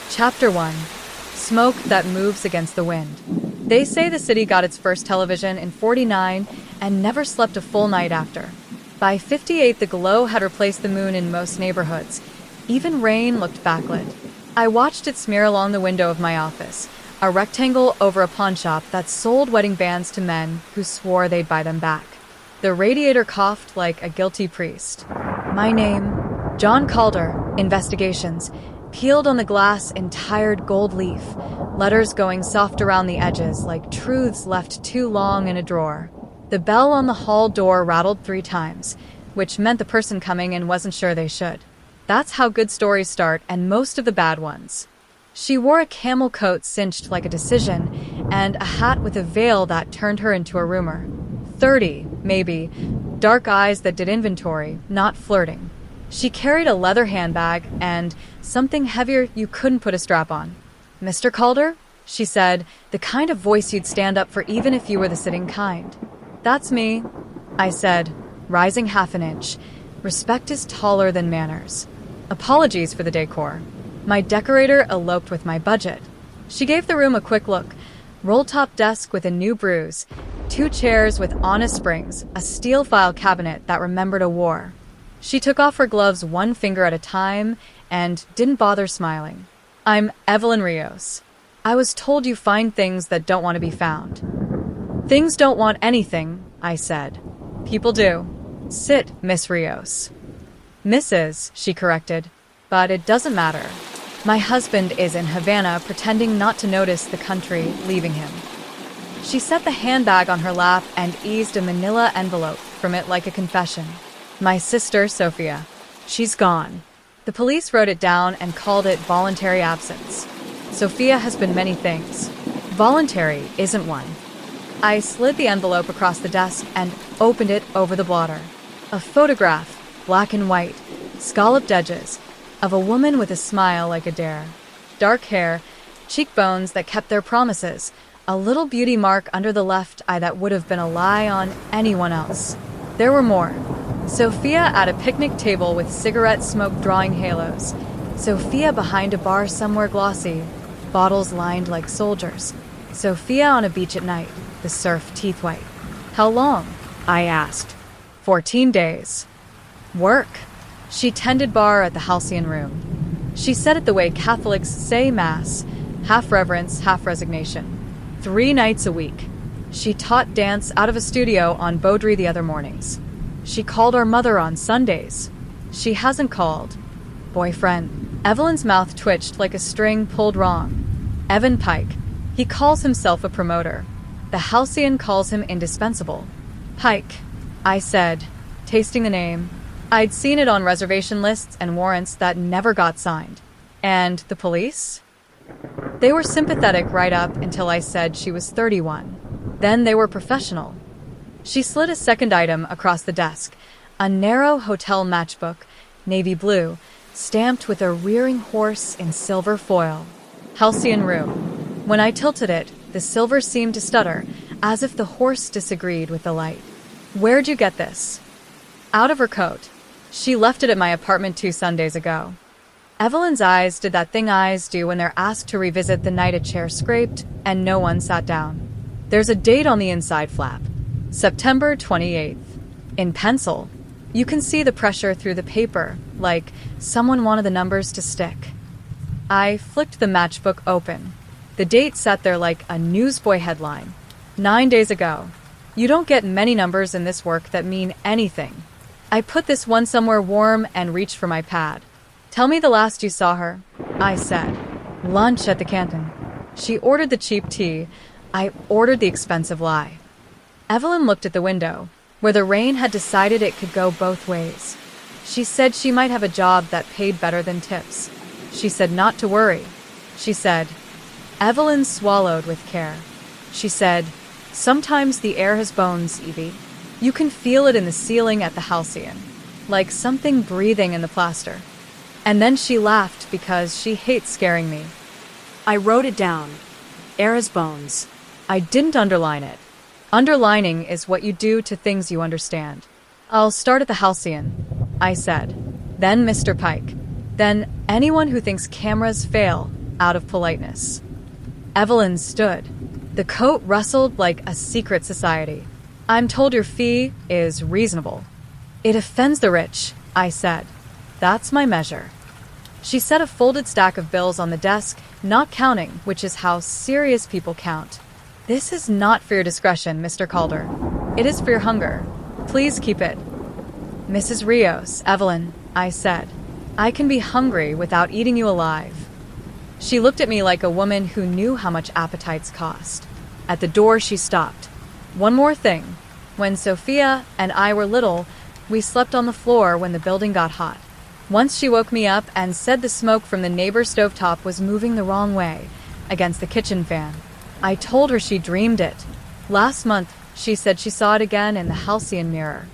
Chapter 1. Smoke that moves against the wind. They say the city got its first television in '49 and never slept a full night after. By '58, the glow had replaced the moon in most neighborhoods. Even rain looked backlit. I watched it smear along the window of my office, a rectangle over a pawn shop that sold wedding bands to men who swore they'd buy them back. The radiator coughed like a guilty priest. My name, John Calder, Investigations, peeled on the glass in tired gold leaf, letters going soft around the edges like truths left too long in a drawer. The bell on the hall door rattled 3 times, which meant the person coming in wasn't sure they should. That's how good stories start, and most of the bad ones. She wore a camel coat cinched like a decision, and a hat with a veil that turned her into a rumor. 30, maybe. Dark eyes that did inventory, not flirting. She carried a leather handbag and something heavier you couldn't put a strap on. "Mr. Calder?" she said, the kind of voice you'd stand up for even if you were the sitting kind. "That's me," I said, rising half an inch. Respect is taller than manners. Apologies for the decor. My decorator eloped with my budget. She gave the room a quick look. Roll-top desk with a new bruise, 2 chairs with honest springs, a steel file cabinet that remembered a war. She took off her gloves 1 finger at a time and didn't bother smiling. "I'm Evelyn Rios. I was told you find things that don't want to be found." "Things don't want anything," I said. "People do. Sit, Miss Rios." "Mrs.," she corrected. "But it doesn't matter. My husband is in Havana pretending not to notice the country leaving him." She set the handbag on her lap and eased a manila envelope from it like a confession. "My sister, Sophia. She's gone." The police wrote it down and called it voluntary absence. Sophia has been many things. Voluntary isn't one. I slid the envelope across the desk and opened it over the blotter. A photograph, black and white, scalloped edges, of a woman with a smile like a dare. Dark hair, cheekbones that kept their promises, a little beauty mark under the left eye that would have been a lie on anyone else. There were more. Sophia at a picnic table with cigarette smoke drawing halos. Sophia behind a bar somewhere glossy, bottles lined like soldiers. Sophia on a beach at night, the surf teeth white. "How long?" I asked. 14 days. "Work." She tended bar at the halcyon room. She said it the way Catholics say Mass, half reverence, half resignation. 3 nights a week. She taught dance out of a studio on Beaudry the other mornings. She called our mother on Sundays. She hasn't called. Boyfriend. Evelyn's mouth twitched like a string pulled wrong. Evan Pike. He calls himself a promoter. The halcyon calls him indispensable. Pike, I said, tasting the name. I'd seen it on reservation lists and warrants that never got signed. And the police? They were sympathetic right up until I said she was 31. Then they were professional. She slid a second item across the desk, a narrow hotel matchbook, navy blue, stamped with a rearing horse in silver foil. Halcyon room. When I tilted it, the silver seemed to stutter, as if the horse disagreed with the light. "Where'd you get this?" "Out of her coat. She left it at my apartment 2 Sundays ago." Evelyn's eyes did that thing eyes do when they're asked to revisit the night a chair scraped and no one sat down. There's a date on the inside flap. September 28th. In pencil. You can see the pressure through the paper, like someone wanted the numbers to stick. I flicked the matchbook open. The date sat there like a newsboy headline. 9 days ago. You don't get many numbers in this work that mean anything. I put this one somewhere warm and reached for my pad. "Tell me the last you saw her," I said. "Lunch at the Canton." She ordered the cheap tea. I ordered the expensive lie. Evelyn looked at the window, where the rain had decided it could go both ways. She said she might have a job that paid better than tips. She said not to worry. She said, Evelyn swallowed with care. She said, "Sometimes the air has bones, Evie. You can feel it in the ceiling at the halcyon, like something breathing in the plaster." And then she laughed because she hates scaring me. I wrote it down. Air has bones. I didn't underline it. Underlining is what you do to things you understand. "I'll start at the halcyon," I said. "Then Mr. Pike. Then anyone who thinks cameras fail, out of politeness. Evelyn stood. The coat rustled like a secret society. I'm told your fee is reasonable. It offends the rich, I said. That's my measure. She set a folded stack of bills on the desk, not counting, which is how serious people count. This is not for your discretion, Mr. Calder. It is for your hunger. Please keep it. Mrs. Rios, Evelyn, I said, I can be hungry without eating you alive. She looked at me like a woman who knew how much appetites cost. At the door, she stopped. One more thing. When Sophia and I were little, we slept on the floor when the building got hot. Once she woke me up and said the smoke from the neighbor's stovetop was moving the wrong way, against the kitchen fan. I told her she dreamed it. Last month, she said she saw it again in the halcyon mirror.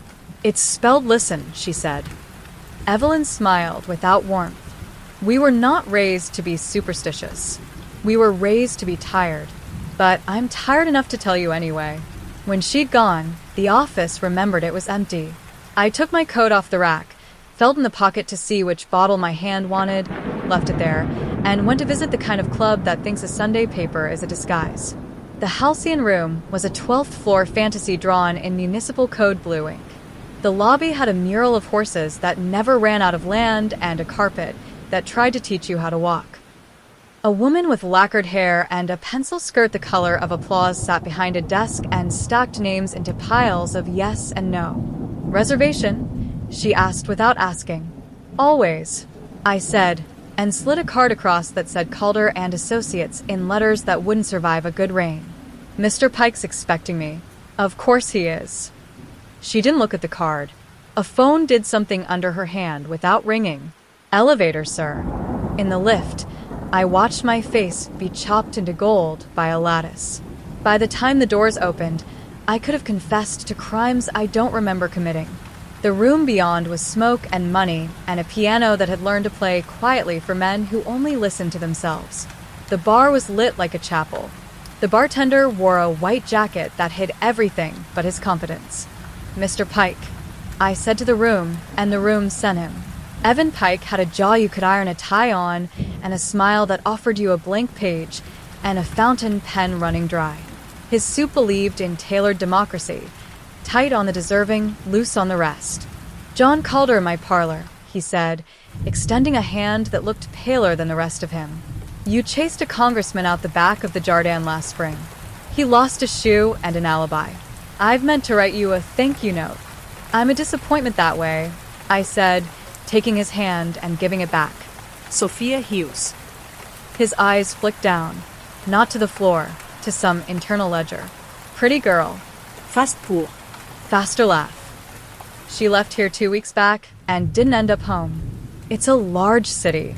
It's spelled listen, she said. Evelyn smiled without warmth. We were not raised to be superstitious. We were raised to be tired. But I'm tired enough to tell you anyway. When she'd gone, the office remembered it was empty. I took my coat off the rack, felt in the pocket to see which bottle my hand wanted, left it there, and went to visit the kind of club that thinks a Sunday paper is a disguise. The halcyon room was a 12th floor fantasy drawn in municipal code blue ink. The lobby had a mural of horses that never ran out of land and a carpet that tried to teach you how to walk. A woman with lacquered hair and a pencil skirt the color of applause sat behind a desk and stacked names into piles of yes and no. Reservation? She asked without asking. Always, I said, and slid a card across that said Calder and Associates in letters that wouldn't survive a good rain. Mr. Pike's expecting me. Of course he is. She didn't look at the card. A phone did something under her hand without ringing. Elevator, sir. In the lift, I watched my face be chopped into gold by a lattice. By the time the doors opened, I could have confessed to crimes I don't remember committing. The room beyond was smoke and money and a piano that had learned to play quietly for men who only listened to themselves. The bar was lit like a chapel. The bartender wore a white jacket that hid everything but his confidence. Mr. Pike, I said to the room, and the room sent him. Evan Pike had a jaw you could iron a tie on, and a smile that offered you a blank page, and a fountain pen running dry. His soup believed in tailored democracy, tight on the deserving, loose on the rest. John Calder, my parlor, he said, extending a hand that looked paler than the rest of him. You chased a congressman out the back of the Jardin last spring. He lost a shoe and an alibi. I've meant to write you a thank you note. I'm a disappointment that way, I said, taking his hand and giving it back. Sophia Hughes. His eyes flicked down, not to the floor, to some internal ledger. Pretty girl. Fast pour. Faster laugh. She left here 2 weeks back and didn't end up home. It's a large city.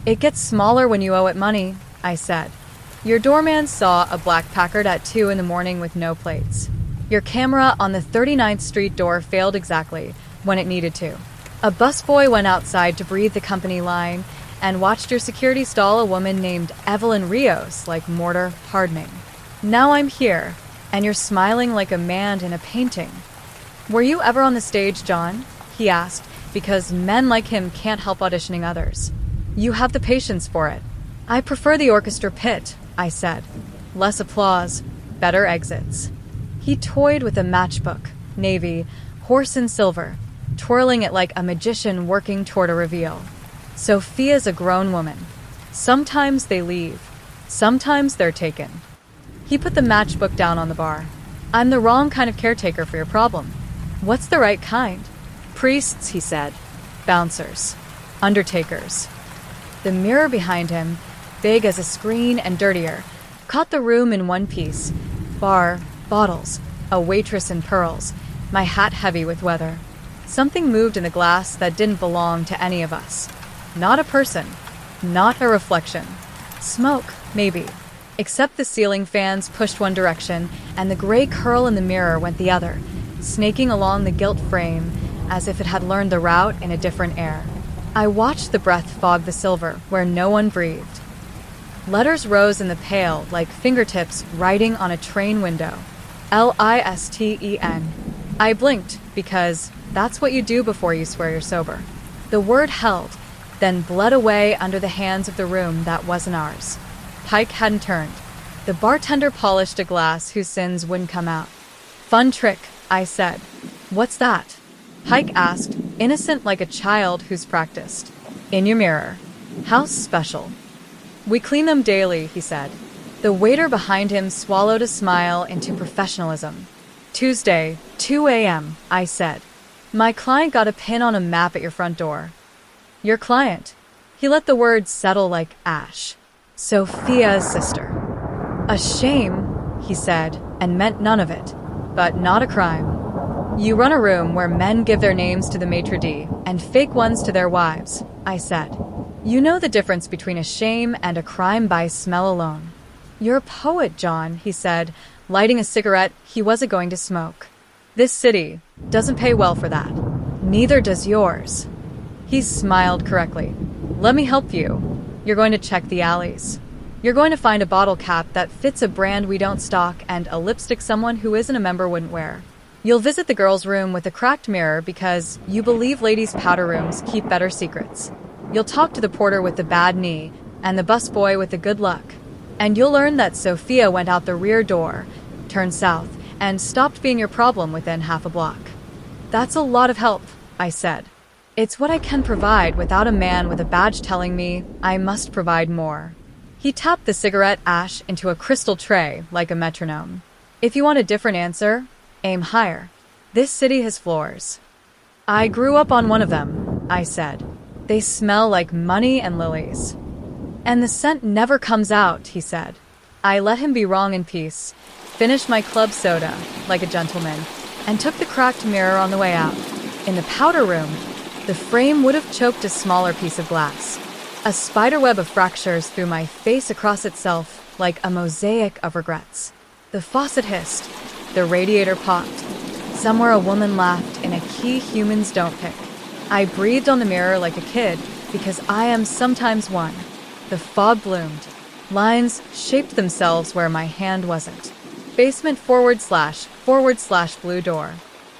It gets smaller when you owe it money, I said. Your doorman saw a black Packard at 2 in the morning with no plates. Your camera on the 39th Street door failed exactly when it needed to. A busboy went outside to breathe the company line and watched your security stall a woman named Evelyn Rios like mortar hardening. Now I'm here, and you're smiling like a man in a painting. Were you ever on the stage, John? He asked, because men like him can't help auditioning others. You have the patience for it. I prefer the orchestra pit, I said. Less applause, better exits. He toyed with a matchbook, navy, horse and silver, twirling it like a magician working toward a reveal. Sophia's a grown woman. Sometimes they leave. Sometimes they're taken. He put the matchbook down on the bar. I'm the wrong kind of caretaker for your problem. What's the right kind? Priests, he said. Bouncers. Undertakers. The mirror behind him, big as a screen and dirtier, caught the room in one piece. Bar, bottles, a waitress in pearls, my hat heavy with weather. Something moved in the glass that didn't belong to any of us. Not a person. Not a reflection. Smoke, maybe. Except the ceiling fans pushed one direction, and the gray curl in the mirror went the other, snaking along the gilt frame as if it had learned the route in a different air. I watched the breath fog the silver where no one breathed. Letters rose in the pale like fingertips writing on a train window. Listen. I blinked because that's what you do before you swear you're sober. The word held, then bled away under the hands of the room that wasn't ours. Pike hadn't turned. The bartender polished a glass whose sins wouldn't come out. Fun trick, I said. What's that? Pike asked, innocent like a child who's practiced. In your mirror. How special. We clean them daily, he said. The waiter behind him swallowed a smile into professionalism. Tuesday, 2 a.m., I said. My client got a pin on a map at your front door. Your client. He let the words settle like ash. Sophia's sister. A shame, he said, and meant none of it, but not a crime. You run a room where men give their names to the maitre d' and fake ones to their wives, I said. You know the difference between a shame and a crime by smell alone. You're a poet, John, he said, lighting a cigarette he wasn't going to smoke. This city doesn't pay well for that. Neither does yours. He smiled correctly. Let me help you. You're going to check the alleys. You're going to find a bottle cap that fits a brand we don't stock and a lipstick someone who isn't a member wouldn't wear. You'll visit the girls' room with a cracked mirror because you believe ladies' powder rooms keep better secrets. You'll talk to the porter with the bad knee and the busboy with the good luck. And you'll learn that Sophia went out the rear door, turned south, and stopped being your problem within half a block. That's a lot of help, I said. It's what I can provide without a man with a badge telling me I must provide more. He tapped the cigarette ash into a crystal tray like a metronome. If you want a different answer, aim higher. This city has floors. I grew up on one of them, I said. They smell like money and lilies. And the scent never comes out, he said. I let him be wrong in peace, finished my club soda like a gentleman, and took the cracked mirror on the way out. In the powder room, the frame would have choked a smaller piece of glass. A spiderweb of fractures threw my face across itself like a mosaic of regrets. The faucet hissed. The radiator popped. Somewhere a woman laughed in a key humans don't pick. I breathed on the mirror like a kid because I am sometimes one. The fog bloomed. Lines shaped themselves where my hand wasn't. Basement / blue door.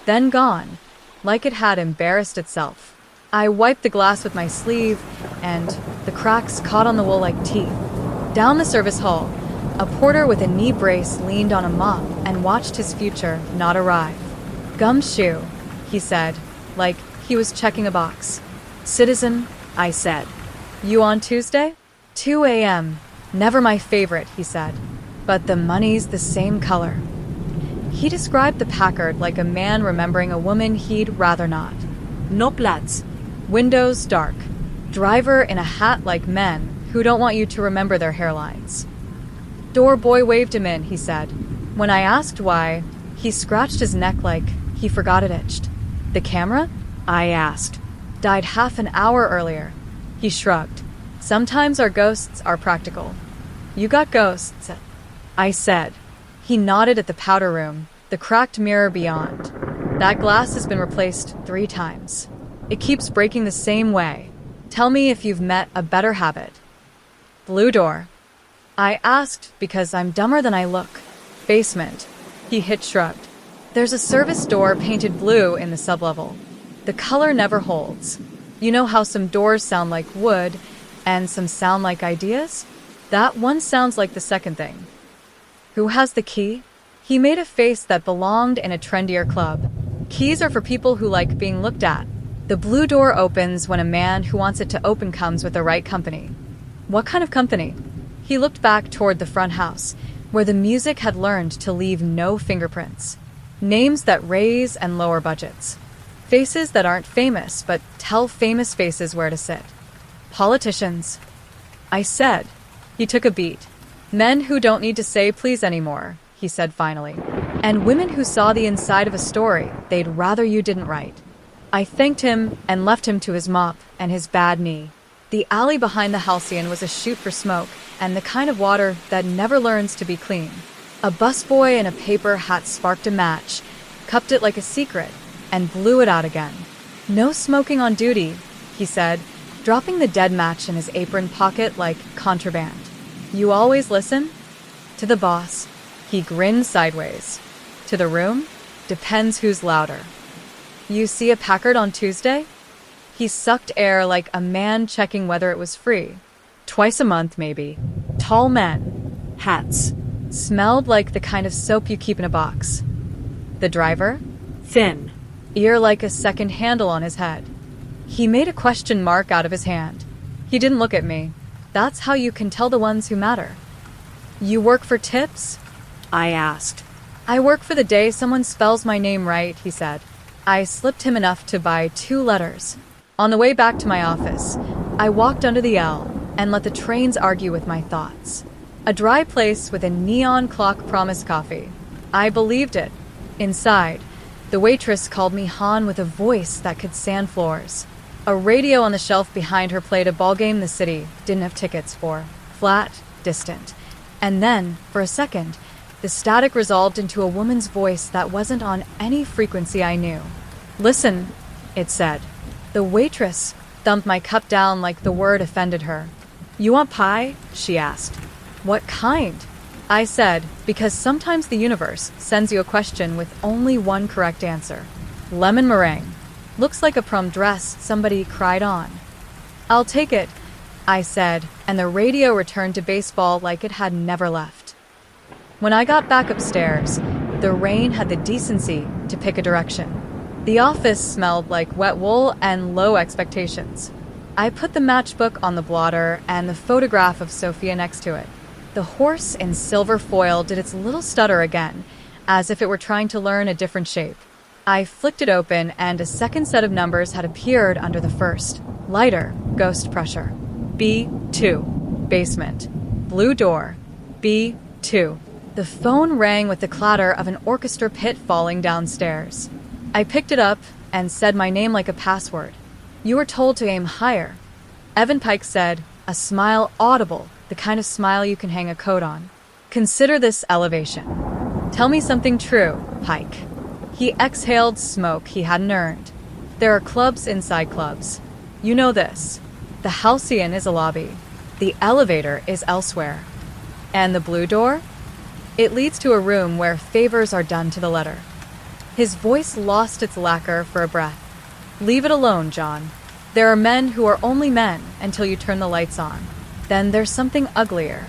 Then gone, like it had embarrassed itself. I wiped the glass with my sleeve, and the cracks caught on the wool like teeth. Down the service hall, a porter with a knee brace leaned on a mop and watched his future not arrive. Gumshoe, he said, like he was checking a box. Citizen, I said. You on Tuesday? 2 a.m. Never my favorite, he said. But the money's the same color. He described the Packard like a man remembering a woman he'd rather not. No plats. Windows dark. Driver in a hat like men who don't want you to remember their hairlines. Door boy waved him in, he said. When I asked why, he scratched his neck like he forgot it itched. The camera? I asked. Died half an hour earlier. He shrugged. Sometimes our ghosts are practical. You got ghosts, I said. He nodded at the powder room, the cracked mirror beyond. That glass has been replaced 3 times. It keeps breaking the same way. Tell me if you've met a better habit. Blue door. I asked because I'm dumber than I look. Basement. He shrugged. There's a service door painted blue in the sublevel. The color never holds. You know how some doors sound like wood and some sound like ideas? That one sounds like the second thing. Who has the key? He made a face that belonged in a trendier club. Keys are for people who like being looked at. The blue door opens when a man who wants it to open comes with the right company. What kind of company? He looked back toward the front house, where the music had learned to leave no fingerprints. Names that raise and lower budgets. Faces that aren't famous, but tell famous faces where to sit. Politicians. I said. He took a beat. Men who don't need to say please anymore, he said finally. And women who saw the inside of a story they'd rather you didn't write. I thanked him and left him to his mop and his bad knee. The alley behind the halcyon was a chute for smoke and the kind of water that never learns to be clean. A busboy in a paper hat sparked a match, cupped it like a secret, and blew it out again. No smoking on duty, he said, dropping the dead match in his apron pocket like contraband. You always listen? To the boss. He grinned sideways. To the room? Depends who's louder. You see a Packard on Tuesday? He sucked air like a man checking whether it was free. Twice a month, maybe. Tall men. Hats. Smelled like the kind of soap you keep in a box. The driver? Thin. Ear like a second handle on his head. He made a question mark out of his hand. He didn't look at me. That's how you can tell the ones who matter. You work for tips? I asked. I work for the day someone spells my name right, he said. I slipped him enough to buy 2 letters. On the way back to my office, I walked under the L and let the trains argue with my thoughts. A dry place with a neon clock promised coffee. I believed it. Inside, the waitress called me Han with a voice that could sand floors. A radio on the shelf behind her played a ball game the city didn't have tickets for. Flat, distant. And then, for a second, the static resolved into a woman's voice that wasn't on any frequency I knew. Listen, it said. The waitress thumped my cup down like the word offended her. You want pie? She asked. What kind? I said, because sometimes the universe sends you a question with only one correct answer. Lemon meringue. Looks like a prom dress somebody cried on. I'll take it, I said, and the radio returned to baseball like it had never left. When I got back upstairs, the rain had the decency to pick a direction. The office smelled like wet wool and low expectations. I put the matchbook on the blotter and the photograph of Sophia next to it. The horse in silver foil did its little stutter again, as if it were trying to learn a different shape. I flicked it open and a second set of numbers had appeared under the first. Lighter, ghost pressure. B2, basement. Blue door. B2. The phone rang with the clatter of an orchestra pit falling downstairs. I picked it up and said my name like a password. You were told to aim higher. Evan Pike said, a smile audible, the kind of smile you can hang a coat on. Consider this elevation. Tell me something true, Pike. He exhaled smoke he hadn't earned. There are clubs inside clubs. You know this. The Halcyon is a lobby. The elevator is elsewhere. And the blue door? It leads to a room where favors are done to the letter. His voice lost its lacquer for a breath. Leave it alone, John. There are men who are only men until you turn the lights on. Then there's something uglier.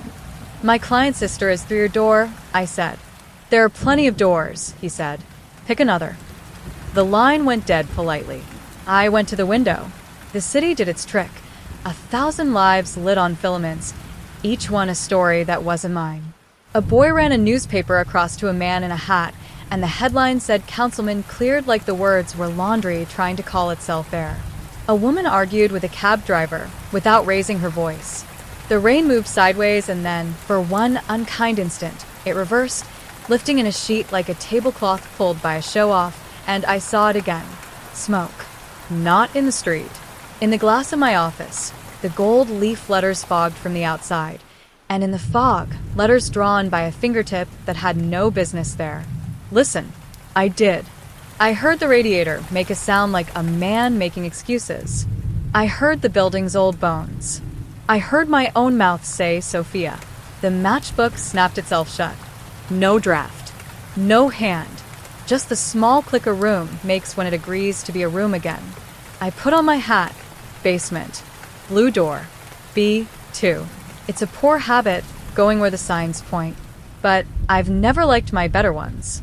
My client's sister is through your door, I said. There are plenty of doors, he said. Pick another. The line went dead politely. I went to the window. The city did its trick. 1,000 lives lit on filaments, each one a story that wasn't mine. A boy ran a newspaper across to a man in a hat, and the headline said councilman cleared like the words were laundry trying to call itself air. A woman argued with a cab driver without raising her voice. The rain moved sideways and then, for one unkind instant, it reversed, lifting in a sheet like a tablecloth pulled by a show-off, and I saw it again. Smoke. Not in the street. In the glass of my office, the gold leaf letters fogged from the outside, and in the fog, letters drawn by a fingertip that had no business there. Listen, I did. I heard the radiator make a sound like a man making excuses. I heard the building's old bones. I heard my own mouth say Sophia. The matchbook snapped itself shut. No draft. No hand. Just the small click a room makes when it agrees to be a room again. I put on my hat. Basement. Blue door. B2. It's a poor habit, going where the signs point. But I've never liked my better ones.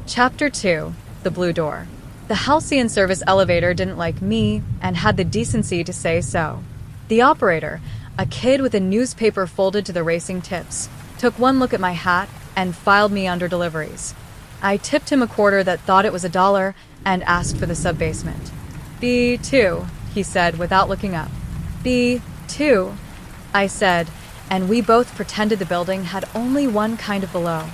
Chapter 2. The Blue Door. The Halcyon service elevator didn't like me and had the decency to say so. The operator, a kid with a newspaper folded to the racing tips, took one look at my hat and filed me under deliveries. I tipped him a quarter that thought it was $1 and asked for the sub-basement. B2, he said without looking up. B2, I said, and we both pretended the building had only one kind of below.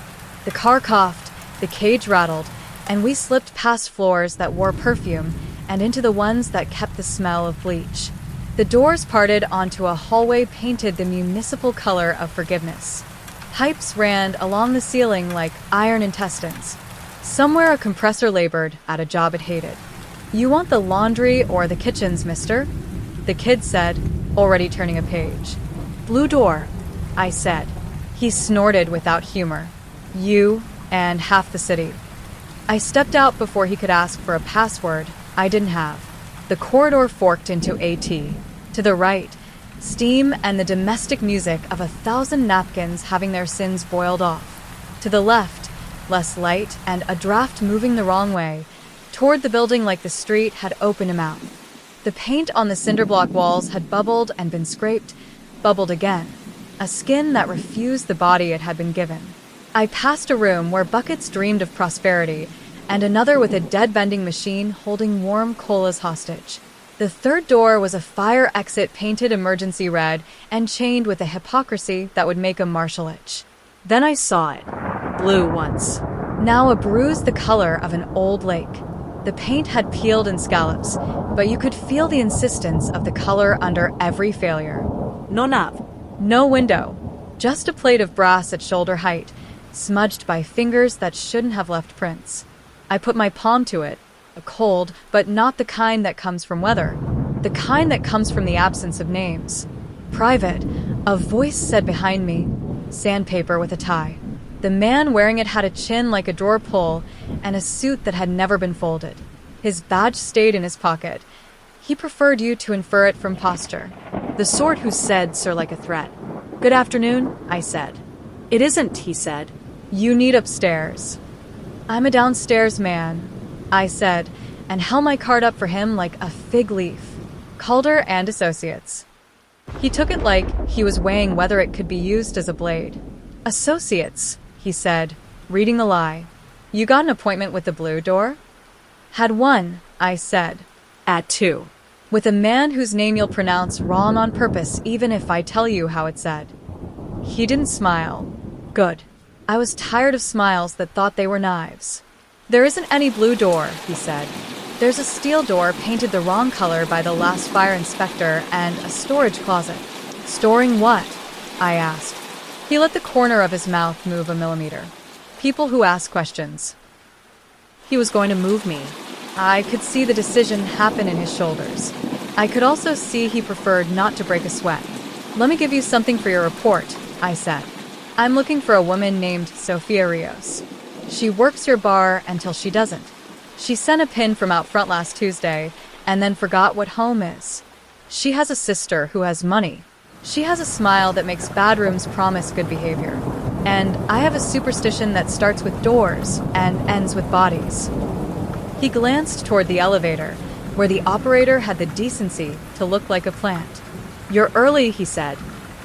The car coughed, the cage rattled, and we slipped past floors that wore perfume and into the ones that kept the smell of bleach. The doors parted onto a hallway painted the municipal color of forgiveness. Pipes ran along the ceiling like iron intestines. Somewhere a compressor labored at a job it hated. You want the laundry or the kitchens, mister? The kid said, already turning a page. Blue door, I said. He snorted without humor. You and half the city. I stepped out before he could ask for a password I didn't have. The corridor forked into AT. To the right, steam and the domestic music of 1,000 napkins having their sins boiled off. To the left, less light and a draft moving the wrong way, toward the building like the street had opened a mouth. The paint on the cinder block walls had bubbled and been scraped, bubbled again, a skin that refused the body it had been given. I passed a room where buckets dreamed of prosperity, and another with a dead vending machine holding warm colas hostage. The third door was a fire exit painted emergency red and chained with a hypocrisy that would make a marshal itch. Then I saw it. Blue once. Now a bruise the color of an old lake. The paint had peeled in scallops, but you could feel the insistence of the color under every failure. No nav. No window. Just a plate of brass at shoulder height, smudged by fingers that shouldn't have left prints. I put my palm to it, a cold, but not the kind that comes from weather, the kind that comes from the absence of names. Private, a voice said behind me, sandpaper with a tie. The man wearing it had a chin like a drawer pull and a suit that had never been folded. His badge stayed in his pocket. He preferred you to infer it from posture. The sort who said, "Sir," like a threat. "Good afternoon," I said. It isn't, he said. "You need upstairs." "I'm a downstairs man," I said, and held my card up for him like a fig leaf. Calder and Associates. He took it like he was weighing whether it could be used as a blade. "Associates," he said, reading the lie. "You got an appointment with the blue door?" "Had one," I said. At 2. "With a man whose name you'll pronounce wrong on purpose even if I tell you how it's said." He didn't smile. Good. I was tired of smiles that thought they were knives. "There isn't any blue door," he said. "There's a steel door painted the wrong color by the last fire inspector and a storage closet." "Storing what?" I asked. He let the corner of his mouth move a millimeter. "People who ask questions." He was going to move me. I could see the decision happen in his shoulders. I could also see he preferred not to break a sweat. "Let me give you something for your report," I said. "I'm looking for a woman named Sofia Rios. She works your bar until she doesn't. She sent a pin from out front last Tuesday and then forgot what home is. She has a sister who has money. She has a smile that makes bad rooms promise good behavior. And I have a superstition that starts with doors and ends with bodies." He glanced toward the elevator, where the operator had the decency to look like a plant. "You're early," he said.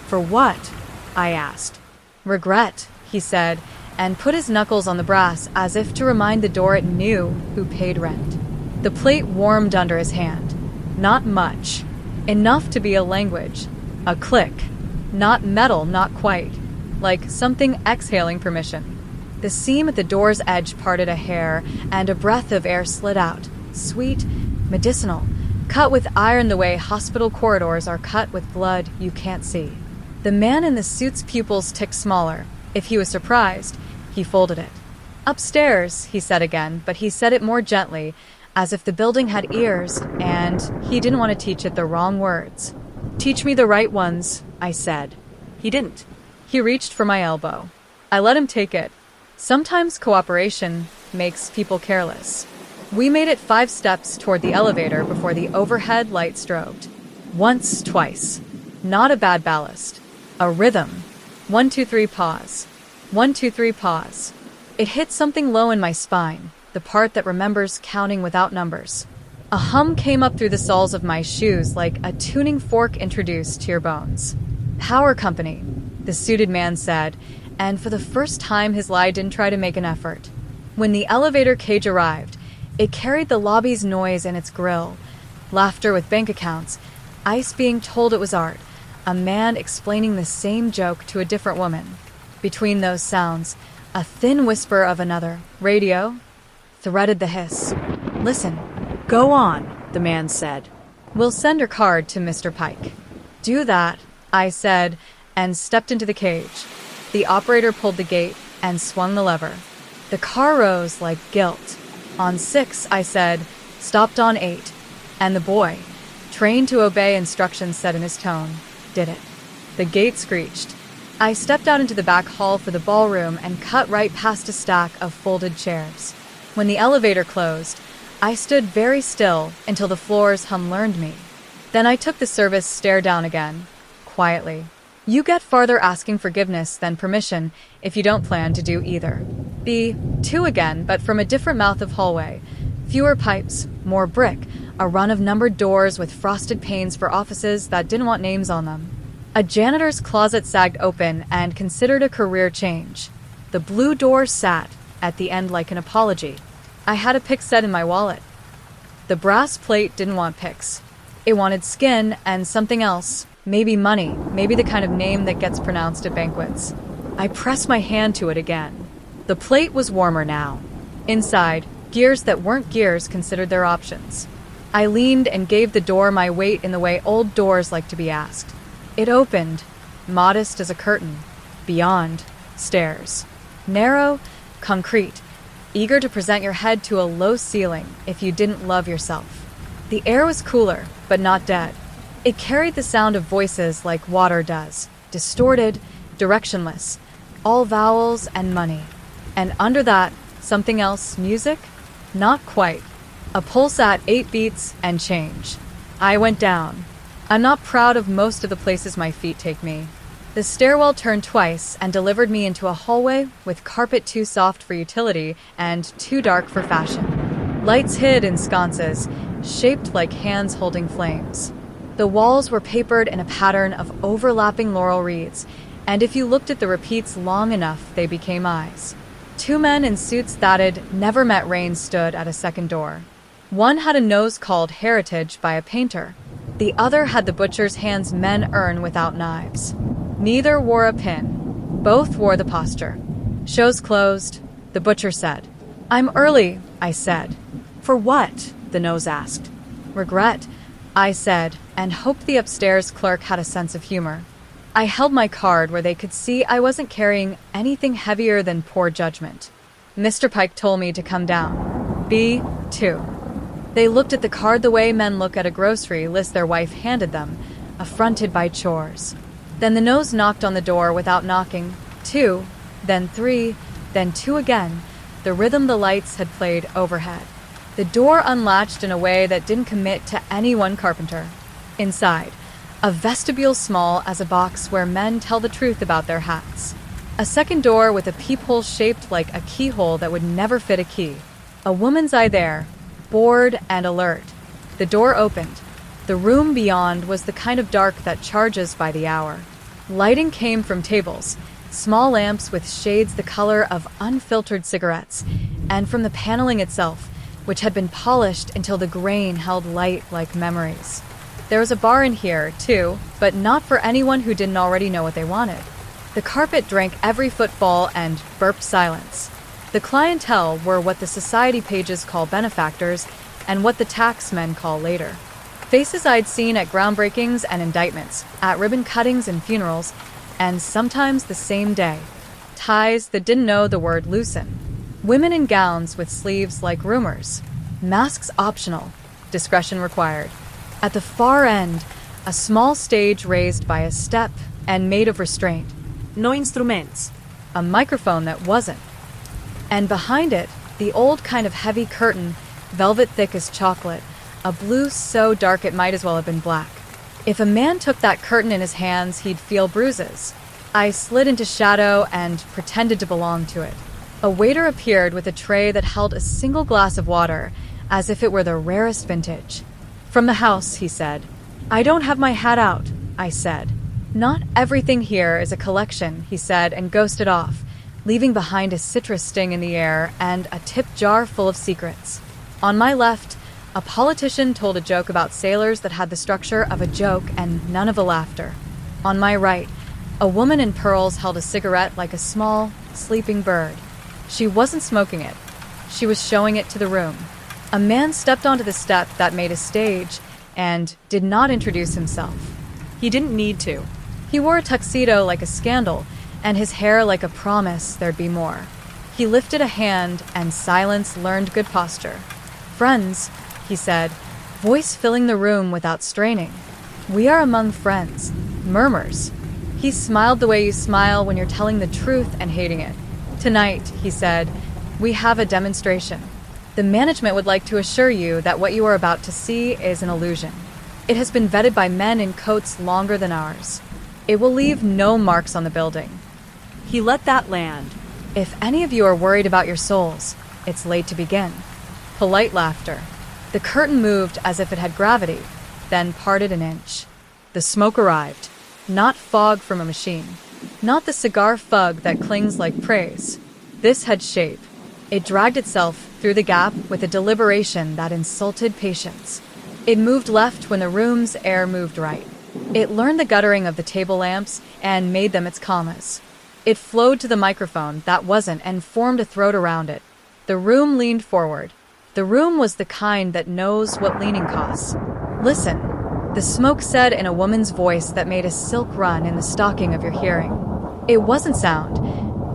"For what?" I asked. "Regret," he said, and put his knuckles on the brass as if to remind the door it knew who paid rent. The plate warmed under his hand. Not much. Enough to be a language. A click. Not metal, not quite. Like something exhaling permission. The seam at the door's edge parted a hair, and a breath of air slid out. Sweet, medicinal, cut with iron the way hospital corridors are cut with blood you can't see. The man in the suit's pupils ticked smaller. If he was surprised, he folded it. "Upstairs," he said again, but he said it more gently, as if the building had ears, and he didn't want to teach it the wrong words. "Teach me the right ones," I said. He didn't. He reached for my elbow. I let him take it. Sometimes cooperation makes people careless. We made it 5 steps toward the elevator before the overhead light strobed. Once, twice. Not a bad ballast. A rhythm. 1, 2, 3, pause. 1, 2, 3, pause. It hit something low in my spine, the part that remembers counting without numbers. A hum came up through the soles of my shoes like a tuning fork introduced to your bones. "Power company," the suited man said, and for the first time his lie didn't try to make an effort. When the elevator cage arrived, it carried the lobby's noise in its grill. Laughter with bank accounts, ice being told it was art, a man explaining the same joke to a different woman. Between those sounds, a thin whisper of another, "Radio," threaded the hiss. "Listen." "Go on," the man said. "We'll send her card to Mr. Pike." "Do that," I said, and stepped into the cage. The operator pulled the gate and swung the lever. The car rose like guilt. On 6, I said, stopped on 8. And the boy, trained to obey instructions set in his tone, did it. The gate screeched. I stepped out into the back hall for the ballroom and cut right past a stack of folded chairs. When the elevator closed, I stood very still until the floor's hum learned me. Then I took the service stare down again, quietly. You get farther asking forgiveness than permission if you don't plan to do either. B2 again, but from a different mouth of hallway. Fewer pipes, more brick, a run of numbered doors with frosted panes for offices that didn't want names on them. A janitor's closet sagged open and considered a career change. The blue door sat at the end like an apology. I had a pick set in my wallet. The brass plate didn't want picks. It wanted skin and something else, maybe money, maybe the kind of name that gets pronounced at banquets. I pressed my hand to it again. The plate was warmer now. Inside, gears that weren't gears considered their options. I leaned and gave the door my weight in the way old doors like to be asked. It opened, modest as a curtain. Beyond, stairs. Narrow, concrete, eager to present your head to a low ceiling if you didn't love yourself. The air was cooler, but not dead. It carried the sound of voices like water does, distorted, directionless, all vowels and money. And under that, something else, music? Not quite. A pulse at 8 beats and change. I went down. I'm not proud of most of the places my feet take me. The stairwell turned twice and delivered me into a hallway with carpet too soft for utility and too dark for fashion. Lights hid in sconces, shaped like hands holding flames. The walls were papered in a pattern of overlapping laurel wreaths, and if you looked at the repeats long enough, they became eyes. 2 men in suits thatted, never met rain stood at a second door. One had a nose called Heritage by a painter. The other had the butcher's hands men earn without knives. Neither wore a pin. Both wore the posture. Show's closed, the butcher said. I'm early, I said. For what? The nose asked. Regret, I said, and hoped the upstairs clerk had a sense of humor. I held my card where they could see I wasn't carrying anything heavier than poor judgment. Mr. Pike told me to come down. B2. They looked at the card the way men look at a grocery list their wife handed them, affronted by chores. Then the nose knocked on the door without knocking. 2, then 3, then 2 again, the rhythm the lights had played overhead. The door unlatched in a way that didn't commit to any one carpenter. Inside, a vestibule small as a box where men tell the truth about their hats. A second door with a peephole shaped like a keyhole that would never fit a key. A woman's eye there, bored and alert. The door opened. The room beyond was the kind of dark that charges by the hour. Lighting came from tables, small lamps with shades the color of unfiltered cigarettes, and from the paneling itself, which had been polished until the grain held light like memories. There was a bar in here, too, but not for anyone who didn't already know what they wanted. The carpet drank every footfall and burped silence. The clientele were what the society pages call benefactors and what the tax men call later. Faces I'd seen at groundbreakings and indictments, at ribbon cuttings and funerals, and sometimes the same day. Ties that didn't know the word loosen. Women in gowns with sleeves like rumors. Masks optional, discretion required. At the far end, a small stage raised by a step and made of restraint. No instruments. A microphone that wasn't. And behind it, the old kind of heavy curtain, velvet thick as chocolate, a blue so dark it might as well have been black. If a man took that curtain in his hands, he'd feel bruises. I slid into shadow and pretended to belong to it. A waiter appeared with a tray that held a single glass of water, as if it were the rarest vintage. From the house, he said. I don't have my hat out, I said. Not everything here is a collection, he said, and ghosted off, leaving behind a citrus sting in the air and a tip jar full of secrets. On my left, a politician told a joke about sailors that had the structure of a joke and none of the laughter. On my right, a woman in pearls held a cigarette like a small, sleeping bird. She wasn't smoking it. She was showing it to the room. A man stepped onto the step that made a stage and did not introduce himself. He didn't need to. He wore a tuxedo like a scandal, and his hair like a promise there'd be more. He lifted a hand, and silence learned good posture. Friends, he said, voice filling the room without straining. We are among friends. Murmurs. He smiled the way you smile when you're telling the truth and hating it. Tonight, he said, we have a demonstration. The management would like to assure you that what you are about to see is an illusion. It has been vetted by men in coats longer than ours. It will leave no marks on the building. He let that land. If any of you are worried about your souls, it's late to begin. Polite laughter. The curtain moved as if it had gravity, then parted an inch. The smoke arrived. Not fog from a machine. Not the cigar fug that clings like praise. This had shape. It dragged itself through the gap with a deliberation that insulted patience. It moved left when the room's air moved right. It learned the guttering of the table lamps and made them its commas. It flowed to the microphone that wasn't and formed a throat around it. The room leaned forward. The room was the kind that knows what leaning costs. Listen, the smoke said in a woman's voice that made a silk run in the stocking of your hearing. It wasn't sound.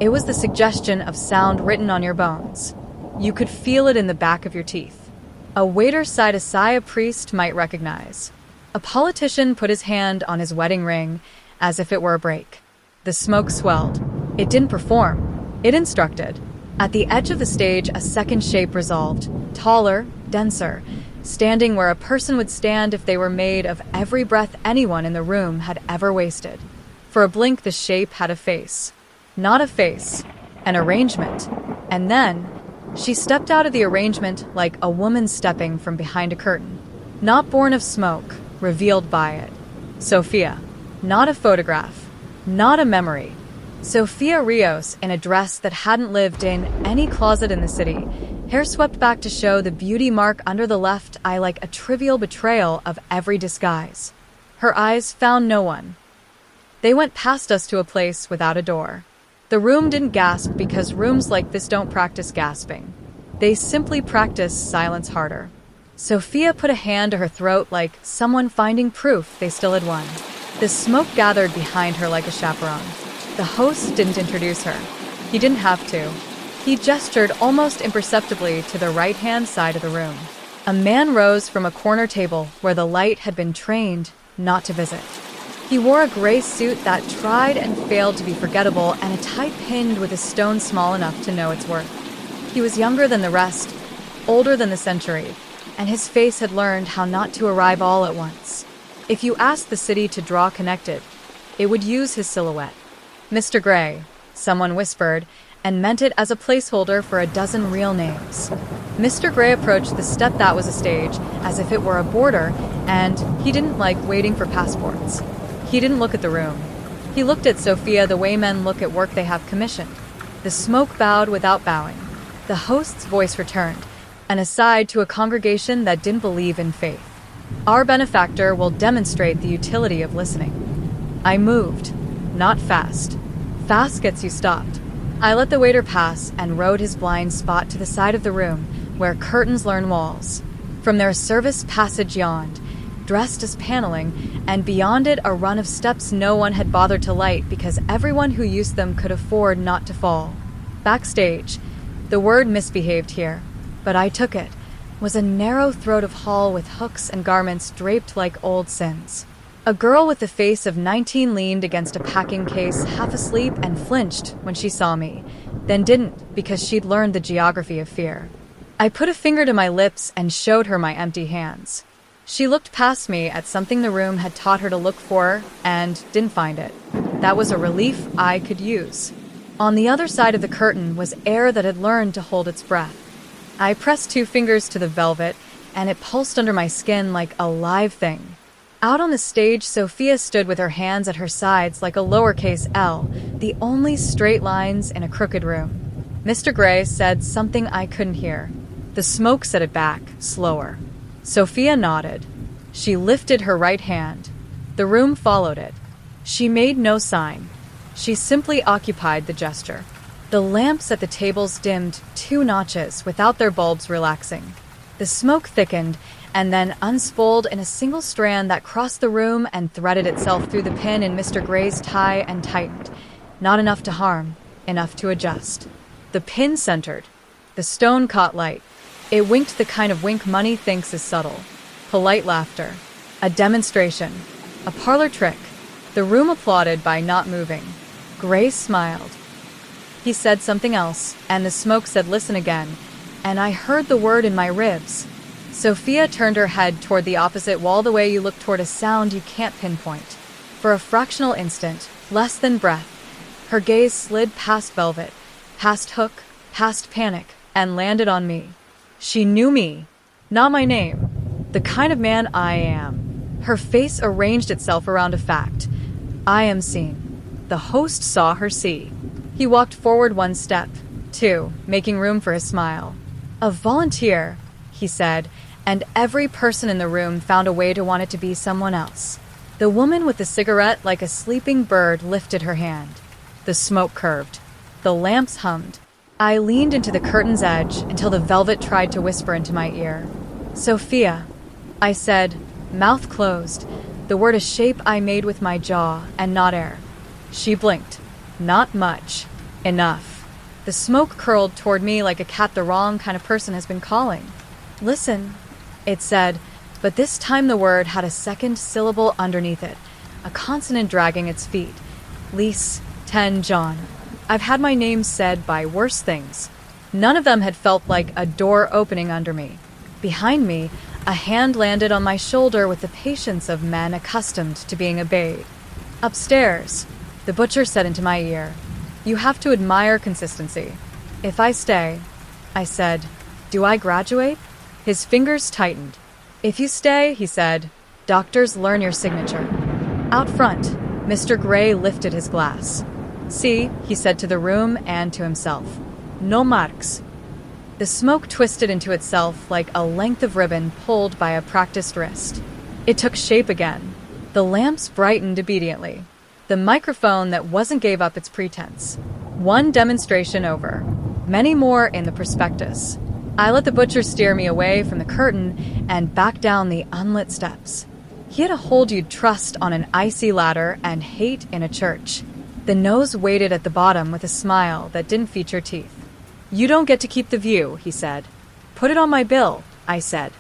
It was the suggestion of sound written on your bones. You could feel it in the back of your teeth. A waiter sighed a sigh a priest might recognize. A politician put his hand on his wedding ring as if it were a break. The smoke swelled. It didn't perform. It instructed. At the edge of the stage, a second shape resolved, taller, denser, standing where a person would stand if they were made of every breath anyone in the room had ever wasted. For a blink, the shape had a face. Not a face, an arrangement. And then, she stepped out of the arrangement like a woman stepping from behind a curtain. Not born of smoke, revealed by it. Sophia. Not a photograph. Not a memory. Sophia Rios in a dress that hadn't lived in any closet in the city, hair swept back to show the beauty mark under the left eye like a trivial betrayal of every disguise. Her eyes found no one. They went past us to a place without a door. The room didn't gasp because rooms like this don't practice gasping. They simply practice silence harder. Sophia put a hand to her throat like someone finding proof they still had won. The smoke gathered behind her like a chaperone. The host didn't introduce her. He didn't have to. He gestured almost imperceptibly to the right-hand side of the room. A man rose from a corner table where the light had been trained not to visit. He wore a gray suit that tried and failed to be forgettable and a tie pinned with a stone small enough to know its worth. He was younger than the rest, older than the century, and his face had learned how not to arrive all at once. If you asked the city to draw connected, it would use his silhouette. Mr. Gray, someone whispered, and meant it as a placeholder for a dozen real names. Mr. Gray approached the step that was a stage as if it were a border, and he didn't like waiting for passports. He didn't look at the room. He looked at Sophia the way men look at work they have commissioned. The smoke bowed without bowing. The host's voice returned, an aside to a congregation that didn't believe in faith. Our benefactor will demonstrate the utility of listening. I moved, not fast. Fast gets you stopped. I let the waiter pass and rode his blind spot to the side of the room where curtains learn walls. From there, a service passage yawned, dressed as paneling, and beyond it a run of steps no one had bothered to light because everyone who used them could afford not to fall. Backstage, the word misbehaved here, but I took it, was a narrow throat of hall with hooks and garments draped like old sins. A girl with the face of 19 leaned against a packing case, half asleep, and flinched when she saw me, then didn't because she'd learned the geography of fear. I put a finger to my lips and showed her my empty hands. She looked past me at something the room had taught her to look for and didn't find it. That was a relief I could use. On the other side of the curtain was air that had learned to hold its breath. I pressed 2 fingers to the velvet, and it pulsed under my skin like a live thing. Out on the stage, Sophia stood with her hands at her sides like a lowercase L, the only straight lines in a crooked room. Mr. Gray said something I couldn't hear. The smoke said it back, slower. Sophia nodded. She lifted her right hand. The room followed it. She made no sign. She simply occupied the gesture. The lamps at the tables dimmed 2 notches without their bulbs relaxing. The smoke thickened and then unspooled in a single strand that crossed the room and threaded itself through the pin in Mr. Gray's tie and tightened. Not enough to harm, enough to adjust. The pin centered. The stone caught light. It winked the kind of wink money thinks is subtle. Polite laughter. A demonstration. A parlor trick. The room applauded by not moving. Gray smiled. He said something else, and the smoke said listen again, and I heard the word in my ribs. Sophia turned her head toward the opposite wall the way you look toward a sound you can't pinpoint. For a fractional instant, less than breath, her gaze slid past Velvet, past Hook, past Panic, and landed on me. She knew me, not my name, the kind of man I am. Her face arranged itself around a fact. I am seen. The host saw her see. He walked forward one step, two, making room for his smile. A volunteer, he said, and every person in the room found a way to want it to be someone else. The woman with the cigarette like a sleeping bird lifted her hand. The smoke curved. The lamps hummed. I leaned into the curtain's edge until the velvet tried to whisper into my ear. Sophia, I said, mouth closed, the word a shape I made with my jaw and not air. She blinked. Not much. Enough. The smoke curled toward me like a cat the wrong kind of person has been calling. Listen, it said, but this time the word had a second syllable underneath it, a consonant dragging its feet. Lise, 10 John. I've had my name said by worse things. None of them had felt like a door opening under me. Behind me, a hand landed on my shoulder with the patience of men accustomed to being obeyed. Upstairs, the butcher said into my ear, you have to admire consistency. If I stay, I said, do I graduate? His fingers tightened. If you stay, he said, doctors learn your signature. Out front, Mr. Gray lifted his glass. See, he said to the room and to himself. No marks. The smoke twisted into itself like a length of ribbon pulled by a practiced wrist. It took shape again. The lamps brightened obediently. The microphone that wasn't gave up its pretense. One demonstration over. Many more in the prospectus. I let the butcher steer me away from the curtain and back down the unlit steps. He had a hold you'd trust on an icy ladder and hate in a church. The nose waited at the bottom with a smile that didn't feature teeth. You don't get to keep the view, he said. Put it on my bill, I said.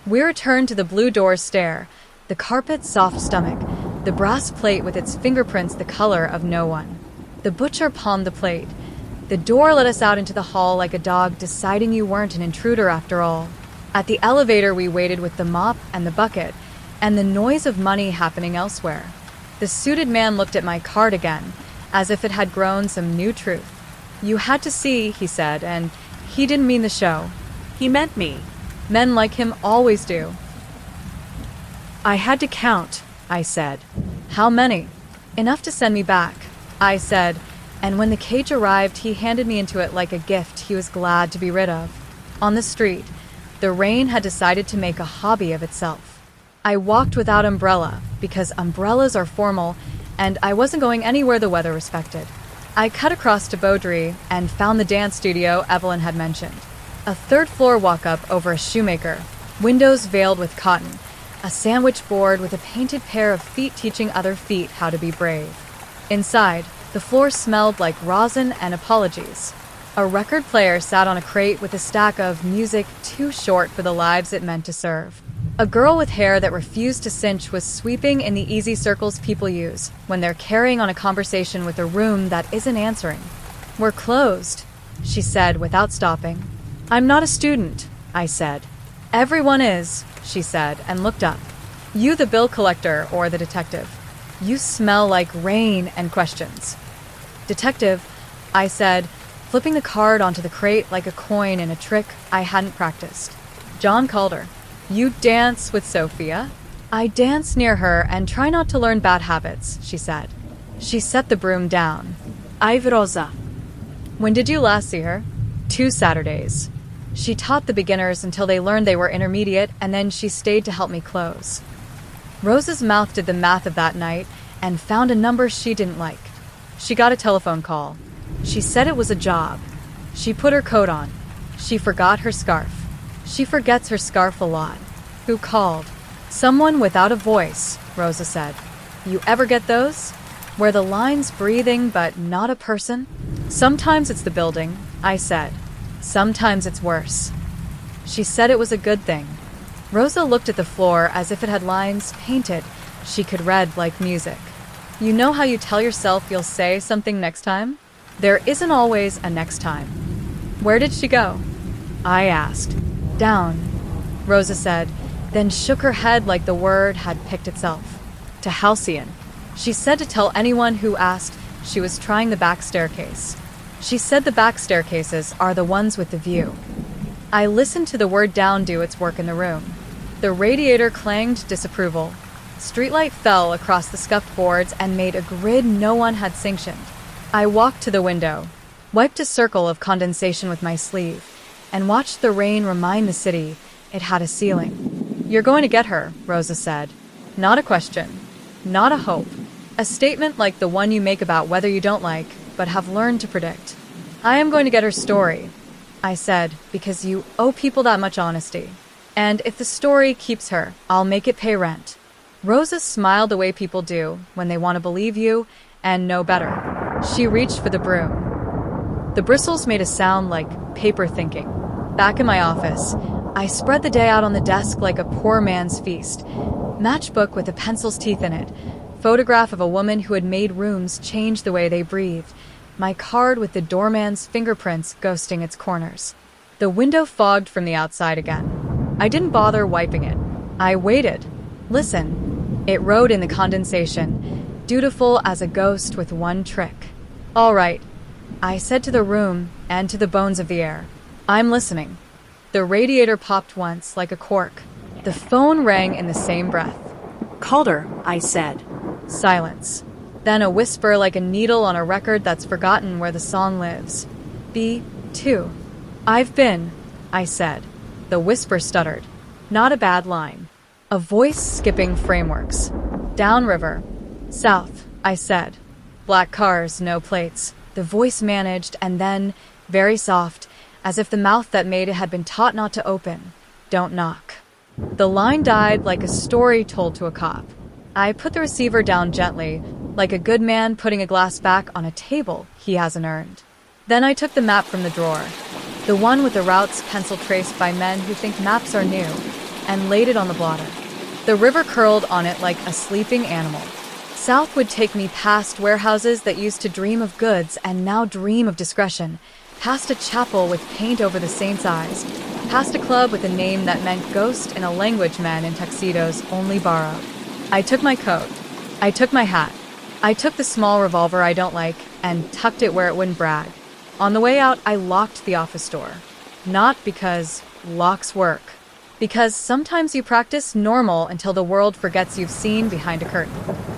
We returned to the blue door's stair, the carpet's soft stomach, the brass plate with its fingerprints the color of no one. The butcher palmed the plate. The door let us out into the hall like a dog deciding you weren't an intruder after all. At the elevator we waited with the mop and the bucket, and the noise of money happening elsewhere. The suited man looked at my card again, as if it had grown some new truth. You had to see, he said, and he didn't mean the show. He meant me. Men like him always do. I had to count, I said. How many? Enough to send me back, I said, and when the cage arrived, he handed me into it like a gift he was glad to be rid of. On the street, the rain had decided to make a hobby of itself. I walked without umbrella, because umbrellas are formal, and I wasn't going anywhere the weather respected. I cut across to Beaudry and found the dance studio Evelyn had mentioned. A third-floor walk-up over a shoemaker, windows veiled with cotton, a sandwich board with a painted pair of feet teaching other feet how to be brave. Inside, the floor smelled like rosin and apologies. A record player sat on a crate with a stack of music too short for the lives it meant to serve. A girl with hair that refused to cinch was sweeping in the easy circles people use when they're carrying on a conversation with a room that isn't answering. We're closed, she said without stopping. I'm not a student, I said. Everyone is, she said, and looked up. You the bill collector or the detective? You smell like rain and questions. Detective, I said, flipping the card onto the crate like a coin in a trick I hadn't practiced. John Calder. You dance with Sophia? I dance near her and try not to learn bad habits, she said. She set the broom down. I've Rosa. When did you last see her? 2 Saturdays. She taught the beginners until they learned they were intermediate, and then she stayed to help me close. Rosa's mouth did the math of that night and found a number she didn't like. She got a telephone call. She said it was a job. She put her coat on. She forgot her scarf. She forgets her scarf a lot. Who called? Someone without a voice, Rosa said. You ever get those? Where the line's breathing but not a person? Sometimes it's the building, I said. Sometimes it's worse. She said it was a good thing. Rosa looked at the floor as if it had lines painted she could read like music. You know how you tell yourself you'll say something next time? There isn't always a next time. Where did she go? I asked. Down, Rosa said, then shook her head like the word had picked itself. To Halcyon. She said to tell anyone who asked she was trying the back staircase. She said the back staircases are the ones with the view. I listened to the word down do its work in the room. The radiator clanged disapproval. Streetlight fell across the scuffed boards and made a grid no one had sanctioned. I walked to the window, wiped a circle of condensation with my sleeve, and watched the rain remind the city it had a ceiling. You're going to get her, Rosa said. Not a question. Not a hope. A statement like the one you make about whether you don't like, but have learned to predict. I am going to get her story, I said, because you owe people that much honesty. And if the story keeps her, I'll make it pay rent. Rosa smiled the way people do when they want to believe you and know better. She reached for the broom. The bristles made a sound like paper thinking. Back in my office, I spread the day out on the desk like a poor man's feast. Matchbook with a pencil's teeth in it. Photograph of a woman who had made rooms change the way they breathed. My card with the doorman's fingerprints ghosting its corners. The window fogged from the outside again. I didn't bother wiping it. I waited. Listen. It rode in the condensation, dutiful as a ghost with one trick. All right, I said to the room and to the bones of the air. I'm listening. The radiator popped once like a cork. The phone rang in the same breath. Calder, I said. Silence. Then a whisper like a needle on a record that's forgotten where the song lives. B2. I've been, I said. The whisper stuttered. Not a bad line. A voice skipping frameworks. Downriver. South, I said. Black cars, no plates. The voice managed, and then, very soft, as if the mouth that made it had been taught not to open. Don't knock. The line died like a story told to a cop. I put the receiver down gently, like a good man putting a glass back on a table he hasn't earned. Then I took the map from the drawer, the one with the routes pencil traced by men who think maps are new, and laid it on the blotter. The river curled on it like a sleeping animal. South would take me past warehouses that used to dream of goods and now dream of discretion, past a chapel with paint over the saint's eyes, past a club with a name that meant ghost in a language men in tuxedos only borrow. I took my coat. I took my hat. I took the small revolver I don't like and tucked it where it wouldn't brag. On the way out, I locked the office door. Not because locks work. Because sometimes you practice normal until the world forgets you've seen behind a curtain.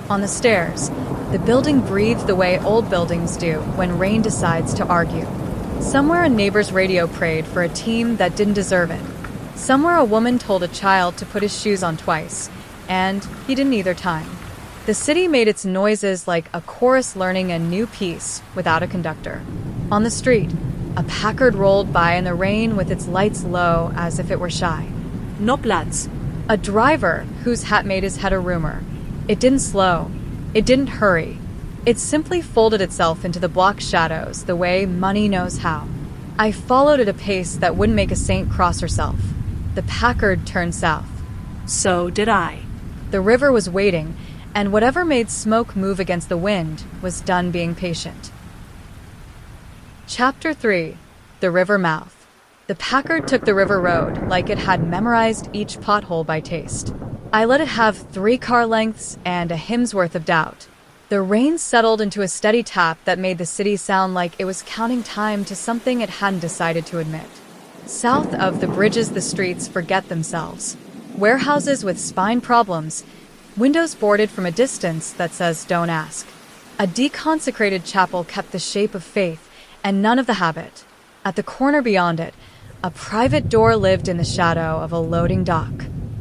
On the stairs, the building breathed the way old buildings do when rain decides to argue. Somewhere a neighbor's radio prayed for a team that didn't deserve it. Somewhere a woman told a child to put his shoes on twice, and he didn't either time. The city made its noises like a chorus learning a new piece without a conductor. On the street, a Packard rolled by in the rain with its lights low as if it were shy. No plats. A driver whose hat made his head a rumor. It didn't slow. It didn't hurry. It simply folded itself into the block shadows the way money knows how. I followed at a pace that wouldn't make a saint cross herself. The Packard turned south. So did I. The river was waiting, and whatever made smoke move against the wind was done being patient. Chapter 3. The River Mouth. The Packard took the river road like it had memorized each pothole by taste. I let it have 3 car lengths and a hymn's worth of doubt. The rain settled into a steady tap that made the city sound like it was counting time to something it hadn't decided to admit. South of the bridges, the streets forget themselves. Warehouses with spine problems, windows boarded from a distance that says don't ask. A deconsecrated chapel kept the shape of faith and none of the habit. At the corner beyond it, a private door lived in the shadow of a loading dock.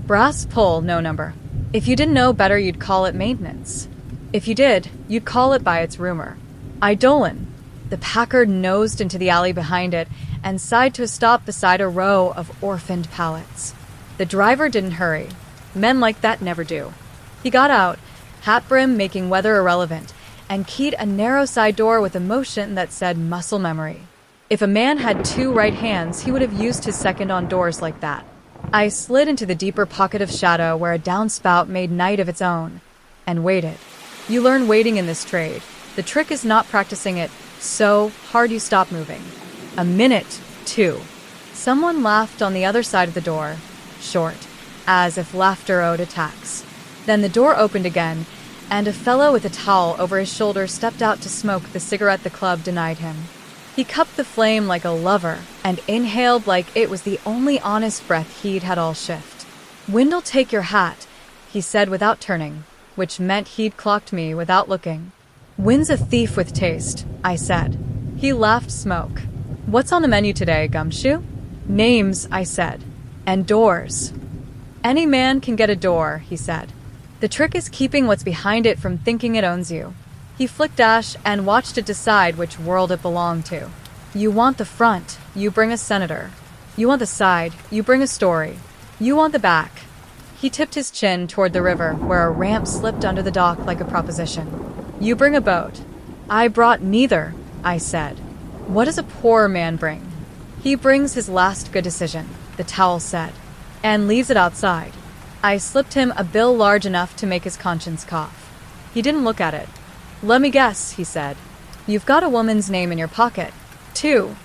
Brass pull, no number. If you didn't know better, you'd call it maintenance. If you did, you'd call it by its rumor. Eidolon. The Packard nosed into the alley behind it and sighed to a stop beside a row of orphaned pallets. The driver didn't hurry. Men like that never do. He got out, hat brim making weather irrelevant, and keyed a narrow side door with a motion that said muscle memory. If a man had 2 right hands, he would have used his second on doors like that. I slid into the deeper pocket of shadow where a downspout made night of its own, and waited. You learn waiting in this trade. The trick is not practicing it so hard you stop moving. A minute, 2. Someone laughed on the other side of the door, short, as if laughter owed a tax. Then the door opened again, and a fellow with a towel over his shoulder stepped out to smoke the cigarette the club denied him. He cupped the flame like a lover and inhaled like it was the only honest breath he'd had all shift. "Wind'll take your hat," he said without turning, which meant he'd clocked me without looking. "Wind's a thief with taste," I said. He laughed smoke. "What's on the menu today, Gumshoe?" "Names," I said. "And doors." "Any man can get a door," he said. "The trick is keeping what's behind it from thinking it owns you." He flicked ash and watched it decide which world it belonged to. "You want the front, you bring a senator. You want the side, you bring a story. You want the back." He tipped his chin toward the river, where a ramp slipped under the dock like a proposition. "You bring a boat." "I brought neither," I said. "What does a poor man bring?" "He brings his last good decision," the towel said, "and leaves it outside." I slipped him a bill large enough to make his conscience cough. He didn't look at it. "Let me guess," he said. "You've got a woman's name in your pocket." "Two,"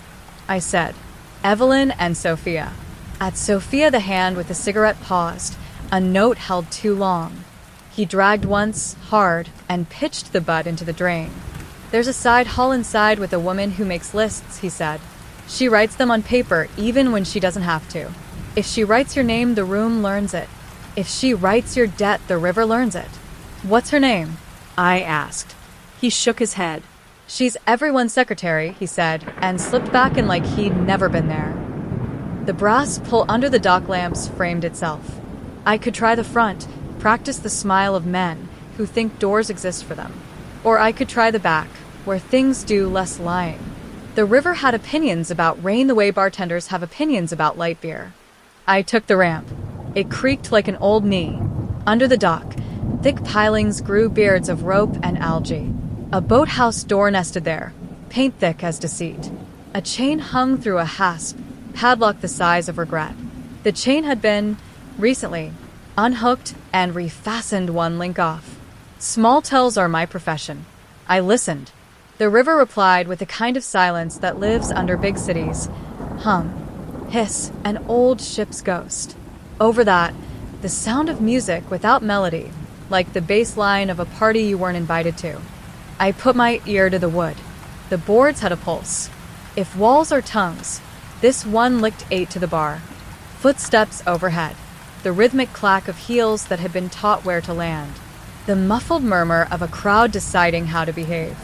I said. "Evelyn and Sophia." At Sophia the hand with the cigarette paused. A note held too long. He dragged once, hard, and pitched the butt into the drain. "There's a side hall inside with a woman who makes lists," he said. "She writes them on paper even when she doesn't have to. If she writes your name, the room learns it. If she writes your debt, the river learns it." "What's her name?" I asked. He shook his head. "She's everyone's secretary," he said, and slipped back in like he'd never been there. The brass pull under the dock lamps framed itself. I could try the front, practice the smile of men who think doors exist for them. Or I could try the back, where things do less lying. The river had opinions about rain the way bartenders have opinions about light beer. I took the ramp. It creaked like an old knee. Under the dock, thick pilings grew beards of rope and algae. A boathouse door nested there, paint thick as deceit. A chain hung through a hasp, padlock the size of regret. The chain had been, recently, unhooked and refastened one link off. Small tells are my profession. I listened. The river replied with the kind of silence that lives under big cities. Hum, hiss, an old ship's ghost. Over that, the sound of music without melody, like the bass line of a party you weren't invited to. I put my ear to the wood. The boards had a pulse. If walls are tongues, this one licked 8 to the bar. Footsteps overhead. The rhythmic clack of heels that had been taught where to land. The muffled murmur of a crowd deciding how to behave.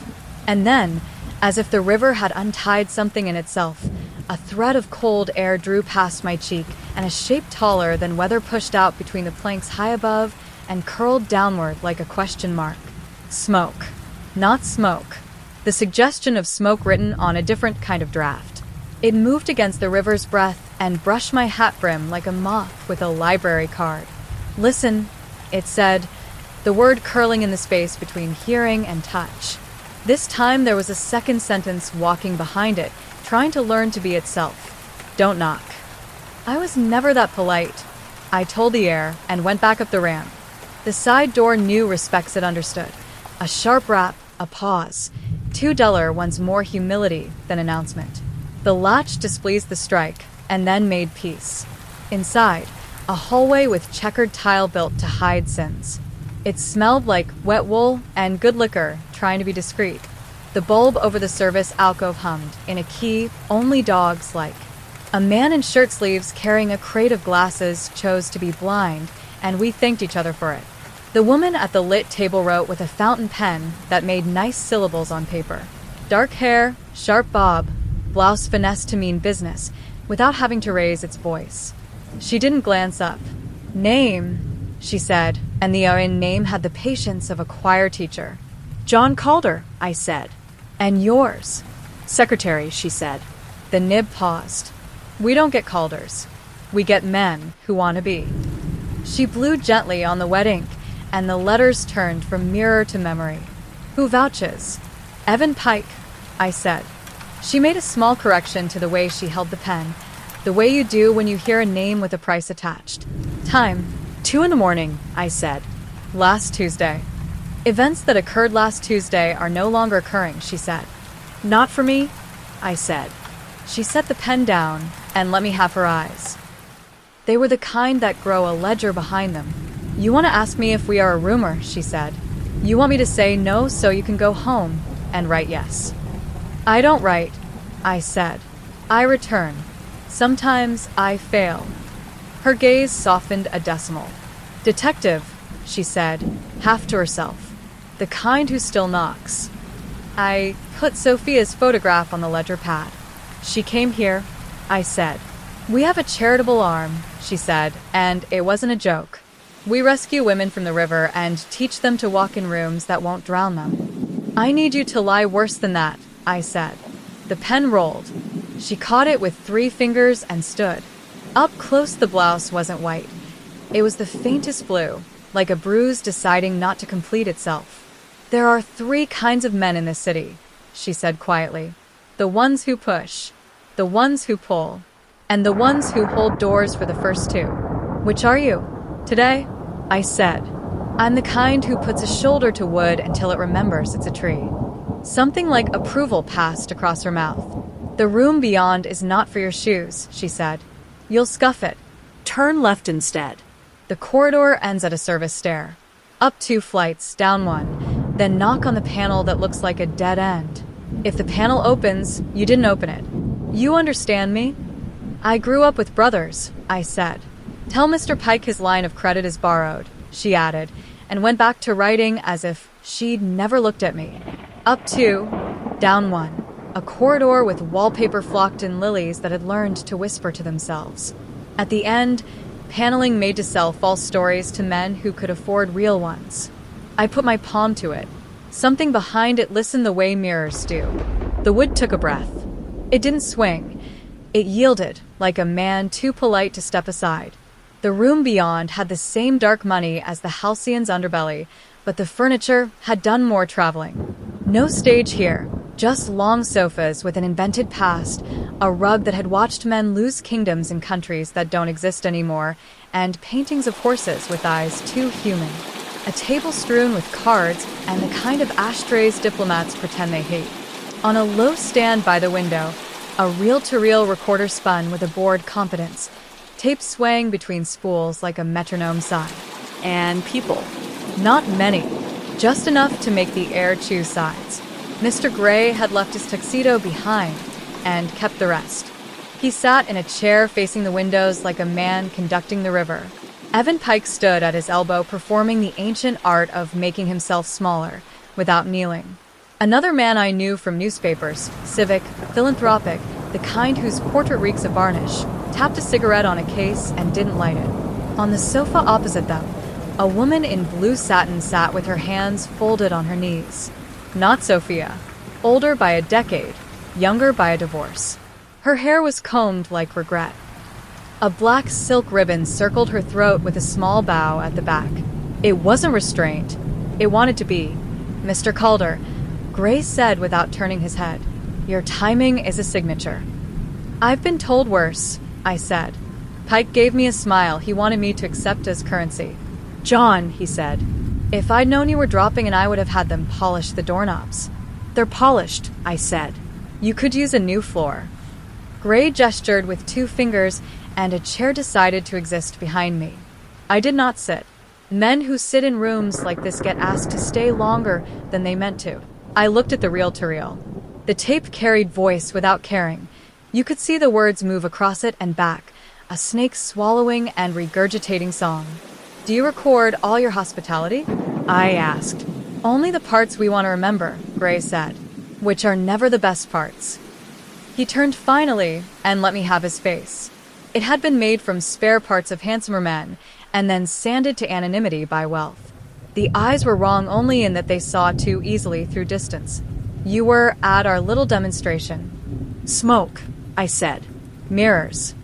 And then, as if the river had untied something in itself, a thread of cold air drew past my cheek, and a shape taller than weather pushed out between the planks high above and curled downward like a question mark. Smoke. Not smoke. The suggestion of smoke written on a different kind of draft. It moved against the river's breath and brushed my hat brim like a moth with a library card. "Listen," it said, the word curling in the space between hearing and touch. This time there was a second sentence walking behind it, trying to learn to be itself. "Don't knock." I was never that polite. I told the air and went back up the ramp. The side door knew respects it understood. A sharp rap, a pause. 2 duller one's more humility than announcement. The latch displeased the strike, and then made peace. Inside, a hallway with checkered tile built to hide sins. It smelled like wet wool and good liquor, trying to be discreet. The bulb over the service alcove hummed, in a key only dogs like. A man in shirt sleeves carrying a crate of glasses chose to be blind, and we thanked each other for it. The woman at the lit table wrote with a fountain pen that made nice syllables on paper. Dark hair, sharp bob, blouse finessed to mean business, without having to raise its voice. She didn't glance up. "Name," she said, and the RN name had the patience of a choir teacher. "John Calder," I said. "And yours?" "Secretary," she said. The nib paused. "We don't get Calders. We get men who want to be." She blew gently on the wet ink, and the letters turned from mirror to memory. "Who vouches?" "Evan Pike," I said. She made a small correction to the way she held the pen, the way you do when you hear a name with a price attached. "Time, 2 a.m, I said. "Last Tuesday." "Events that occurred last Tuesday are no longer occurring," she said. "Not for me," I said. She set the pen down, and let me have her eyes. They were the kind that grow a ledger behind them. You want to ask me if we are a rumor, she said. You want me to say no so you can go home and write yes. I don't write, I said. I return. Sometimes I fail. Her gaze softened a decimal. Detective, she said, half to herself. The kind who still knocks. I put Sophia's photograph on the ledger pad. She came here, I said. We have a charitable arm, she said, and it wasn't a joke. We rescue women from the river and teach them to walk in rooms that won't drown them. I need you to lie worse than that, I said. The pen rolled. She caught it with 3 fingers and stood. Up close, the blouse wasn't white. It was the faintest blue, like a bruise deciding not to complete itself. There are 3 kinds of men in this city, she said quietly. The ones who push, the ones who pull, and the ones who hold doors for the first 2. Which are you? Today, I said. I'm the kind who puts a shoulder to wood until it remembers it's a tree. Something like approval passed across her mouth. The room beyond is not for your shoes, she said. You'll scuff it. Turn left instead. The corridor ends at a service stair. Up 2 flights, down 1, then knock on the panel that looks like a dead end. If the panel opens, you didn't open it. You understand me? I grew up with brothers, I said. Tell Mr. Pike his line of credit is borrowed, she added, and went back to writing as if she'd never looked at me. Up 2, down 1. A corridor with wallpaper flocked in lilies that had learned to whisper to themselves. At the end, paneling made to sell false stories to men who could afford real ones. I put my palm to it. Something behind it listened the way mirrors do. The wood took a breath. It didn't swing. It yielded, like a man too polite to step aside. The room beyond had the same dark money as the halcyon's underbelly, but the furniture had done more traveling. No stage here, just long sofas with an invented past, a rug that had watched men lose kingdoms in countries that don't exist anymore, and paintings of horses with eyes too human. A table strewn with cards and the kind of ashtrays diplomats pretend they hate. On a low stand by the window, a reel-to-reel recorder spun with a bored competence, tape swaying between spools like a metronome sigh. And people. Not many, just enough to make the air choose sides. Mr. Gray had left his tuxedo behind and kept the rest. He sat in a chair facing the windows like a man conducting the river. Evan Pike stood at his elbow performing the ancient art of making himself smaller without kneeling. Another man I knew from newspapers, civic, philanthropic, the kind whose portrait reeks of varnish, tapped a cigarette on a case and didn't light it. On the sofa opposite them, a woman in blue satin sat with her hands folded on her knees. Not Sophia. Older by a decade, younger by a divorce. Her hair was combed like regret. A black silk ribbon circled her throat with a small bow at the back. It wasn't restraint. It wanted to be. Mr. Calder, Gray said without turning his head, your timing is a signature. I've been told worse, I said. Pike gave me a smile he wanted me to accept as currency. John, he said, if I'd known you were dropping and I would have had them polish the doorknobs. They're polished, I said. You could use a new floor. Gray gestured with 2 fingers and a chair decided to exist behind me. I did not sit. Men who sit in rooms like this get asked to stay longer than they meant to. I looked at the reel-to-reel. The tape carried voice without caring. You could see the words move across it and back, a snake swallowing and regurgitating song. Do you record all your hospitality? I asked. Only the parts we want to remember, Gray said, which are never the best parts. He turned finally and let me have his face. It had been made from spare parts of handsomer men and then sanded to anonymity by wealth. The eyes were wrong only in that they saw too easily through distance. You were at our little demonstration. Smoke, I said. Mirrors.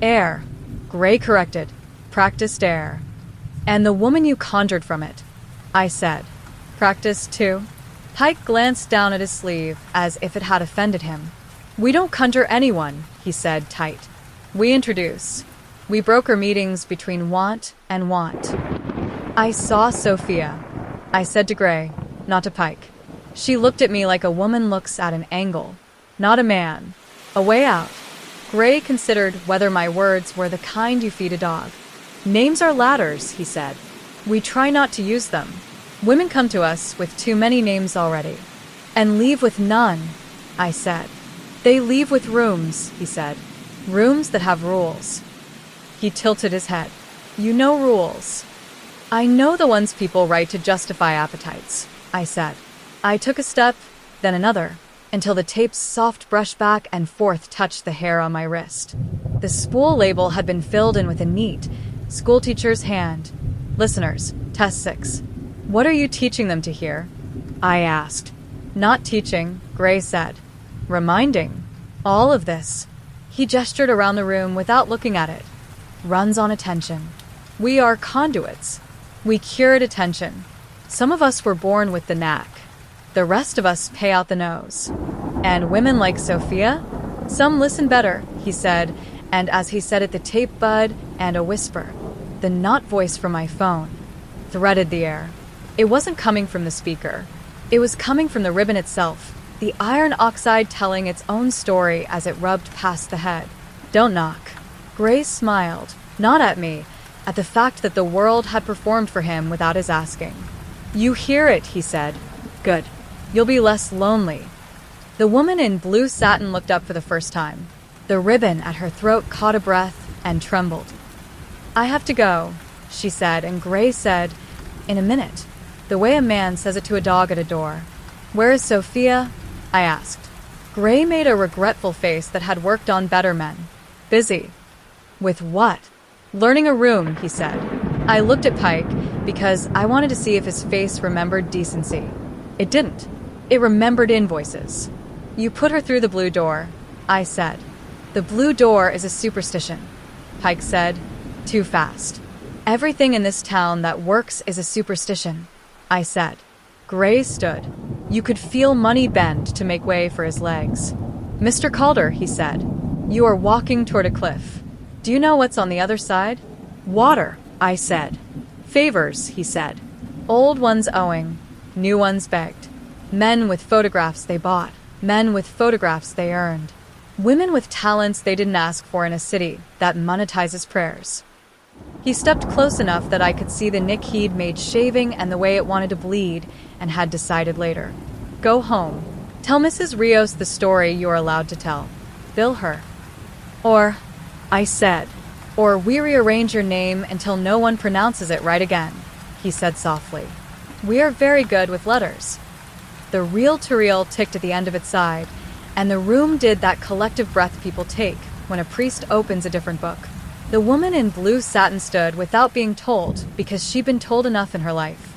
Air. Gray corrected. Practiced air. And the woman you conjured from it, I said. Practiced too? Pike glanced down at his sleeve as if it had offended him. We don't conjure anyone, he said tight. We introduce. We broker meetings between want and want. I saw Sophia, I said to Gray, not to Pike. She looked at me like a woman looks at an angle, not a man. A way out. Gray considered whether my words were the kind you feed a dog. Names are ladders, he said. We try not to use them. Women come to us with too many names already. And leave with none, I said. They leave with rooms, he said. Rooms that have rules. He tilted his head. You know rules. I know the ones people write to justify appetites, I said. I took a step, then another, until the tape's soft brush back and forth touched the hair on my wrist. The spool label had been filled in with a neat, schoolteacher's hand. Listeners, test 6. What are you teaching them to hear? I asked. Not teaching, Gray said. Reminding. All of this. He gestured around the room without looking at it. Runs on attention. We are conduits. We curate attention. Some of us were born with the knack. The rest of us pay out the nose. And women like Sophia? Some listen better, he said, and as he said it, the tape bud and a whisper, the not voice from my phone, threaded the air. It wasn't coming from the speaker. It was coming from the ribbon itself, the iron oxide telling its own story as it rubbed past the head. Don't knock. Gray smiled, not at me, at the fact that the world had performed for him without his asking. You hear it, he said. Good. You'll be less lonely. The woman in blue satin looked up for the first time. The ribbon at her throat caught a breath and trembled. I have to go, she said, and Gray said, in a minute, the way a man says it to a dog at a door. Where is Sophia? I asked. Gray made a regretful face that had worked on better men. Busy. With what? Learning a room, he said. I looked at Pike because I wanted to see if his face remembered decency. It didn't. It remembered invoices. You put her through the blue door, I said. The blue door is a superstition, Pike said, too fast. Everything in this town that works is a superstition, I said. Gray stood. You could feel money bend to make way for his legs. Mr. Calder, he said, you are walking toward a cliff. Do you know what's on the other side? Water, I said. Favors, he said. Old ones owing, new ones begged. Men with photographs they bought, men with photographs they earned. Women with talents they didn't ask for in a city that monetizes prayers. He stepped close enough that I could see the nick he'd made shaving and the way it wanted to bleed, and had decided later. Go home. Tell Mrs. Rios the story you're allowed to tell. Bill her. Or, I said, or we rearrange your name until no one pronounces it right again, he said softly. We are very good with letters. The reel-to-reel ticked at the end of its side, and the room did that collective breath people take when a priest opens a different book. The woman in blue satin stood without being told because she'd been told enough in her life.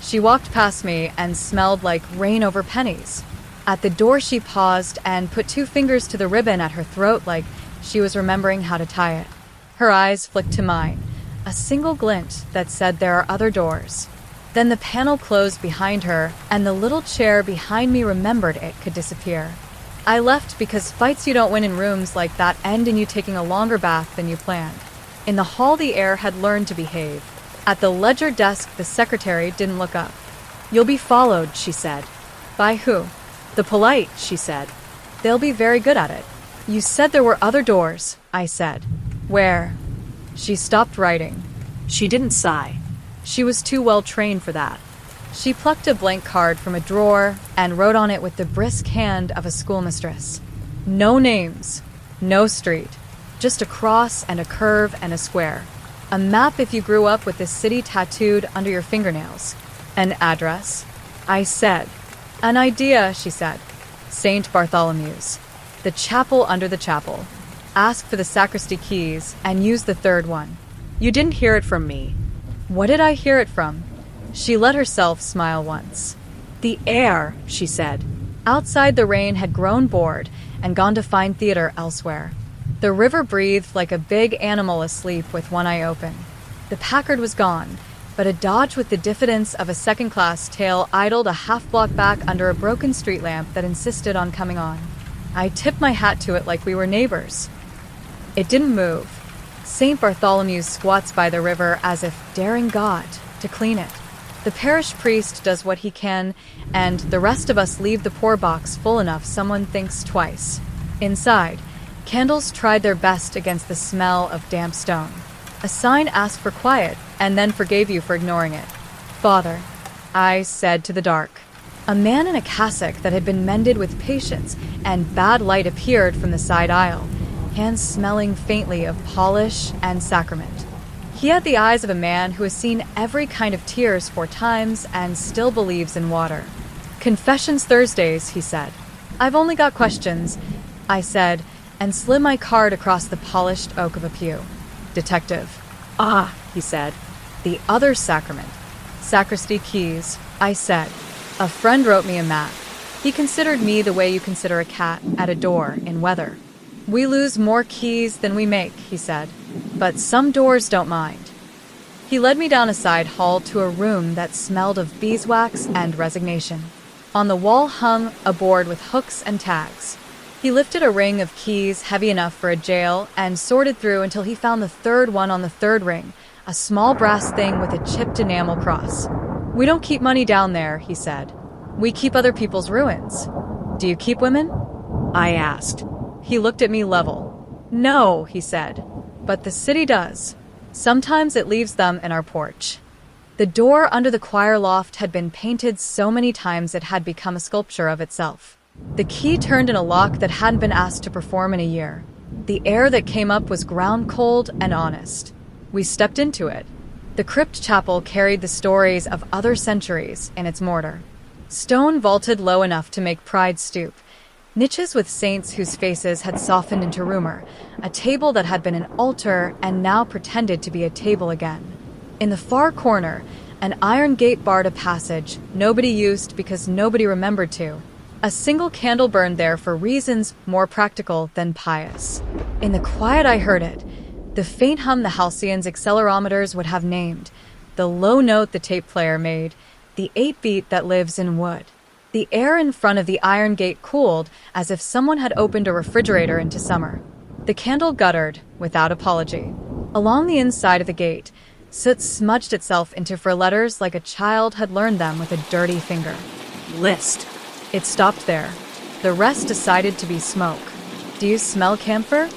She walked past me and smelled like rain over pennies. At the door she paused and put 2 fingers to the ribbon at her throat like she was remembering how to tie it. Her eyes flicked to mine, a single glint that said there are other doors. Then the panel closed behind her, and the little chair behind me remembered it could disappear. I left because fights you don't win in rooms like that end in you taking a longer bath than you planned. In the hall, the air had learned to behave. At the ledger desk, the secretary didn't look up. You'll be followed, she said. By who? The polite, she said. They'll be very good at it. You said there were other doors, I said. Where? She stopped writing. She didn't sigh. She was too well trained for that. She plucked a blank card from a drawer and wrote on it with the brisk hand of a schoolmistress. No names, no street, just a cross and a curve and a square. A map if you grew up with this city tattooed under your fingernails. An address, I said. An idea, she said. St. Bartholomew's. The chapel under the chapel. Ask for the sacristy keys and use the 3rd one. You didn't hear it from me. What did I hear it from? She let herself smile once. The air, she said. Outside, the rain had grown bored and gone to find theater elsewhere. The river breathed like a big animal asleep with one eye open. The Packard was gone, but a Dodge with the diffidence of a second-class tail idled a half-block back under a broken street lamp that insisted on coming on. I tipped my hat to it like we were neighbors. It didn't move. St. Bartholomew's squats by the river as if daring God to clean it. The parish priest does what he can, and the rest of us leave the poor box full enough someone thinks twice. Inside, Candles tried their best against the smell of damp stone. A sign asked for quiet and then forgave you for ignoring it. "Father," I said to the dark. A man in a cassock that had been mended with patience and bad light appeared from the side aisle, hands smelling faintly of polish and sacrament. He had the eyes of a man who has seen every kind of tears 4 times and still believes in water. "Confessions Thursdays," he said. "I've only got questions," I said, and slid my card across the polished oak of a pew. "Detective." "Ah," he said. "The other sacrament." "Sacristy keys," I said. "A friend wrote me a map. He considered me the way you consider a cat at a door in weather. We lose more keys than we make," he said. "But some doors don't mind." He led me down a side hall to a room that smelled of beeswax and resignation. On the wall hung a board with hooks and tags. He lifted a ring of keys heavy enough for a jail and sorted through until he found the 3rd one on the 3rd ring, a small brass thing with a chipped enamel cross. "We don't keep money down there," he said. "We keep other people's ruins." "Do you keep women?" I asked. He looked at me level. "No," he said, "but the city does. Sometimes it leaves them in our porch." The door under the choir loft had been painted so many times it had become a sculpture of itself. The key turned in a lock that hadn't been asked to perform in a year. The air that came up was ground cold and honest. We stepped into it. The crypt chapel carried the stories of other centuries in its mortar. Stone vaulted low enough to make pride stoop. Niches with saints whose faces had softened into rumor. A table that had been an altar and now pretended to be a table again. In the far corner, an iron gate barred a passage nobody used because nobody remembered to. A single candle burned there for reasons more practical than pious. In the quiet I heard it, the faint hum the Halcyon's accelerometers would have named, the low note the tape player made, the 8-beat that lives in wood. The air in front of the iron gate cooled as if someone had opened a refrigerator into summer. The candle guttered, without apology. Along the inside of the gate, soot smudged itself into 4 letters like a child had learned them with a dirty finger. "List." It stopped there. The rest decided to be smoke. "Do you smell camphor?"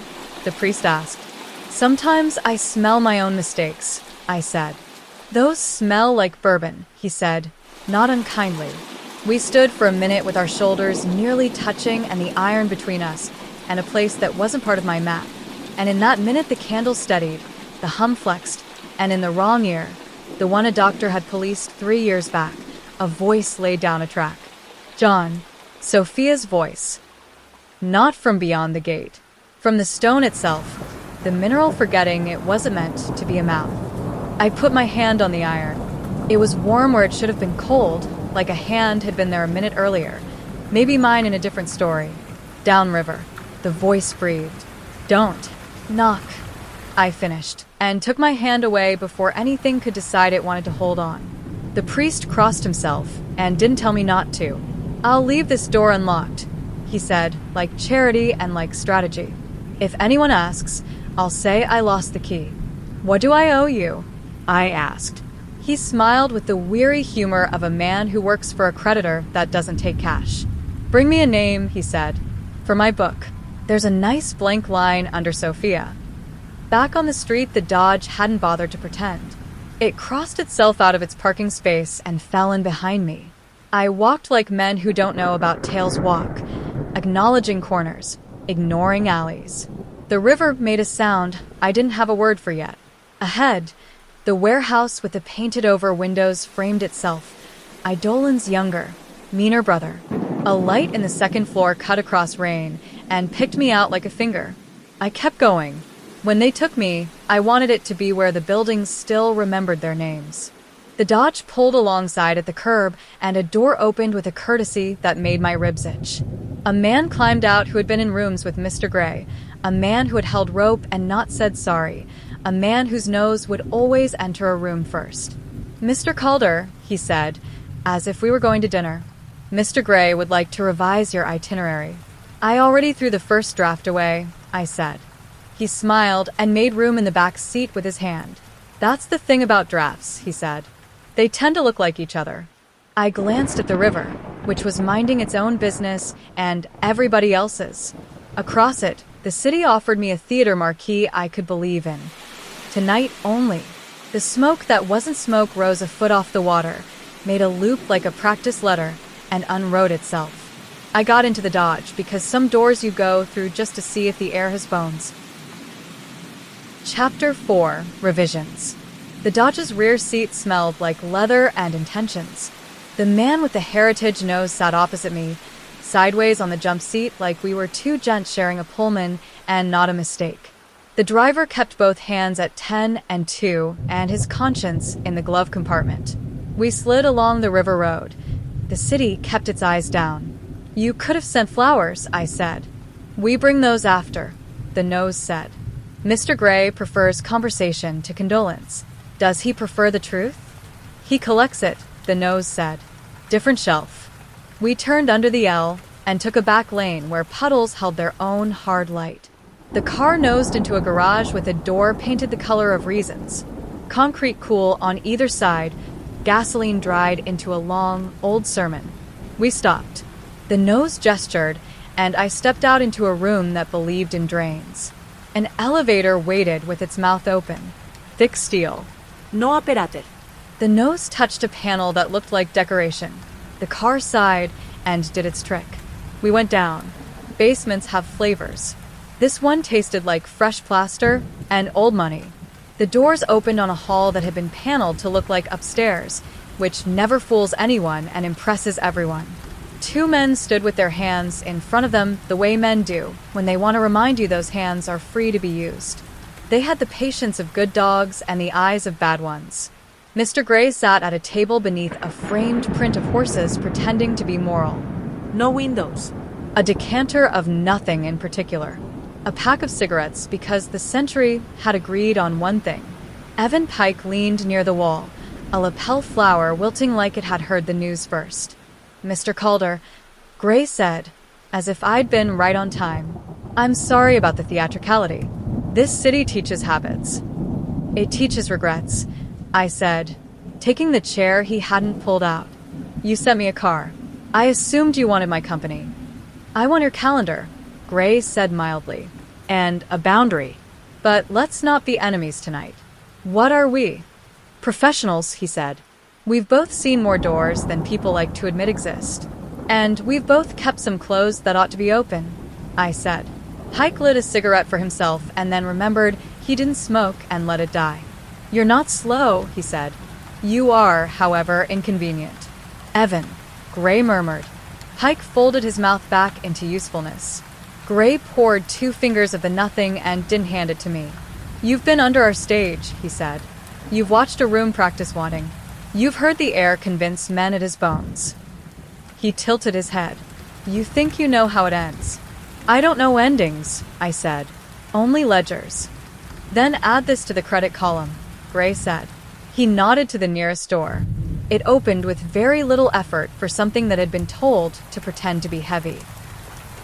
the priest asked. "Sometimes I smell my own mistakes," I said. "Those smell like bourbon," he said, not unkindly. We stood for a minute with our shoulders nearly touching and the iron between us, and a place that wasn't part of my map. And in that minute the candle steadied, the hum flexed, and in the wrong ear, the one a doctor had policed 3 years back, a voice laid down a track. John, Sophia's voice. Not from beyond the gate. From the stone itself, the mineral forgetting it wasn't meant to be a mouth. I put my hand on the iron. It was warm where it should have been cold, like a hand had been there a minute earlier. Maybe mine in a different story. "Downriver," the voice breathed. "Don't. Knock." I finished, and took my hand away before anything could decide it wanted to hold on. The priest crossed himself, and didn't tell me not to. "I'll leave this door unlocked," he said, like charity and like strategy. "If anyone asks, I'll say I lost the key." "What do I owe you?" I asked. He smiled with the weary humor of a man who works for a creditor that doesn't take cash. "Bring me a name," he said, "for my book. There's a nice blank line under Sophia." Back on the street, the Dodge hadn't bothered to pretend. It crossed itself out of its parking space and fell in behind me. I walked like men who don't know about Tails walk, acknowledging corners, ignoring alleys. The river made a sound I didn't have a word for yet. Ahead, the warehouse with the painted-over windows framed itself. Idolin's younger, meaner brother. A light in the 2nd floor cut across rain and picked me out like a finger. I kept going. When they took me, I wanted it to be where the buildings still remembered their names. The Dodge pulled alongside at the curb, and a door opened with a courtesy that made my ribs itch. A man climbed out who had been in rooms with Mr. Gray, a man who had held rope and not said sorry, a man whose nose would always enter a room first. "Mr. Calder," he said, as if we were going to dinner, "Mr. Gray would like to revise your itinerary." "I already threw the first draft away," I said. He smiled and made room in the back seat with his hand. "That's the thing about drafts," he said. "They tend to look like each other." I glanced at the river, which was minding its own business and everybody else's. Across it, the city offered me a theater marquee I could believe in. Tonight only. The smoke that wasn't smoke rose a foot off the water, made a loop like a practice letter, and unwrote itself. I got into the Dodge because some doors you go through just to see if the air has bones. Chapter 4. Revisions. The Dodge's rear seat smelled like leather and intentions. The man with the heritage nose sat opposite me, sideways on the jump seat like we were two gents sharing a Pullman, and not a mistake. The driver kept both hands at 10 and 2 and his conscience in the glove compartment. We slid along the river road. The city kept its eyes down. You could have sent flowers, I said. We bring those after, the nose said. Mr. Gray prefers conversation to condolence. Does he prefer the truth? He collects it, the nose said. Different shelf. We turned under the L and took a back lane where puddles held their own hard light. The car nosed into a garage with a door painted the color of reasons. Concrete cool on either side, gasoline dried into a long, old sermon. We stopped. The nose gestured, and I stepped out into a room that believed in drains. An elevator waited with its mouth open. Thick steel. No aperater. The nose touched a panel that looked like decoration. The car sighed and did its trick. We went down. Basements have flavors. This one tasted like fresh plaster and old money. The doors opened on a hall that had been paneled to look like upstairs, which never fools anyone and impresses everyone. Two men stood with their hands in front of them the way men do when they want to remind you those hands are free to be used. They had the patience of good dogs and the eyes of bad ones. Mr. Gray sat at a table beneath a framed print of horses pretending to be moral. No windows. A decanter of nothing in particular. A pack of cigarettes because the Century had agreed on one thing. Evan Pike leaned near the wall, a lapel flower wilting like it had heard the news first. Mr. Calder, Gray said, as if I'd been right on time, I'm sorry about the theatricality. This city teaches habits. It teaches regrets, I said, taking the chair he hadn't pulled out. You sent me a car. I assumed you wanted my company. I want your calendar, Gray said mildly, and a boundary. But let's not be enemies tonight. What are we? Professionals, he said. We've both seen more doors than people like to admit exist. And we've both kept some closed that ought to be open, I said. Pike lit a cigarette for himself and then remembered he didn't smoke and let it die. You're not slow, he said. You are, however, inconvenient. Evan, Gray murmured. Pike folded his mouth back into usefulness. Gray poured 2 fingers of the nothing and didn't hand it to me. You've been under our stage, he said. You've watched a room practice wanting. You've heard the air convince men at his bones. He tilted his head. You think you know how it ends. I don't know endings, I said. Only ledgers. Then add this to the credit column, Gray said. He nodded to the nearest door. It opened with very little effort for something that had been told to pretend to be heavy.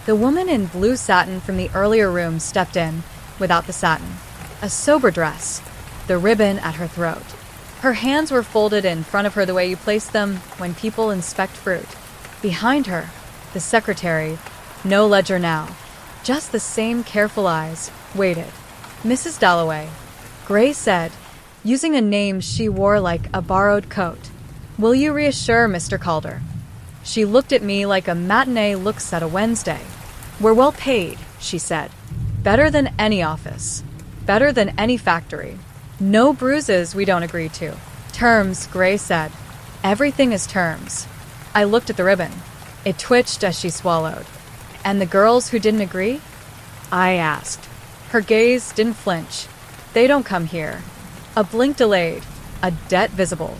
The woman in blue satin from the earlier room stepped in, without the satin. A sober dress, the ribbon at her throat. Her hands were folded in front of her the way you place them when people inspect fruit. Behind her, the secretary, no ledger now, just the same careful eyes, waited. Mrs. Dalloway, Gray said, using a name she wore like a borrowed coat. Will you reassure Mr. Calder? She looked at me like a matinee looks at a Wednesday. We're well paid, she said. Better than any office. Better than any factory. No bruises we don't agree to. Terms, Gray said. Everything is terms. I looked at the ribbon. It twitched as she swallowed. And the girls who didn't agree? I asked. Her gaze didn't flinch. They don't come here. A blink delayed. A debt visible.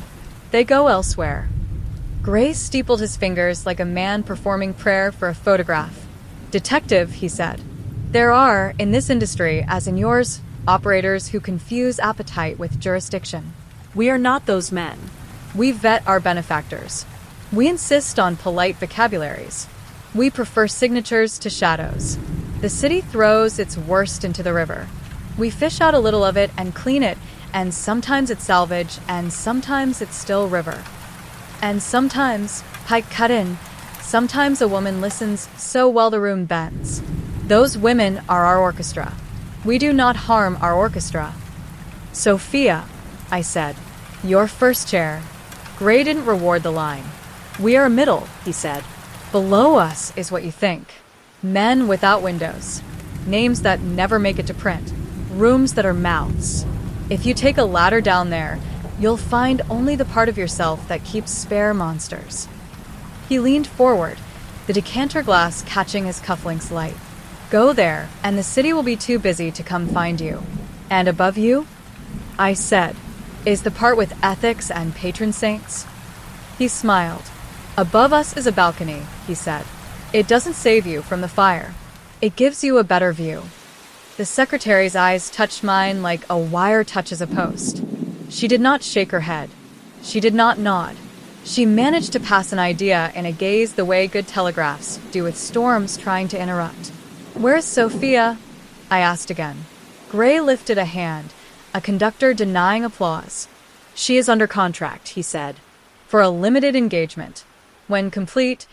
They go elsewhere. Gray steepled his fingers like a man performing prayer for a photograph. Detective, he said. There are, in this industry, as in yours, operators who confuse appetite with jurisdiction. We are not those men. We vet our benefactors. We insist on polite vocabularies. We prefer signatures to shadows. The city throws its worst into the river. We fish out a little of it and clean it, and sometimes it's salvage, and sometimes it's still river. And sometimes, Pike cut in, sometimes a woman listens so well the room bends. Those women are our orchestra. We do not harm our orchestra. Sophia, I said, your first chair. Gray didn't reward the line. We are middle, he said. Below us is what you think. Men without windows. Names that never make it to print. Rooms that are mouths. If you take a ladder down there, you'll find only the part of yourself that keeps spare monsters. He leaned forward, the decanter glass catching his cufflinks light. Go there, and the city will be too busy to come find you. And above you, I said, is the part with ethics and patron saints. He smiled. Above us is a balcony, he said. It doesn't save you from the fire. It gives you a better view. The secretary's eyes touched mine like a wire touches a post. She did not shake her head. She did not nod. She managed to pass an idea in a gaze the way good telegraphs do with storms trying to interrupt. Where's Sophia? I asked again. Gray lifted a hand, a conductor denying applause. She is under contract, he said, for a limited engagement. When complete,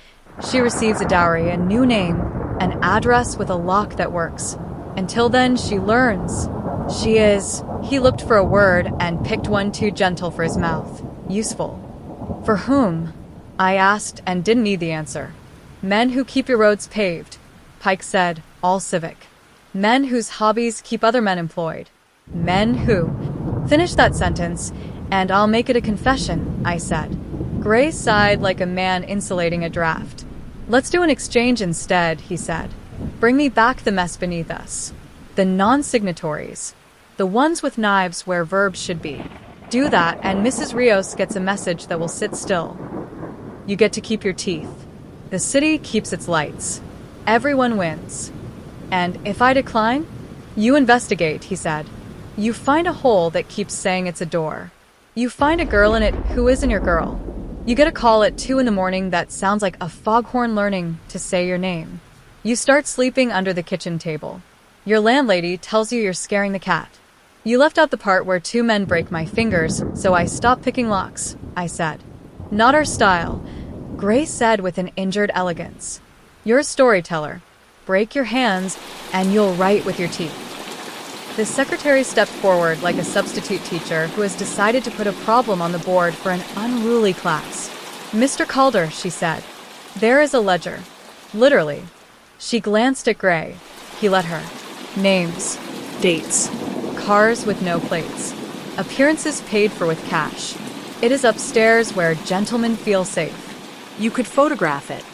she receives a dowry, a new name, an address with a lock that works. Until then, she learns. She is... He looked for a word and picked one too gentle for his mouth. Useful. For whom? I asked and didn't need the answer. Men who keep your roads paved. Pike said, all civic. Men whose hobbies keep other men employed. Men who... Finish that sentence, and I'll make it a confession, I said. Gray sighed like a man insulating a draft. Let's do an exchange instead, he said. Bring me back the mess beneath us. The non-signatories. The ones with knives where verbs should be. Do that, and Mrs. Rios gets a message that will sit still. You get to keep your teeth. The city keeps its lights. Everyone wins. And if I decline? You investigate, he said. You find a hole that keeps saying it's a door. You find a girl in it who isn't your girl. You get a call at 2 a.m. that sounds like a foghorn learning to say your name. You start sleeping under the kitchen table. Your landlady tells you you're scaring the cat. You left out the part where 2 men break my fingers, so I stopped picking locks, I said. Not our style, Gray said with an injured elegance. You're a storyteller. Break your hands, and you'll write with your teeth. The secretary stepped forward like a substitute teacher who has decided to put a problem on the board for an unruly class. Mr. Calder, she said, there is a ledger. Literally. She glanced at Gray. He let her. Names. Dates. Cars with no plates. Appearances paid for with cash. It is upstairs where gentlemen feel safe. You could photograph it.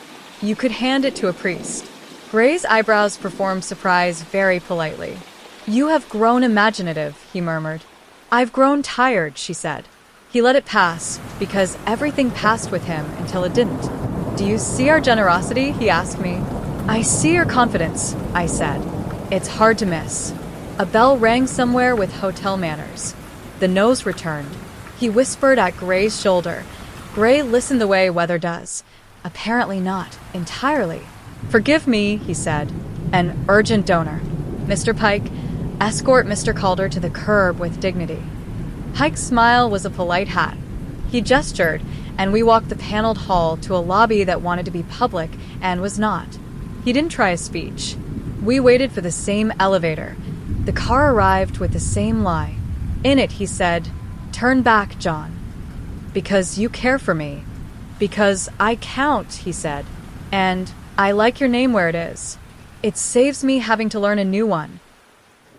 You could hand it to a priest. Gray's eyebrows performed surprise very politely. You have grown imaginative, he murmured. I've grown tired, she said. He let it pass, because everything passed with him until it didn't. Do you see our generosity? He asked me. I see your confidence, I said. It's hard to miss. A bell rang somewhere with hotel manners. The nose returned. He whispered at Gray's shoulder. Gray listened the way weather does. Apparently not, entirely. Forgive me, he said. An urgent donor. Mr. Pike, escort Mr. Calder to the curb with dignity. Pike's smile was a polite hat. He gestured, and we walked the paneled hall to a lobby that wanted to be public and was not. He didn't try a speech. We waited for the same elevator. The car arrived with the same lie. In it, he said, turn back, John. Because you care for me. Because I count, he said. And I like your name where it is. It saves me having to learn a new one.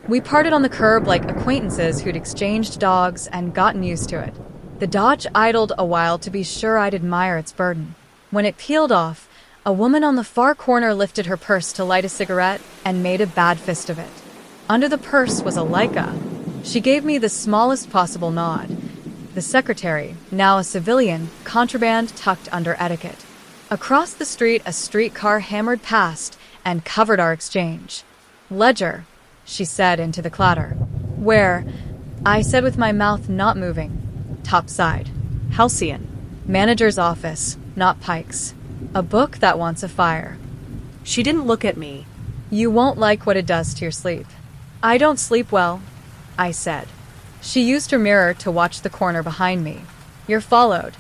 We parted on the curb like acquaintances who'd exchanged dogs and gotten used to it. The Dodge idled a while to be sure I'd admire its burden. When it peeled off, a woman on the far corner lifted her purse to light a cigarette and made a bad fist of it. Under the purse was a Leica. She gave me the smallest possible nod. The secretary, now a civilian, contraband tucked under etiquette. Across the street, a streetcar hammered past and covered our exchange. Ledger, she said into the clatter. Where? I said with my mouth not moving. Top side. Halcyon. Manager's office, not Pike's. A book that wants a fire. She didn't look at me. You won't like what it does to your sleep. I don't sleep well, I said. She used her mirror to watch the corner behind me. You're followed.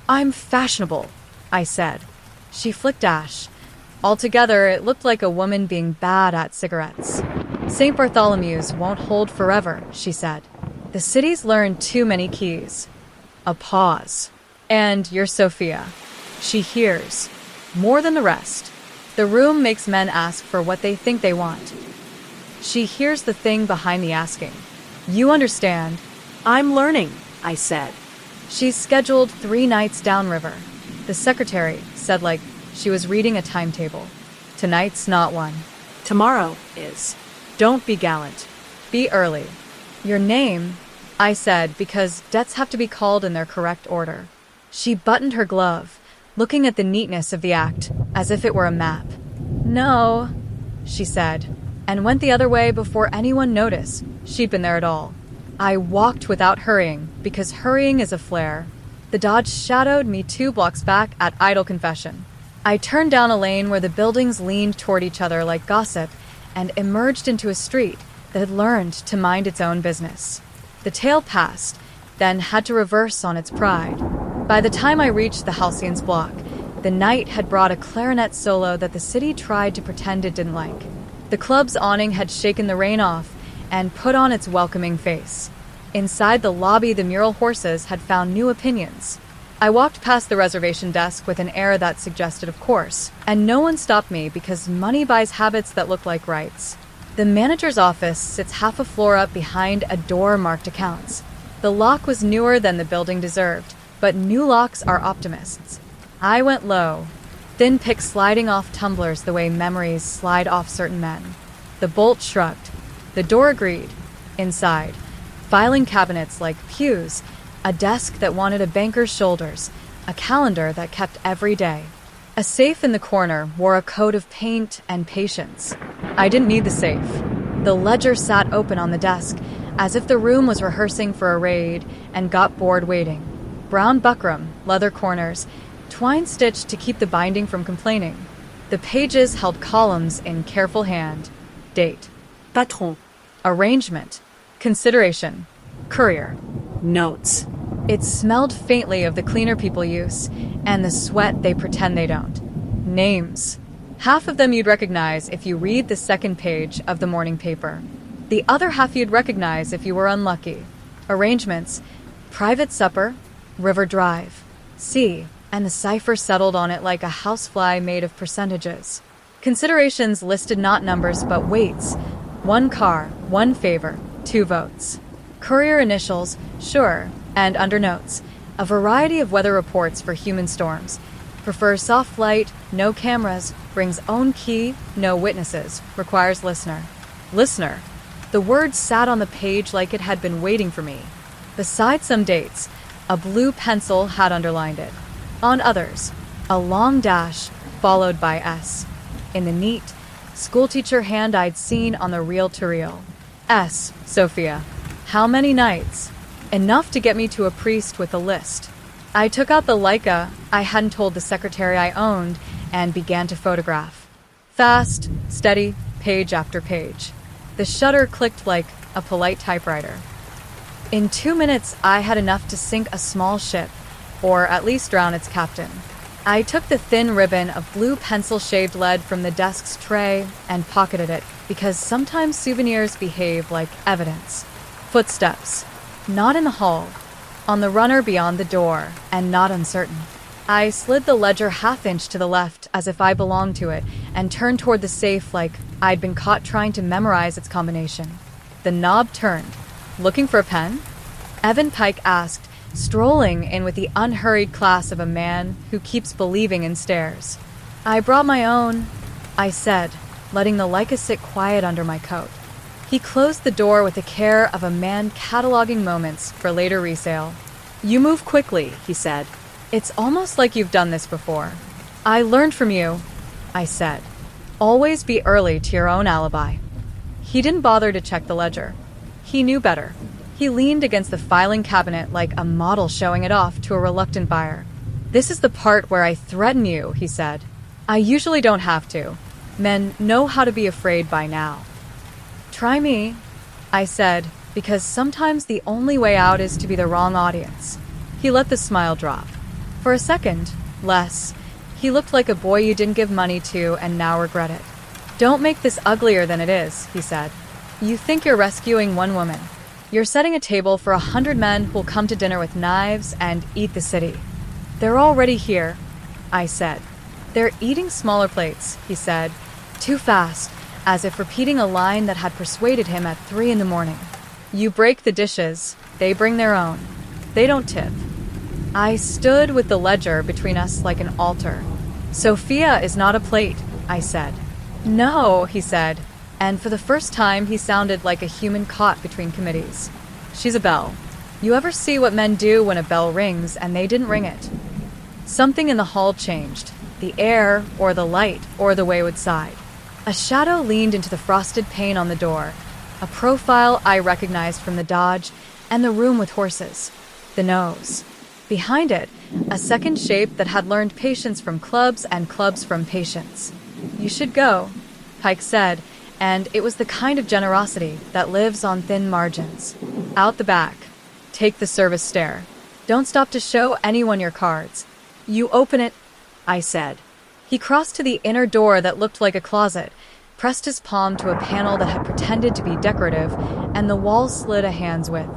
I'm fashionable, I said. She flicked ash. Altogether, it looked like a woman being bad at cigarettes. St. Bartholomew's won't hold forever, she said. The city's learned too many keys. A pause. And you're Sophia. She hears. More than the rest. The room makes men ask for what they think they want. She hears the thing behind the asking. You understand. I'm learning, I said. She's scheduled 3 nights downriver. The secretary said like she was reading a timetable. Tonight's not one. Tomorrow is. Don't be gallant. Be early. Your name, I said, because debts have to be called in their correct order. She buttoned her glove, looking at the neatness of the act, as if it were a map. No, she said, and went the other way before anyone noticed she'd been there at all. I walked without hurrying, because hurrying is a flare. The Dodge shadowed me 2 blocks back at Idle Confession. I turned down a lane where the buildings leaned toward each other like gossip and emerged into a street that had learned to mind its own business. The tail passed, then had to reverse on its pride. By the time I reached the Halcyon's block, the night had brought a clarinet solo that the city tried to pretend it didn't like. The club's awning had shaken the rain off and put on its welcoming face. Inside the lobby, the mural horses had found new opinions. I walked past the reservation desk with an air that suggested of course, and no one stopped me because money buys habits that look like rights. The manager's office sits half a floor up behind a door marked accounts. The lock was newer than the building deserved, but new locks are optimists. I went low, thin picks sliding off tumblers the way memories slide off certain men. The bolt shrugged. The door agreed. Inside, filing cabinets like pews, a desk that wanted a banker's shoulders, a calendar that kept every day. A safe in the corner wore a coat of paint and patience. I didn't need the safe. The ledger sat open on the desk, as if the room was rehearsing for a raid and got bored waiting. Brown buckram, leather corners, twine stitched to keep the binding from complaining. The pages held columns in careful hand. Date. Patron. Arrangement. Consideration. Courier. Notes. It smelled faintly of the cleaner people use, and the sweat they pretend they don't. Names. Half of them you'd recognize if you read the second page of the morning paper. The other half you'd recognize if you were unlucky. Arrangements. Private supper, River Drive, C, and the cipher settled on it like a housefly made of percentages. Considerations listed not numbers but weights. 1 car, 1 favor, 2 votes. Courier initials, sure, and under notes. A variety of weather reports for human storms. Prefers soft light, no cameras, brings own key, no witnesses, requires listener. Listener. The word sat on the page like it had been waiting for me. Beside some dates, a blue pencil had underlined it. On others, a long dash followed by S. In the neat, schoolteacher hand I'd seen on the reel-to-reel. S, Sophia. How many nights? Enough to get me to a priest with a list. I took out the Leica I hadn't told the secretary I owned and began to photograph. Fast, steady, page after page. The shutter clicked like a polite typewriter. In 2 minutes, I had enough to sink a small ship, or at least drown its captain. I took the thin ribbon of blue pencil-shaved lead from the desk's tray and pocketed it, because sometimes souvenirs behave like evidence. Footsteps. Not in the hall. On the runner beyond the door, and not uncertain. I slid the ledger half-inch to the left as if I belonged to it, and turned toward the safe like I'd been caught trying to memorize its combination. The knob turned. Looking for a pen? Evan Pike asked, strolling in with the unhurried class of a man who keeps believing in stairs. I brought my own, I said, letting the Leica sit quiet under my coat. He closed the door with the care of a man cataloging moments for later resale. You move quickly, he said. It's almost like you've done this before. I learned from you, I said. Always be early to your own alibi. He didn't bother to check the ledger. He knew better. He leaned against the filing cabinet like a model showing it off to a reluctant buyer. This is the part where I threaten you, he said. I usually don't have to. Men know how to be afraid by now. Try me, I said, because sometimes the only way out is to be the wrong audience. He let the smile drop. For a second, less, He looked like a boy you didn't give money to and now regret it. Don't make this uglier than it is, he said. You think you're rescuing one woman. You're setting a table for 100 men who'll come to dinner with knives and eat the city. They're already here, I said. They're eating smaller plates, he said, too fast, as if repeating a line that had persuaded him at 3 a.m. You break the dishes, they bring their own. They don't tip. I stood with the ledger between us like an altar. Sophia is not a plate, I said. No, he said, and for the first time he sounded like a human caught between committees. She's a bell. You ever see what men do when a bell rings and they didn't ring it? Something in the hall changed. The air, or the light, or the wayward side. A shadow leaned into the frosted pane on the door, a profile I recognized from the Dodge, and the room with horses. The nose. Behind it, a second shape that had learned patience from clubs and clubs from patience. You should go, Pike said, and it was the kind of generosity that lives on thin margins. Out the back. Take the service stair. Don't stop to show anyone your cards. You open it, I said. He crossed to the inner door that looked like a closet, pressed his palm to a panel that had pretended to be decorative, and the wall slid a hand's width.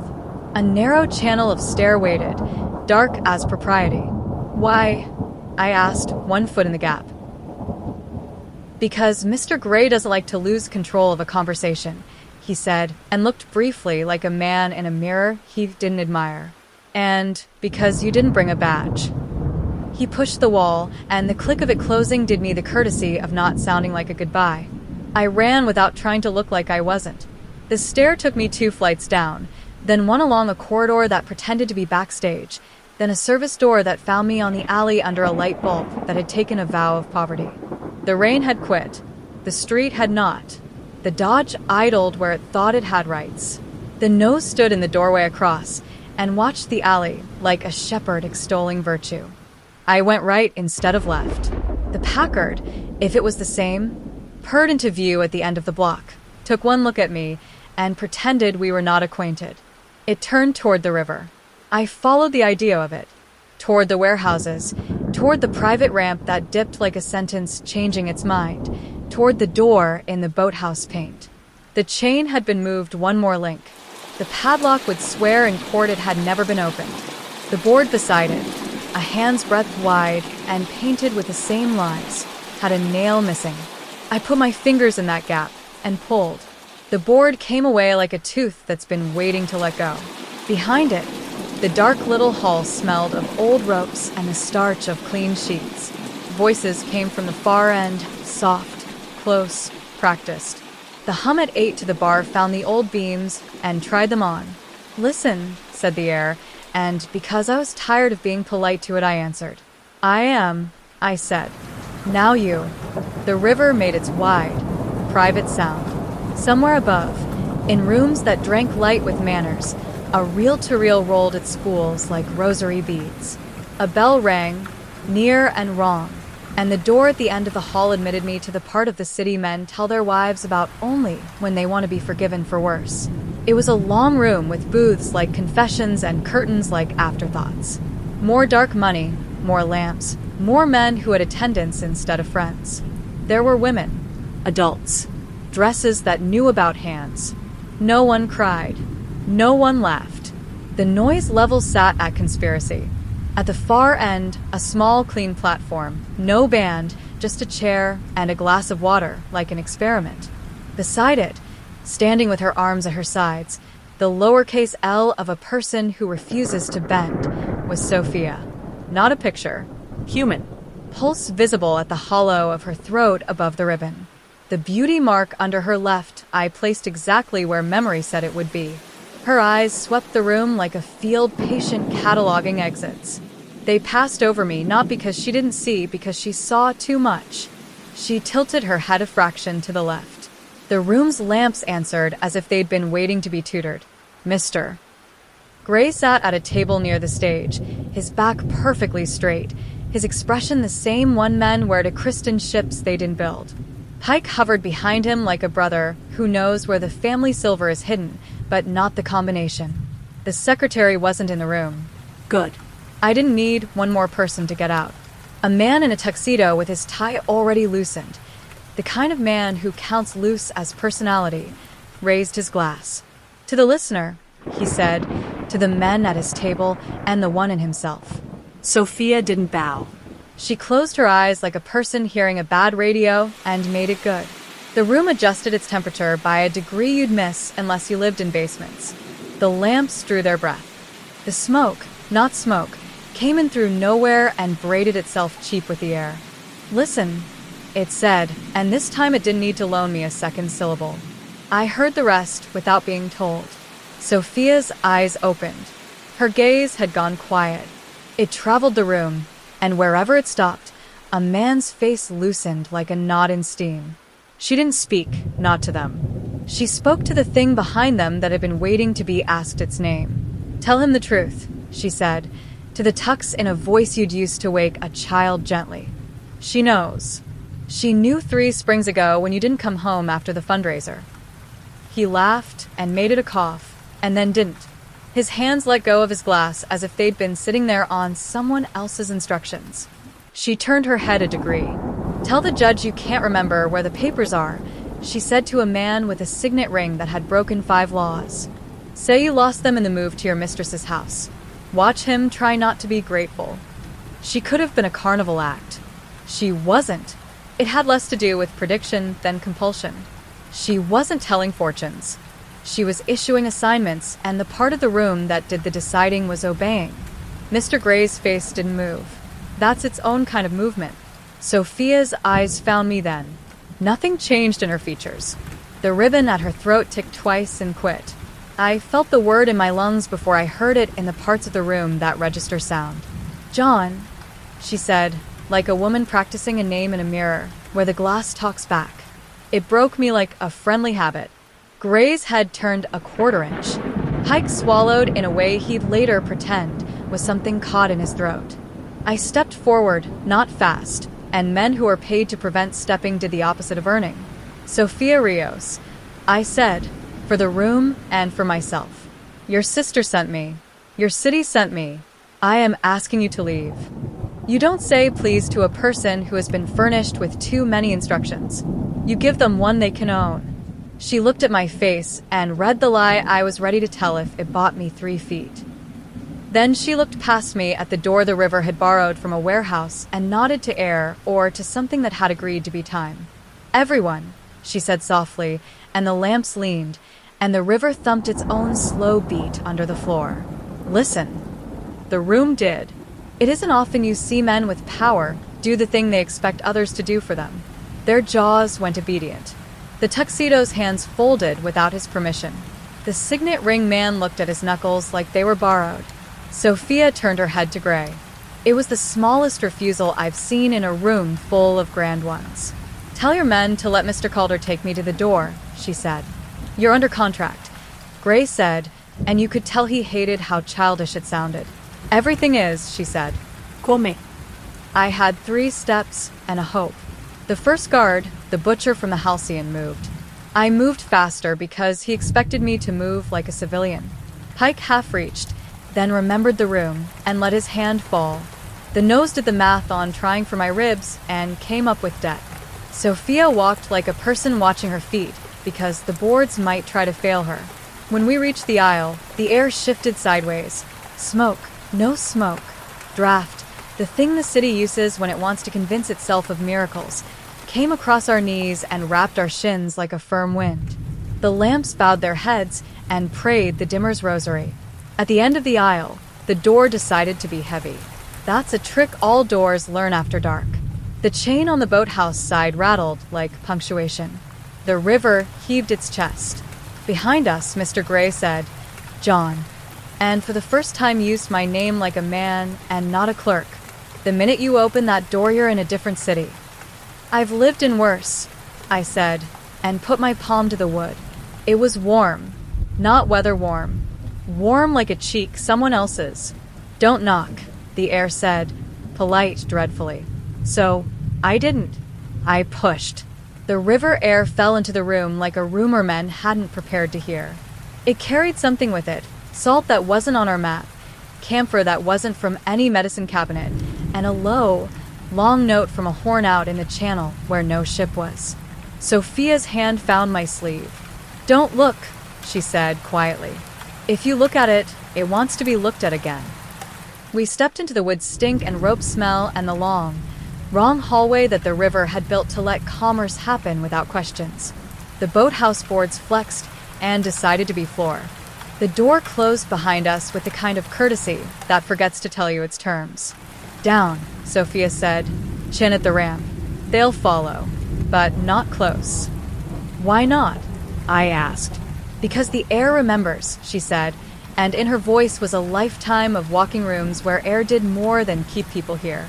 A narrow channel of stair waited, dark as propriety. Why? I asked, 1 foot in the gap. Because Mr. Gray doesn't like to lose control of a conversation, he said, and looked briefly like a man in a mirror he didn't admire. And because you didn't bring a badge. He pushed the wall, and the click of it closing did me the courtesy of not sounding like a goodbye. I ran without trying to look like I wasn't. The stair took me 2 flights down, then one along a corridor that pretended to be backstage, then a service door that found me on the alley under a light bulb that had taken a vow of poverty. The rain had quit. The street had not. The Dodge idled where it thought it had rights. The nose stood in the doorway across and watched the alley like a shepherd extolling virtue. I went right instead of left. The Packard, if it was the same, purred into view at the end of the block, took one look at me, and pretended we were not acquainted. It turned toward the river. I followed the idea of it. Toward the warehouses, toward the private ramp that dipped like a sentence changing its mind, toward the door in the boathouse paint. The chain had been moved 1 more link. The padlock would swear in court it had never been opened. The board beside it, a hand's breadth wide and painted with the same lines, had a nail missing. I put my fingers in that gap and pulled. The board came away like a tooth that's been waiting to let go. Behind it, the dark little hall smelled of old ropes and the starch of clean sheets. Voices came from the far end, soft, close, practiced. The hum at 8 to the bar found the old beams and tried them on. Listen, said the air, and because I was tired of being polite to it, I answered. I am, I said. Now you. The river made its wide, private sound. Somewhere above, in rooms that drank light with manners, a reel-to-reel rolled its spools like rosary beads. A bell rang, near and wrong, and the door at the end of the hall admitted me to the part of the city men tell their wives about only when they want to be forgiven for worse. It was a long room with booths like confessions and curtains like afterthoughts. More dark money, more lamps, more men who had attendants instead of friends. There were women, adults, dresses that knew about hands. No one cried. No one laughed. The noise level sat at conspiracy. At the far end, a small, clean platform. No band, just a chair and a glass of water, like an experiment. Beside it, standing with her arms at her sides, the lowercase L of a person who refuses to bend, was Sophia. Not a picture. Human. Pulse visible at the hollow of her throat above the ribbon. The beauty mark under her left eye placed exactly where memory said it would be. Her eyes swept the room like a field patient cataloging exits. They passed over me, not because she didn't see, because she saw too much. She tilted her head a fraction to the left. The room's lamps answered as if they'd been waiting to be tutored. Mr. Gray sat at a table near the stage, his back perfectly straight, his expression the same one men wear to Kristen ships they didn't build. Pike hovered behind him like a brother who knows where the family silver is hidden, but not the combination. The secretary wasn't in the room. Good. I didn't need one more person to get out. A man in a tuxedo with his tie already loosened, the kind of man who counts loose as personality, raised his glass. To the listener, he said, to the men at his table and the one in himself. Sophia didn't bow. She closed her eyes like a person hearing a bad radio and made it good. The room adjusted its temperature by a degree you'd miss unless you lived in basements. The lamps drew their breath. The smoke, not smoke, came in through nowhere and braided itself cheap with the air. Listen, it said, and this time it didn't need to loan me a second syllable. I heard the rest without being told. Sophia's eyes opened. Her gaze had gone quiet. It traveled the room, and wherever it stopped, a man's face loosened like a knot in steam. She didn't speak, not to them. She spoke to the thing behind them that had been waiting to be asked its name. Tell him the truth, she said, to the tux in a voice you'd use to wake a child gently. She knows. She knew 3 springs ago when you didn't come home after the fundraiser. He laughed and made it a cough, and then didn't. His hands let go of his glass as if they'd been sitting there on someone else's instructions. She turned her head a degree. Tell the judge you can't remember where the papers are, she said to a man with a signet ring that had broken 5 laws. Say you lost them in the move to your mistress's house. Watch him try not to be grateful. She could have been a carnival act. She wasn't. It had less to do with prediction than compulsion. She wasn't telling fortunes. She was issuing assignments, and the part of the room that did the deciding was obeying. Mr. Gray's face didn't move. That's its own kind of movement. Sophia's eyes found me then. Nothing changed in her features. The ribbon at her throat ticked twice and quit. I felt the word in my lungs before I heard it in the parts of the room that register sound. John, she said, like a woman practicing a name in a mirror, where the glass talks back. It broke me like a friendly habit. Gray's head turned a quarter-inch. Pike swallowed in a way he'd later pretend was something caught in his throat. I stepped forward, not fast, and men who are paid to prevent stepping did the opposite of earning. Sophia Rios, I said, for the room and for myself. Your sister sent me. Your city sent me. I am asking you to leave. You don't say please to a person who has been furnished with too many instructions. You give them one they can own. She looked at my face and read the lie I was ready to tell if it bought me 3 feet. Then she looked past me at the door the river had borrowed from a warehouse and nodded to air or to something that had agreed to be time. Everyone, she said softly, and the lamps leaned, and the river thumped its own slow beat under the floor. Listen. The room did. It isn't often you see men with power do the thing they expect others to do for them. Their jaws went obedient. The tuxedo's hands folded without his permission. The signet ring man looked at his knuckles like they were borrowed. Sophia turned her head to Gray. It was the smallest refusal I've seen in a room full of grand ones. Tell your men to let Mr. Calder take me to the door, she said. You're under contract. Gray said, and you could tell he hated how childish it sounded. Everything is, she said. Come. I had 3 steps and a hope. The first guard, the butcher from the Halcyon, moved. I moved faster because he expected me to move like a civilian. Pike half-reached, then remembered the room and let his hand fall. The nose did the math on trying for my ribs and came up with debt. Sophia walked like a person watching her feet because the boards might try to fail her. When we reached the aisle, the air shifted sideways. Smoke. No smoke. Draft, the thing the city uses when it wants to convince itself of miracles, came across our knees and wrapped our shins like a firm wind. The lamps bowed their heads and prayed the dimmer's rosary. At the end of the aisle, the door decided to be heavy. That's a trick all doors learn after dark. The chain on the boathouse side rattled like punctuation. The river heaved its chest. Behind us, Mr. Gray said, John, and for the first time used my name like a man and not a clerk. The minute you open that door, you're in a different city. I've lived in worse, I said, and put my palm to the wood. It was warm, not weather warm. Warm like a cheek someone else's. Don't knock, the air said, polite dreadfully. So, I didn't. I pushed. The river air fell into the room like a rumor men hadn't prepared to hear. It carried something with it, salt that wasn't on our map, camphor that wasn't from any medicine cabinet, and a low, Long note from a horn out in the channel where no ship was. Sophia's hand found my sleeve. "Don't look," she said quietly. "If you look at it, it wants to be looked at again." We stepped into the wood stink and rope smell and the long, wrong hallway that the river had built to let commerce happen without questions. The boathouse boards flexed and decided to be floor. The door closed behind us with the kind of courtesy that forgets to tell you its terms. "Down," Sophia said, chin at the ramp. "They'll follow, but not close." "Why not?" I asked. "Because the air remembers," she said, and in her voice was a lifetime of walking rooms where air did more than keep people here.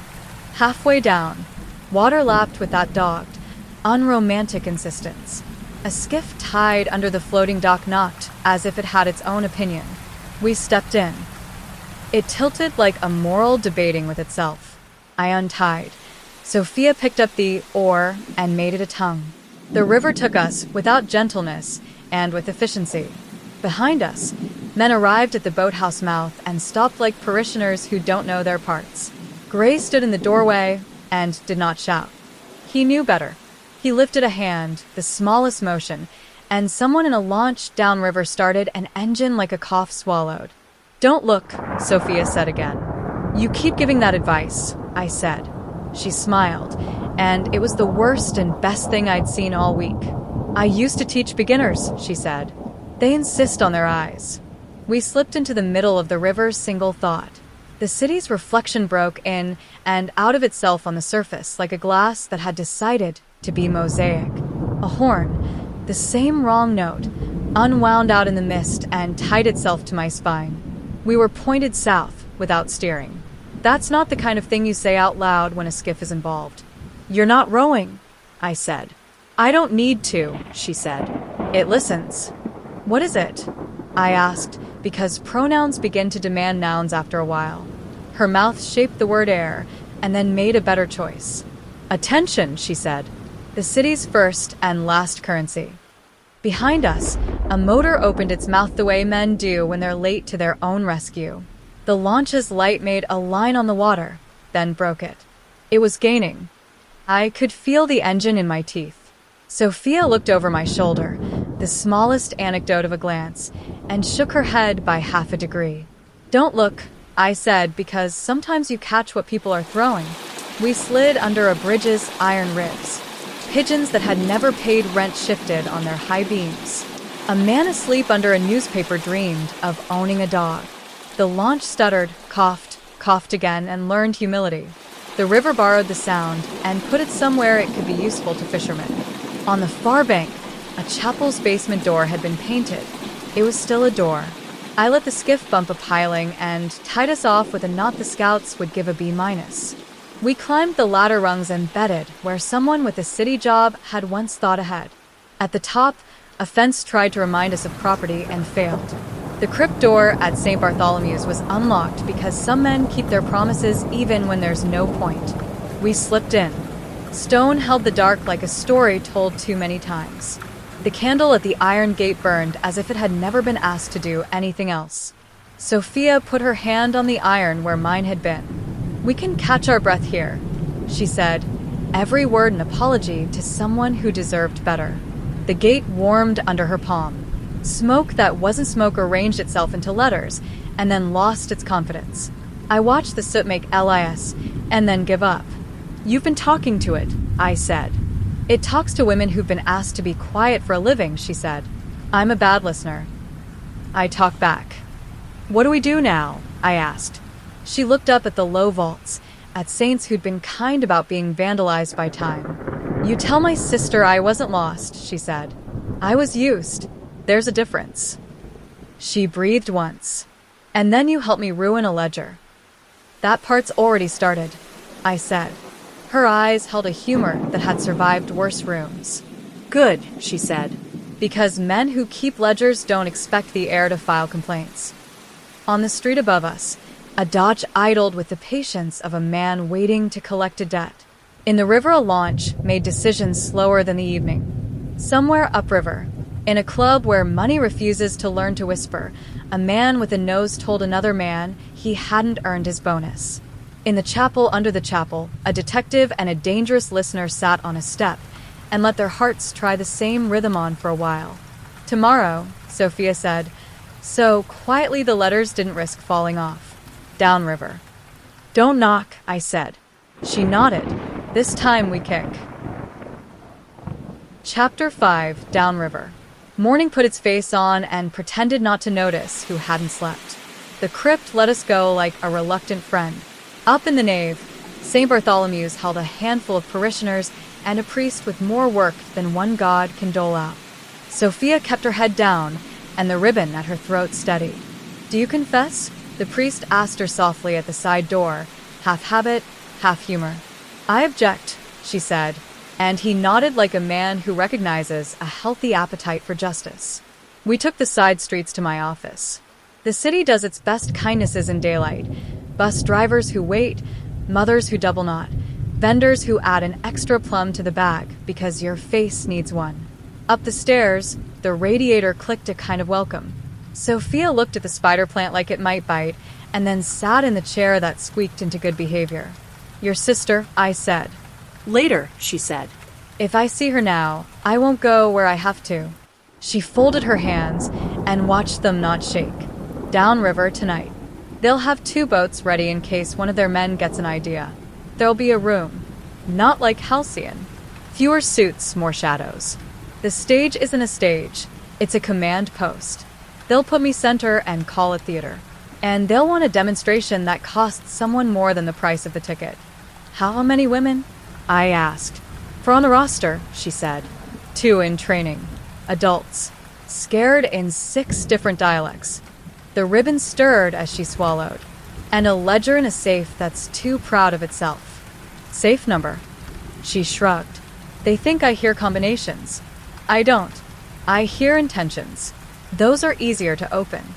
Halfway down, water lapped with that dogged, unromantic insistence. A skiff tied under the floating dock knocked as if it had its own opinion. We stepped in. It tilted like a moral debating with itself. I untied. Sophia picked up the oar and made it a tongue. The river took us without gentleness and with efficiency. Behind us, men arrived at the boathouse mouth and stopped like parishioners who don't know their parts. Gray stood in the doorway and did not shout. He knew better. He lifted a hand, the smallest motion, and someone in a launch downriver started an engine like a cough swallowed. "Don't look," Sophia said again. "You keep giving that advice," I said. She smiled, and it was the worst and best thing I'd seen all week. "I used to teach beginners," she said. "They insist on their eyes." We slipped into the middle of the river's single thought. The city's reflection broke in and out of itself on the surface like a glass that had decided to be mosaic. A horn, the same wrong note, unwound out in the mist and tied itself to my spine. We were pointed south without steering. That's not the kind of thing you say out loud when a skiff is involved. "You're not rowing," I said. "I don't need to," she said. "It listens." "What is it?" I asked, because pronouns begin to demand nouns after a while. Her mouth shaped the word air and then made a better choice. "Attention," she said. "The city's first and last currency." Behind us, a motor opened its mouth the way men do when they're late to their own rescue. The launch's light made a line on the water, then broke it. It was gaining. I could feel the engine in my teeth. Sophia looked over my shoulder, the smallest anecdote of a glance, and shook her head by half a degree. "Don't look," I said, because sometimes you catch what people are throwing. We slid under a bridge's iron ribs. Pigeons that had never paid rent shifted on their high beams. A man asleep under a newspaper dreamed of owning a dog. The launch stuttered, coughed again, and learned humility. The river borrowed the sound and put it somewhere it could be useful to fishermen. On the far bank, a chapel's basement door had been painted. It was still a door. I let the skiff bump a piling and tied us off with a knot the scouts would give a B-. We climbed the ladder rungs and bedded where someone with a city job had once thought ahead. At the top, a fence tried to remind us of property and failed. The crypt door at St. Bartholomew's was unlocked because some men keep their promises even when there's no point. We slipped in. Stone held the dark like a story told too many times. The candle at the iron gate burned as if it had never been asked to do anything else. Sophia put her hand on the iron where mine had been. "We can catch our breath here," she said, every word an apology to someone who deserved better. The gate warmed under her palm. Smoke that wasn't smoke arranged itself into letters and then lost its confidence. I watched the soot make LIS and then give up. "You've been talking to it," I said. "It talks to women who've been asked to be quiet for a living," she said. "I'm a bad listener." I talked back. "What do we do now?" I asked. She looked up at the low vaults, at saints who'd been kind about being vandalized by time. "You tell my sister I wasn't lost," she said. "I was used. There's a difference." She breathed once. "And then you helped me ruin a ledger." "That part's already started," I said. Her eyes held a humor that had survived worse rooms. "Good," she said, "because men who keep ledgers don't expect the heir to file complaints." On the street above us, a Dodge idled with the patience of a man waiting to collect a debt. In the river, a launch made decisions slower than the evening. Somewhere upriver, in a club where money refuses to learn to whisper, a man with a nose told another man he hadn't earned his bonus. In the chapel under the chapel, a detective and a dangerous listener sat on a step and let their hearts try the same rhythm on for a while. Tomorrow, Sophia said, so quietly the letters didn't risk falling off. Downriver. Don't knock, I said. She nodded. This time we kick. Chapter 5, Downriver. Morning put its face on and pretended not to notice who hadn't slept. The crypt let us go like a reluctant friend. Up in the nave, St. Bartholomew's held a handful of parishioners and a priest with more work than one god can dole out. Sophia kept her head down and the ribbon at her throat steady. Do you confess? The priest asked her softly at the side door, half habit, half humor. I object, she said, and he nodded like a man who recognizes a healthy appetite for justice. We took the side streets to my office. The city does its best kindnesses in daylight. Bus drivers who wait, mothers who double knot, vendors who add an extra plum to the bag because your face needs one. Up the stairs, the radiator clicked a kind of welcome. Sophia looked at the spider plant like it might bite, and then sat in the chair that squeaked into good behavior. Your sister, I said. Later, she said. If I see her now, I won't go where I have to. She folded her hands and watched them not shake. Downriver tonight. They'll have 2 boats ready in case one of their men gets an idea. There'll be a room. Not like Halcyon. Fewer suits, more shadows. The stage isn't a stage. It's a command post. They'll put me center and call it theater. And they'll want a demonstration that costs someone more than the price of the ticket. How many women? I asked. For on the roster, she said. 2 in training. Adults. Scared in 6 different dialects. The ribbon stirred as she swallowed. And a ledger in a safe that's too proud of itself. Safe number. She shrugged. They think I hear combinations. I don't. I hear intentions. Those are easier to open.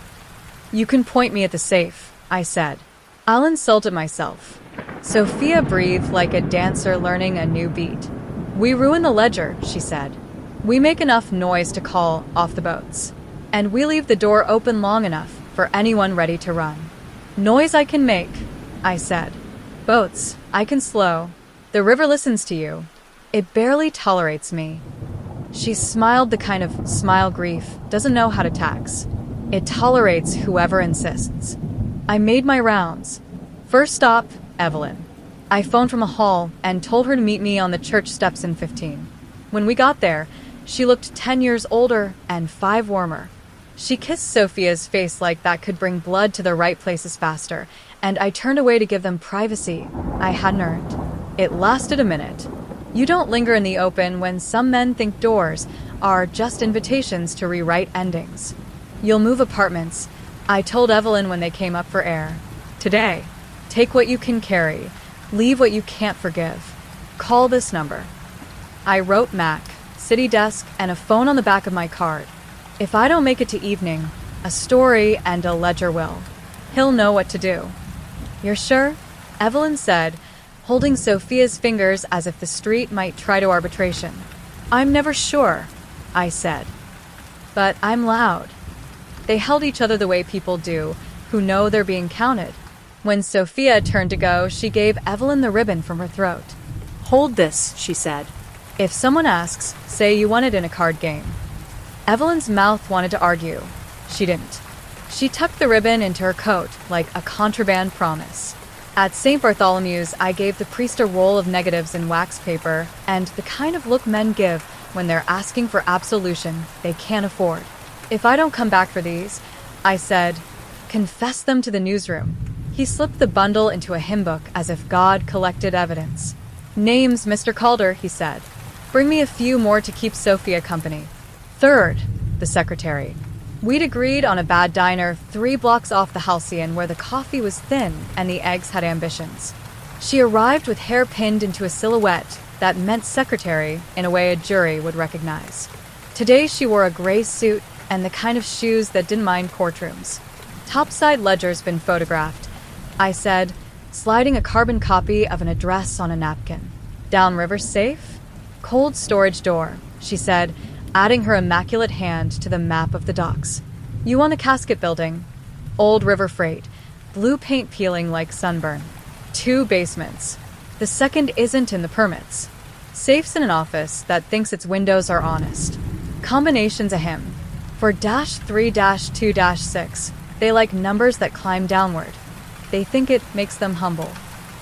You can point me at the safe, I said. I'll insult it myself. Sophia breathed like a dancer learning a new beat. We ruin the ledger, she said. We make enough noise to call off the boats. And we leave the door open long enough for anyone ready to run. Noise I can make, I said. Boats, I can slow. The river listens to you. It barely tolerates me. She smiled the kind of smile grief doesn't know how to tax. It tolerates whoever insists. I made my rounds. First stop, Evelyn. I phoned from a hall and told her to meet me on the church steps in 15. When we got there, she looked 10 years older and 5 warmer. She kissed Sophia's face like that could bring blood to the right places faster, and I turned away to give them privacy I hadn't earned. It lasted a minute. You don't linger in the open when some men think doors are just invitations to rewrite endings. You'll move apartments, I told Evelyn when they came up for air. Today, take what you can carry, leave what you can't forgive. Call this number. I wrote Mac, city desk, and a phone on the back of my card. If I don't make it to evening, a story and a ledger will. He'll know what to do. You're sure? Evelyn said, holding Sophia's fingers as if the street might try to arbitration. I'm never sure, I said. But I'm loud. They held each other the way people do, who know they're being counted. When Sophia turned to go, she gave Evelyn the ribbon from her throat. Hold this, she said. If someone asks, say you won it in a card game. Evelyn's mouth wanted to argue. She didn't. She tucked the ribbon into her coat like a contraband promise. At St. Bartholomew's, I gave the priest a roll of negatives in wax paper and the kind of look men give when they're asking for absolution they can't afford. If I don't come back for these, I said, confess them to the newsroom. He slipped the bundle into a hymn book as if God collected evidence. Name's Mr. Calder, he said. Bring me a few more to keep Sophia company. Third, the secretary. We'd agreed on a bad diner 3 blocks off the Halcyon where the coffee was thin and the eggs had ambitions. She arrived with hair pinned into a silhouette that meant secretary in a way a jury would recognize. Today she wore a gray suit and the kind of shoes that didn't mind courtrooms. Topside ledger's been photographed, I said, sliding a carbon copy of an address on a napkin. Downriver safe? Cold storage door, she said, adding her immaculate hand to the map of the docks. You on the casket building. Old river freight. Blue paint peeling like sunburn. 2 basements. The second isn't in the permits. Safe's in an office that thinks its windows are honest. Combination's a hymn. For -3-2-6, they like numbers that climb downward. They think it makes them humble.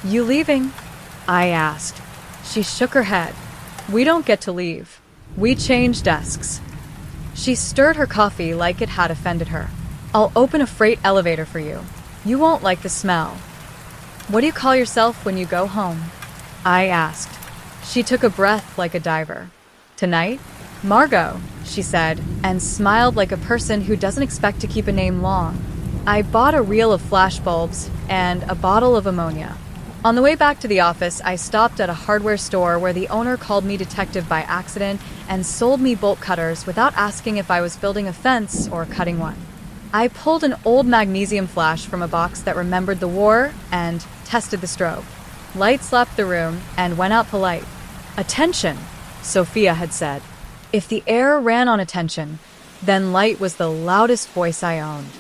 You leaving? I asked. She shook her head. We don't get to leave. We change desks. She stirred her coffee like it had offended her. I'll open a freight elevator for you. You won't like the smell. What do you call yourself when you go home? I asked. She took a breath like a diver. Tonight? Margot, she said, and smiled like a person who doesn't expect to keep a name long. I bought a reel of flashbulbs and a bottle of ammonia. On the way back to the office, I stopped at a hardware store where the owner called me detective by accident and sold me bolt cutters without asking if I was building a fence or cutting one. I pulled an old magnesium flash from a box that remembered the war and tested the strobe. Light slapped the room and went out polite. Attention, Sophia had said. If the air ran on attention, then light was the loudest voice I owned.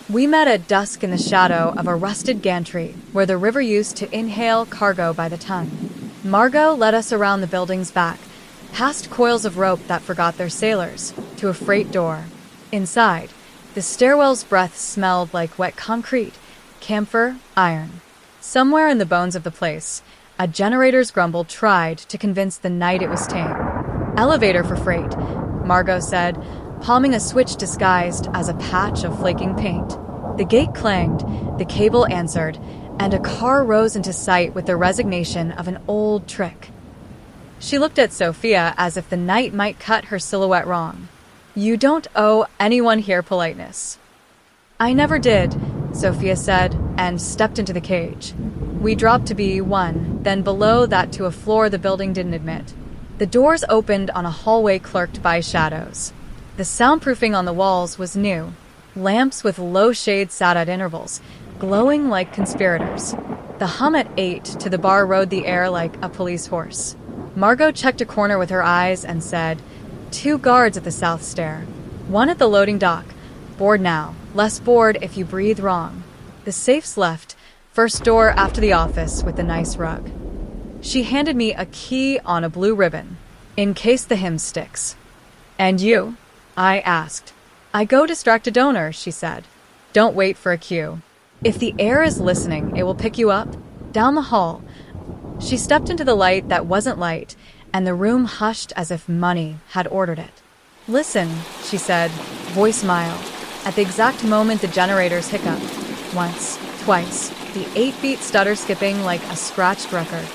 We met at dusk in the shadow of a rusted gantry where the river used to inhale cargo by the ton. Margot led us around the building's back, past coils of rope that forgot their sailors, to a freight door. Inside, the stairwell's breath smelled like wet concrete, camphor, iron. Somewhere in the bones of the place, a generator's grumble tried to convince the night it was tame. Elevator for freight, Margot said, palming a switch disguised as a patch of flaking paint. The gate clanged, the cable answered, and a car rose into sight with the resignation of an old trick. She looked at Sophia as if the night might cut her silhouette wrong. You don't owe anyone here politeness. I never did, Sophia said, and stepped into the cage. We dropped to B1, then below that to a floor the building didn't admit. The doors opened on a hallway clerked by shadows. The soundproofing on the walls was new. Lamps with low shade sat at intervals, glowing like conspirators. The hum at 8 to the bar rode the air like a police horse. Margot checked a corner with her eyes and said, 2 guards at the south stair. 1 at the loading dock. Bored now. Less bored if you breathe wrong. The safe's left, first door after the office with the nice rug. She handed me a key on a blue ribbon, in case the hymn sticks. And you? I asked. I go distract a donor, she said. Don't wait for a cue. If the air is listening, it will pick you up. Down the hall. She stepped into the light that wasn't light, and the room hushed as if money had ordered it. Listen, she said, voice mild. At the exact moment the generators hiccuped. Once, twice, the 8-beat stutter skipping like a scratched record.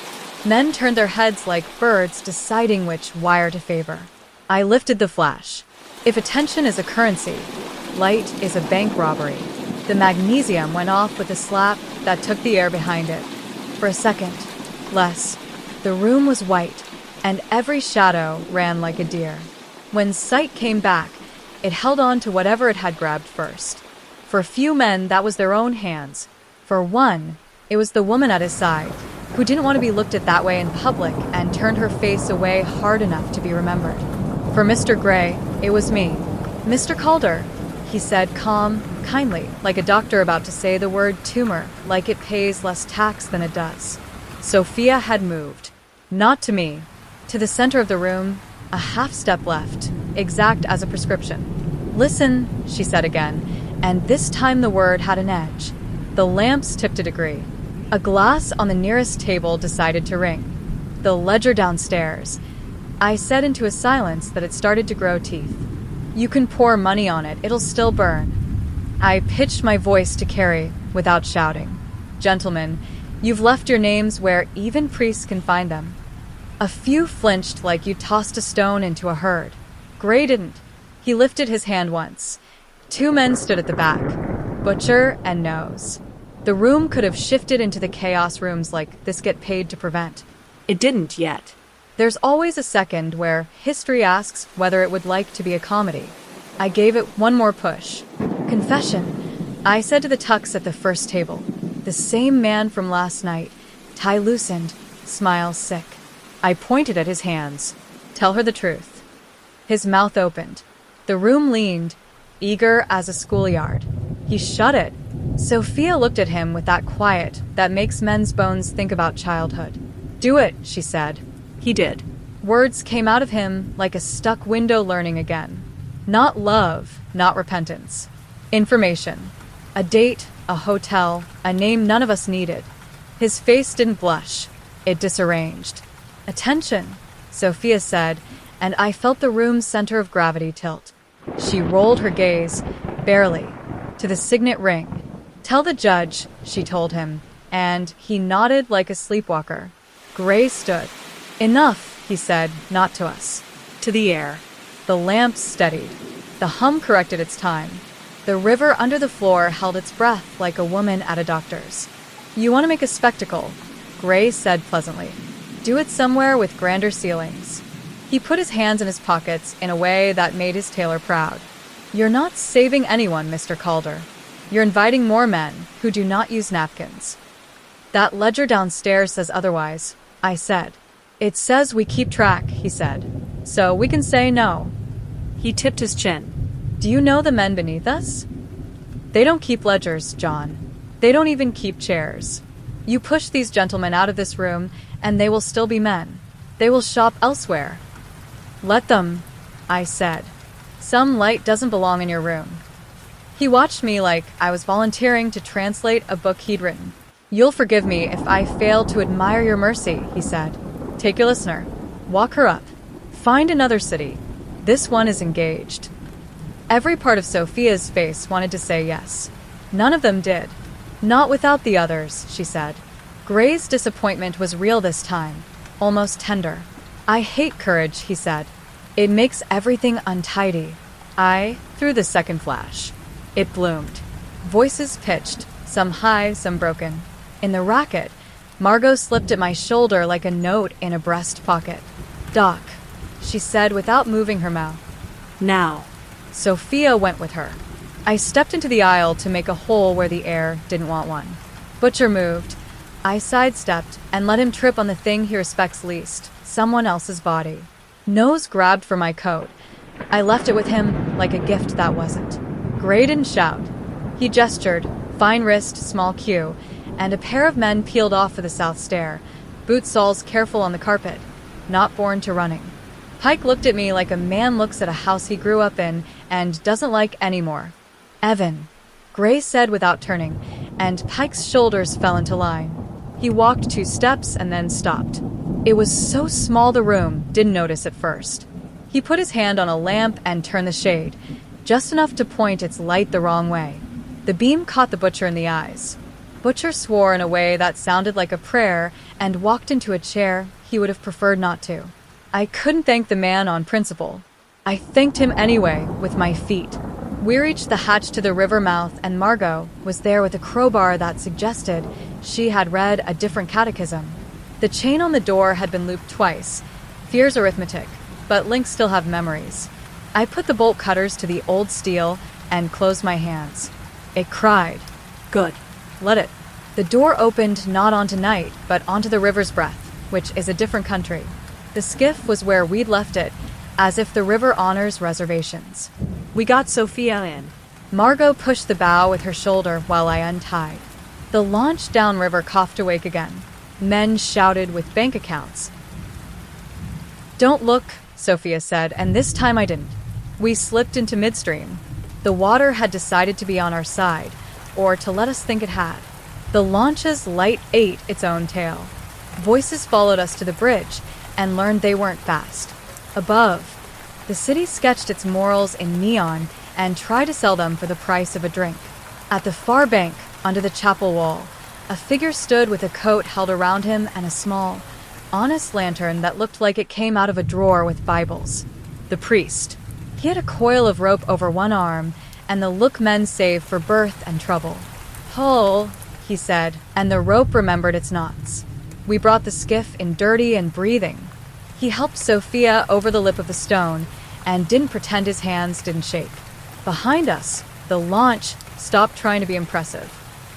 Men turned their heads like birds deciding which wire to favor. I lifted the flash. If attention is a currency, light is a bank robbery. The magnesium went off with a slap that took the air behind it. For a second, less. The room was white, and every shadow ran like a deer. When sight came back, it held on to whatever it had grabbed first. For a few men, that was their own hands. For one, it was the woman at his side, who didn't want to be looked at that way in public and turned her face away hard enough to be remembered. For Mr. Gray, it was me. Mr. Calder, he said, calm, kindly, like a doctor about to say the word tumor, like it pays less tax than it does. Sophia had moved. Not to me. To the center of the room, a half step left, exact as a prescription. Listen, she said again, and this time the word had an edge. The lamps tipped a degree. A glass on the nearest table decided to ring. The ledger downstairs. I said into a silence that had started to grow teeth. You can pour money on it, it'll still burn. I pitched my voice to Carrie without shouting. Gentlemen, you've left your names where even priests can find them. A few flinched like you tossed a stone into a herd. Gray didn't. He lifted his hand once. 2 men stood at the back, Butcher and Nose. The room could have shifted into the chaos rooms like this get paid to prevent. It didn't yet. There's always a second where history asks whether it would like to be a comedy. I gave it one more push. Confession, I said to the tucks at the first table. The same man from last night, tie loosened, smile sick. I pointed at his hands. Tell her the truth. His mouth opened. The room leaned, eager as a schoolyard. He shut it, Sophia looked at him with that quiet that makes men's bones think about childhood. "Do it," she said. He did. Words came out of him like a stuck window learning again. Not love, not repentance. Information. A date, a hotel, a name none of us needed. His face didn't blush. It disarranged. "Attention," Sophia said, and I felt the room's center of gravity tilt. She rolled her gaze, barely, to the signet ring. "Tell the judge," she told him, and he nodded like a sleepwalker. Gray stood. "Enough," he said, "not to us. To the air." The lamp steadied. The hum corrected its time. The river under the floor held its breath like a woman at a doctor's. "You want to make a spectacle," Gray said pleasantly. "Do it somewhere with grander ceilings." He put his hands in his pockets in a way that made his tailor proud. "You're not saving anyone, Mr. Calder. You're inviting more men who do not use napkins." "That ledger downstairs says otherwise," I said. "It says we keep track," he said. "So we can say no." He tipped his chin. "Do you know the men beneath us? They don't keep ledgers, John. They don't even keep chairs. You push these gentlemen out of this room, and they will still be men. They will shop elsewhere." "Let them," I said. "Some light doesn't belong in your room." He watched me like I was volunteering to translate a book he'd written. "You'll forgive me if I fail to admire your mercy," he said. "Take your listener. Walk her up. Find another city. This one is engaged." Every part of Sophia's face wanted to say yes. None of them did. "Not without the others," she said. Gray's disappointment was real this time, almost tender. "I hate courage," he said. "It makes everything untidy." I threw the second flash. It bloomed. Voices pitched, some high, some broken. In the racket, Margot slipped at my shoulder like a note in a breast pocket. "Doc," she said without moving her mouth. "Now." Sophia went with her. I stepped into the aisle to make a hole where the air didn't want one. Butcher moved. I sidestepped and let him trip on the thing he respects least, someone else's body. Nose grabbed for my coat. I left it with him like a gift that wasn't. Gray didn't shout. He gestured, fine wrist, small cue, and a pair of men peeled off for the south stair, boot soles careful on the carpet, not born to running. Pike looked at me like a man looks at a house he grew up in and doesn't like anymore. "Evan," Gray said without turning, and Pike's shoulders fell into line. He walked 2 steps and then stopped. It was so small the room didn't notice at first. He put his hand on a lamp and turned the shade, just enough to point its light the wrong way. The beam caught the butcher in the eyes. Butcher swore in a way that sounded like a prayer and walked into a chair he would have preferred not to. I couldn't thank the man on principle. I thanked him anyway, with my feet. We reached the hatch to the river mouth, and Margot was there with a crowbar that suggested she had read a different catechism. The chain on the door had been looped twice. Fear's arithmetic, but links still have memories. I put the bolt cutters to the old steel and closed my hands. It cried. "Good." "Let it." The door opened not onto night, but onto the river's breath, which is a different country. The skiff was where we'd left it, as if the river honors reservations. We got Sophia in. Margot pushed the bow with her shoulder while I untied. The launch downriver coughed awake again. Men shouted with bank accounts. "Don't look," Sophia said, and this time I didn't. We slipped into midstream. The water had decided to be on our side, or to let us think it had. The launch's light ate its own tail. Voices followed us to the bridge and learned they weren't fast. Above, the city sketched its morals in neon and tried to sell them for the price of a drink. At the far bank, under the chapel wall, a figure stood with a coat held around him and a small, honest lantern that looked like it came out of a drawer with Bibles. The priest. He had a coil of rope over one arm and the look men save for birth and trouble. "Pull," he said, and the rope remembered its knots. We brought the skiff in dirty and breathing. He helped Sophia over the lip of the stone and didn't pretend his hands didn't shake. Behind us, the launch stopped trying to be impressive.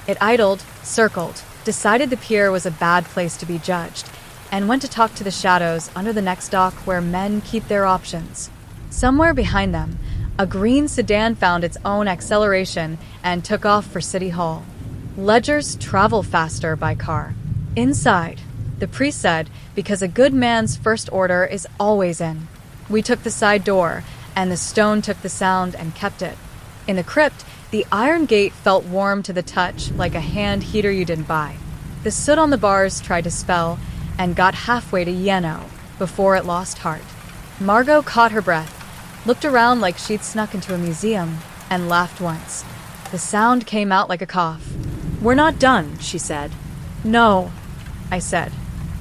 It idled, circled, decided the pier was a bad place to be judged, and went to talk to the shadows under the next dock where men keep their options. Somewhere behind them, A green sedan found its own acceleration and took off for City Hall. Ledgers travel faster by car. Inside, the priest said, because a good man's first order is always in. We took the side door, and the stone took the sound and kept it. In the crypt, the iron gate felt warm to the touch, like a hand heater you didn't buy. The soot on the bars tried to spell, and got halfway to Yeno before it lost heart. Margot caught her breath, looked around like she'd snuck into a museum, and laughed once. The sound came out like a cough. We're not done, she said. No, I said.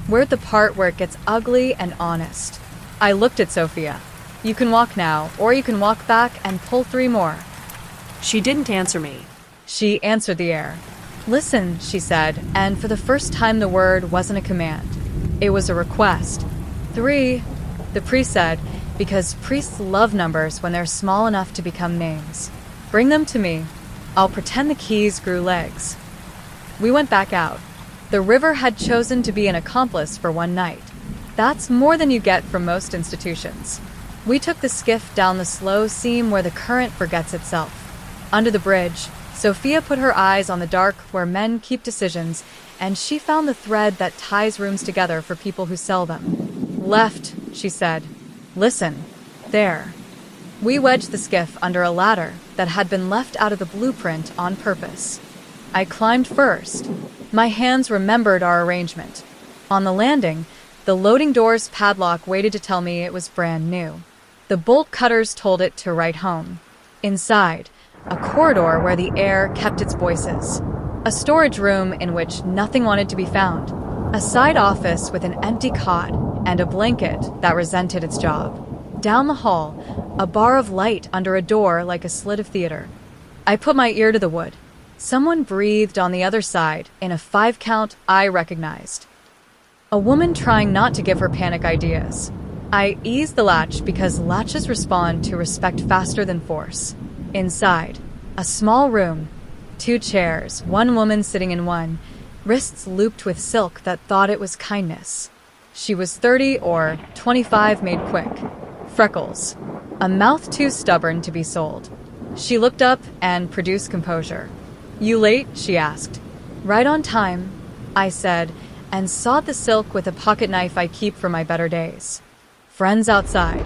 We're at the part where it gets ugly and honest. I looked at Sophia. You can walk now, or you can walk back and pull 3 more. She didn't answer me. She answered the air. Listen, she said, and for the first time the word wasn't a command. It was a request. 3, the priest said, because priests love numbers when they're small enough to become names. Bring them to me. I'll pretend the keys grew legs. We went back out. The river had chosen to be an accomplice for one night. That's more than you get from most institutions. We took the skiff down the slow seam where the current forgets itself. Under the bridge, Sophia put her eyes on the dark where men keep decisions, and she found the thread that ties rooms together for people who sell them. Left, she said. Listen, there. We wedged the skiff under a ladder that had been left out of the blueprint on purpose. I climbed first. My hands remembered our arrangement. On the landing, the loading door's padlock waited to tell me it was brand new. The bolt cutters told it to write home. Inside, a corridor where the air kept its voices. A storage room in which nothing wanted to be found. A side office with an empty cot and a blanket that resented its job. Down the hall, a bar of light under a door like a slit of theater. I put my ear to the wood. Someone breathed on the other side in a 5 count I recognized. A woman trying not to give her panic ideas. I eased the latch because latches respond to respect faster than force. Inside, a small room, 2 chairs, 1 woman sitting in one, wrists looped with silk that thought it was kindness. She was 30 or 25 made quick. Freckles. A mouth too stubborn to be sold. She looked up and produced composure. You late? She asked. Right on time, I said, and sawed the silk with a pocket knife I keep for my better days. Friends outside.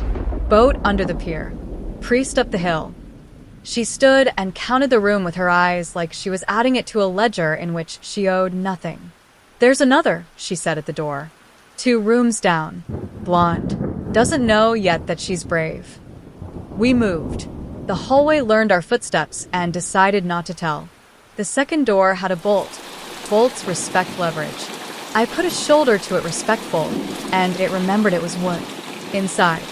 Boat under the pier. Priest up the hill. She stood and counted the room with her eyes like she was adding it to a ledger in which she owed nothing. There's another, she said at the door. 2 rooms down. Blonde. Doesn't know yet that she's brave. We moved. The hallway learned our footsteps and decided not to tell. The second door had a bolt. Bolts respect leverage. I put a shoulder to it respectful, and it remembered it was wood. Inside,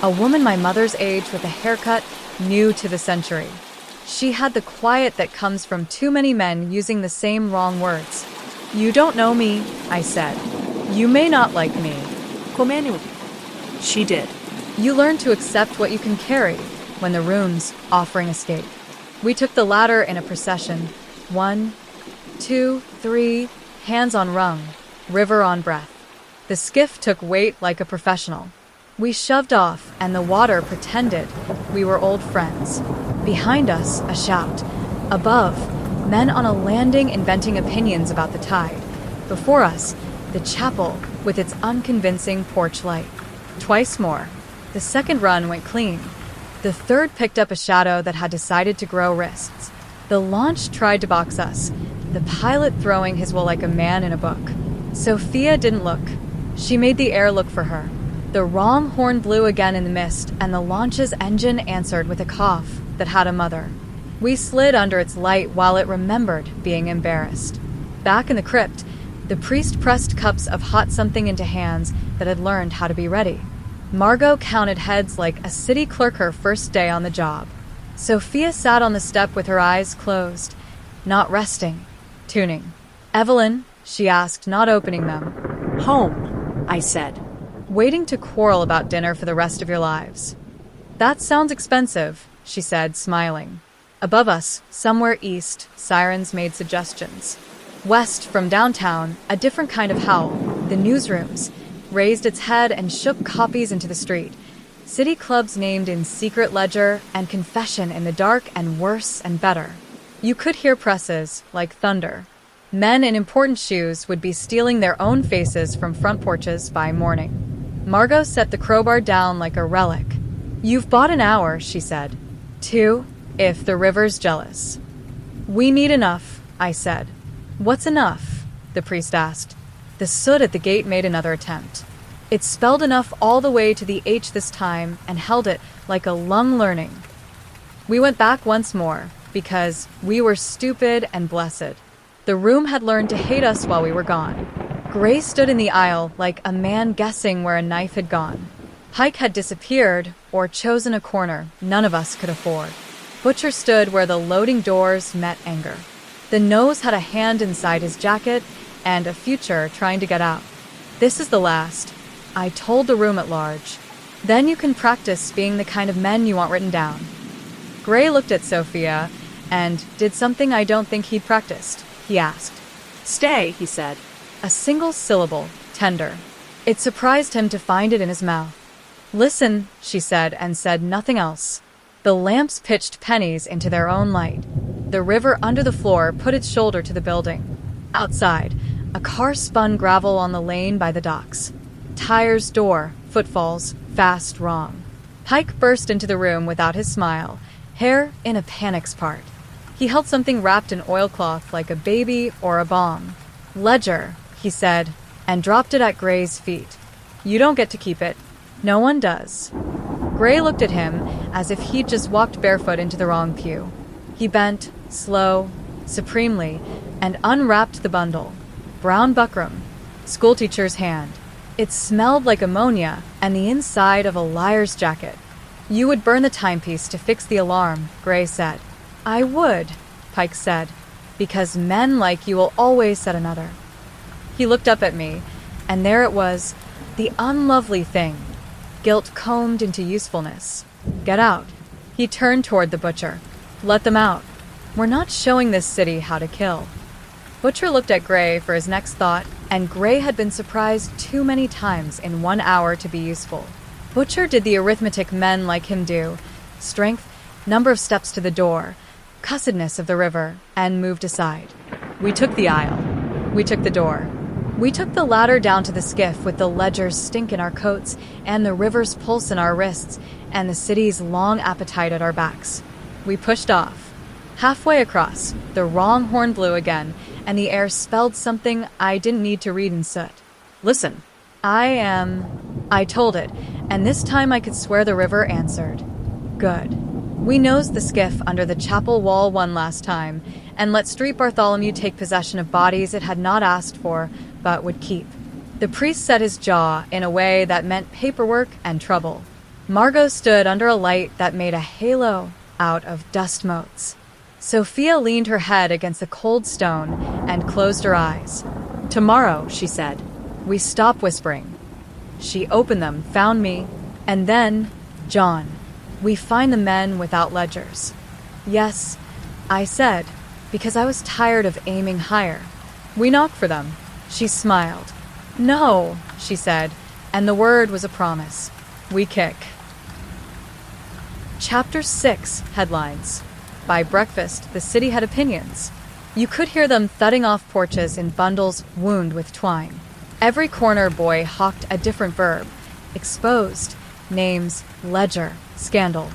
a woman my mother's age with a haircut new to the century. She had the quiet that comes from too many men using the same wrong words. You don't know me, I said. You may not like me. Komenu. She did. You learn to accept what you can carry when the rune's offering escape. We took the ladder in a procession. 1, 2, 3, hands on rung, river on breath. The skiff took weight like a professional. We shoved off, and the water pretended we were old friends. Behind us, a shout. Above, men on a landing inventing opinions about the tide. Before us, the chapel with its unconvincing porch light. Twice more. The second run went clean. The third picked up a shadow that had decided to grow wrists. The launch tried to box us, the pilot throwing his will like a man in a book. Sophia didn't look. She made the air look for her. The wrong horn blew again in the mist, and the launch's engine answered with a cough that had a mother. We slid under its light while it remembered being embarrassed. Back in the crypt, the priest pressed cups of hot something into hands that had learned how to be ready. Margot counted heads like a city clerk her first day on the job. Sophia sat on the step with her eyes closed, not resting, tuning. Evelyn, she asked, not opening them. Home, I said. Waiting to quarrel about dinner for the rest of your lives. That sounds expensive, she said, smiling. Above us, somewhere east, sirens made suggestions. West, from downtown, a different kind of howl, the newsrooms, raised its head and shook copies into the street. City clubs named in secret ledger and confession in the dark and worse and better. You could hear presses like thunder. Men in important shoes would be stealing their own faces from front porches by morning. Margot set the crowbar down like a relic. "You've bought an hour," she said. "2, if the river's jealous." "We need enough," I said. "What's enough?" the priest asked. The soot at the gate made another attempt. It spelled enough all the way to the H this time and held it like a lung learning. We went back once more because we were stupid and blessed. The room had learned to hate us while we were gone. Gray stood in the aisle like a man guessing where a knife had gone. Pike had disappeared or chosen a corner none of us could afford. Butcher stood where the loading doors met anger. The nose had a hand inside his jacket and a future trying to get out. "This is the last," I told the room at large. "Then you can practice being the kind of men you want written down." Gray looked at Sophia and did something I don't think he'd practiced. He asked. "Stay," he said. A single syllable, tender. It surprised him to find it in his mouth. "Listen," she said, and said nothing else. The lamps pitched pennies into their own light. The river under the floor put its shoulder to the building. Outside, a car spun gravel on the lane by the docks. Tires, door, footfalls, fast, wrong. Pike burst into the room without his smile, hair in a panic's part. He held something wrapped in oilcloth like a baby or a bomb. "Ledger," he said, and dropped it at Gray's feet. "You don't get to keep it. No one does." Gray looked at him as if he'd just walked barefoot into the wrong pew. He bent, slow, supremely, and unwrapped the bundle. Brown buckram, schoolteacher's hand. It smelled like ammonia and the inside of a liar's jacket. "You would burn the timepiece to fix the alarm," Gray said. "I would," Pike said, "because men like you will always set another." He looked up at me, and there it was, the unlovely thing. Guilt combed into usefulness. "Get out." He turned toward the butcher. "Let them out. We're not showing this city how to kill." Butcher looked at Gray for his next thought, and Gray had been surprised too many times in 1 hour to be useful. Butcher did the arithmetic men like him do: strength, number of steps to the door, cussedness of the river, and moved aside. We took the aisle. We took the door. We took the ladder down to the skiff with the ledger's stink in our coats and the river's pulse in our wrists and the city's long appetite at our backs. We pushed off. Halfway across, the wrong horn blew again, and the air spelled something I didn't need to read in soot. "Listen." I told it, and this time I could swear the river answered. "Good." We nosed the skiff under the chapel wall one last time, and let Street Bartholomew take possession of bodies it had not asked for, but would keep. The priest set his jaw in a way that meant paperwork and trouble. Margot stood under a light that made a halo out of dust motes. Sophia leaned her head against a cold stone and closed her eyes. "Tomorrow," she said. We stopped whispering. She opened them, found me, and then John. "We find the men without ledgers." "Yes," I said, because I was tired of aiming higher. "We knock for them." She smiled. "No," she said, and the word was a promise. "We kick." Chapter 6, Headlines. By breakfast, the city had opinions. You could hear them thudding off porches in bundles wound with twine. Every corner boy hawked a different verb. Exposed, names, ledger, scandal.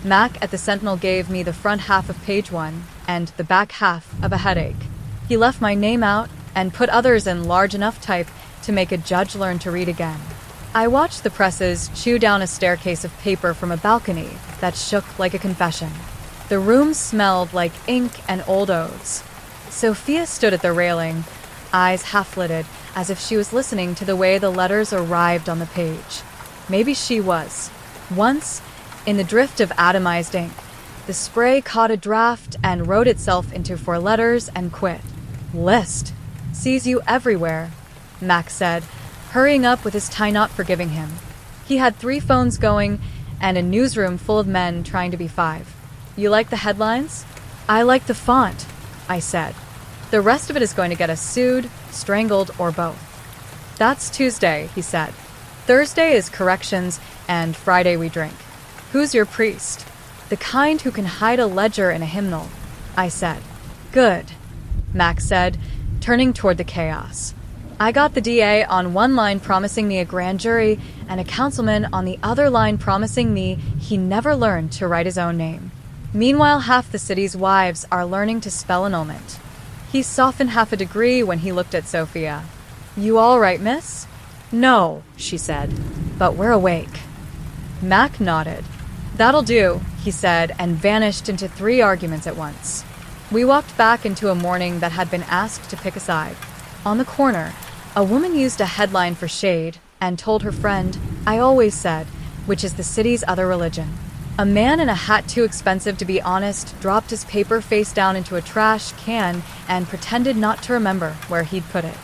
Mac at the Sentinel gave me the front half of page 1 and the back half of a headache. He left my name out and put others in large enough type to make a judge learn to read again. I watched the presses chew down a staircase of paper from a balcony that shook like a confession. The room smelled like ink and old oaths. Sophia stood at the railing, eyes half-lidded, as if she was listening to the way the letters arrived on the page. Maybe she was. Once, in the drift of atomized ink, the spray caught a draft and wrote itself into 4 letters and quit. "List. Sees you everywhere," Max said, hurrying up with his tie knot forgiving him. He had 3 phones going and a newsroom full of men trying to be 5. "You like the headlines?" "I like the font," I said. "The rest of it is going to get us sued, strangled, or both." "That's Tuesday," he said. "Thursday is corrections, and Friday we drink. Who's your priest? The kind who can hide a ledger in a hymnal, I said. Good, Max said, turning toward the chaos. I got the DA on one line promising me a grand jury and a councilman on the other line promising me he never learned to write his own name. Meanwhile, half the city's wives are learning to spell annulment. He softened half a degree when he looked at Sophia. You all right, miss? No, she said. But we're awake. Mac nodded. That'll do, he said, and vanished into 3 arguments at once. We walked back into a morning that had been asked to pick a side. On the corner, a woman used a headline for shade and told her friend, I always said, which is the city's other religion. A man in a hat too expensive to be honest dropped his paper face down into a trash can and pretended not to remember where he'd put it.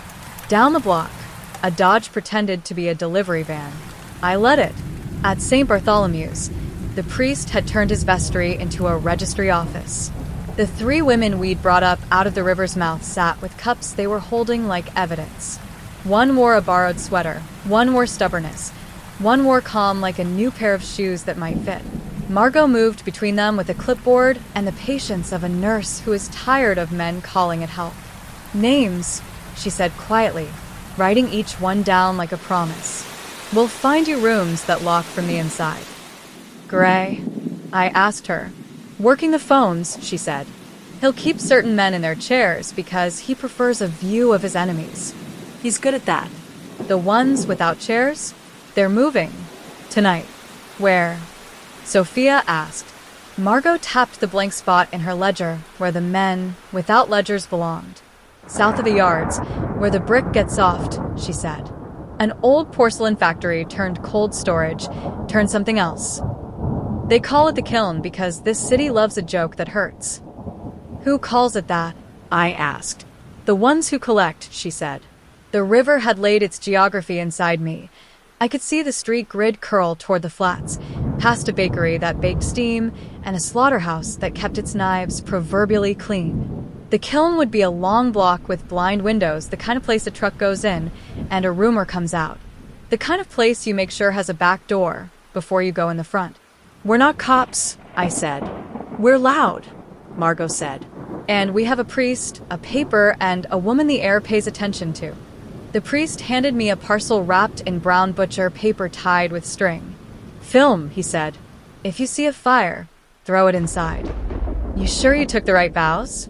Down the block, a Dodge pretended to be a delivery van. I led it. At St. Bartholomew's, the priest had turned his vestry into a registry office. The 3 women we'd brought up out of the river's mouth sat with cups they were holding like evidence. One wore a borrowed sweater, one wore stubbornness, one wore calm like a new pair of shoes that might fit. Margot moved between them with a clipboard and the patience of a nurse who is tired of men calling it help. Names, she said quietly, writing each one down like a promise. We'll find you rooms that lock from the inside. Gray? I asked her. Working the phones, she said. He'll keep certain men in their chairs because he prefers a view of his enemies. He's good at that. The ones without chairs? They're moving. Tonight. Where? Sophia asked. Margot tapped the blank spot in her ledger where the men without ledgers belonged. South of the yards, where the brick gets soft, she said. An old porcelain factory turned cold storage, turned something else. They call it the kiln because this city loves a joke that hurts. Who calls it that? I asked. The ones who collect, she said. The river had laid its geography inside me. I could see the street grid curl toward the flats, past a bakery that baked steam and a slaughterhouse that kept its knives proverbially clean. The kiln would be a long block with blind windows, the kind of place a truck goes in and a roomer comes out. The kind of place you make sure has a back door before you go in the front. We're not cops, I said. We're loud, Margot said. And we have a priest, a paper, and a woman the air pays attention to. The priest handed me a parcel wrapped in brown butcher paper tied with string. Film, he said. If you see a fire, throw it inside. You sure you took the right vows?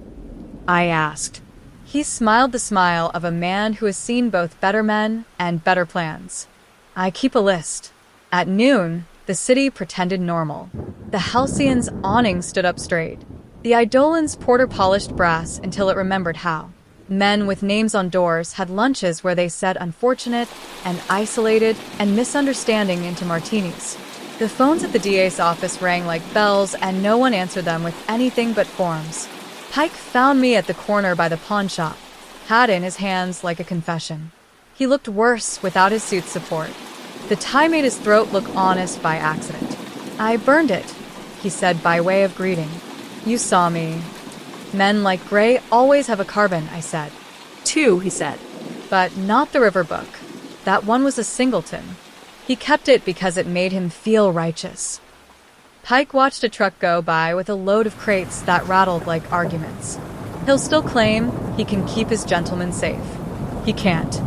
I asked. He smiled the smile of a man who has seen both better men and better plans. I keep a list. At noon, the city pretended normal. The Halcyon's awning stood up straight. The Eidolon's porter-polished brass until it remembered how. Men with names on doors had lunches where they said unfortunate and isolated and misunderstanding into martinis. The phones at the DA's office rang like bells and no one answered them with anything but forms. Pike found me at the corner by the pawn shop, hat in his hands like a confession. He looked worse without his suit's support. The tie made his throat look honest by accident. I burned it, he said by way of greeting. You saw me. Men like Gray always have a carbon, I said. 2, he said. But not the river book. That one was a singleton. He kept it because it made him feel righteous. Pike watched a truck go by with a load of crates that rattled like arguments. He'll still claim he can keep his gentlemen safe. He can't.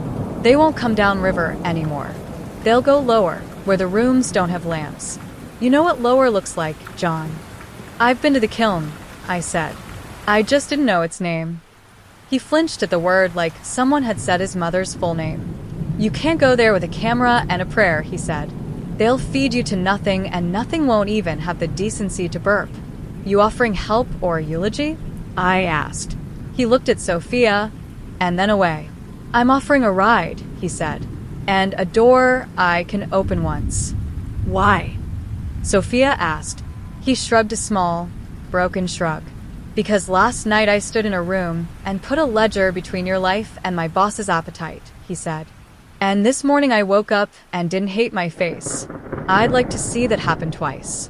They won't come down river anymore. They'll go lower, where the rooms don't have lamps. You know what lower looks like, John? I've been to the kiln, I said. I just didn't know its name. He flinched at the word like someone had said his mother's full name. You can't go there with a camera and a prayer, he said. They'll feed you to nothing, and nothing won't even have the decency to burp. You offering help or eulogy? I asked. He looked at Sophia, and then away. I'm offering a ride, he said, and a door I can open once. Why? Sophia asked. He shrugged a small, broken shrug. Because last night I stood in a room and put a ledger between your life and my boss's appetite, he said. And this morning I woke up and didn't hate my face. I'd like to see that happen twice.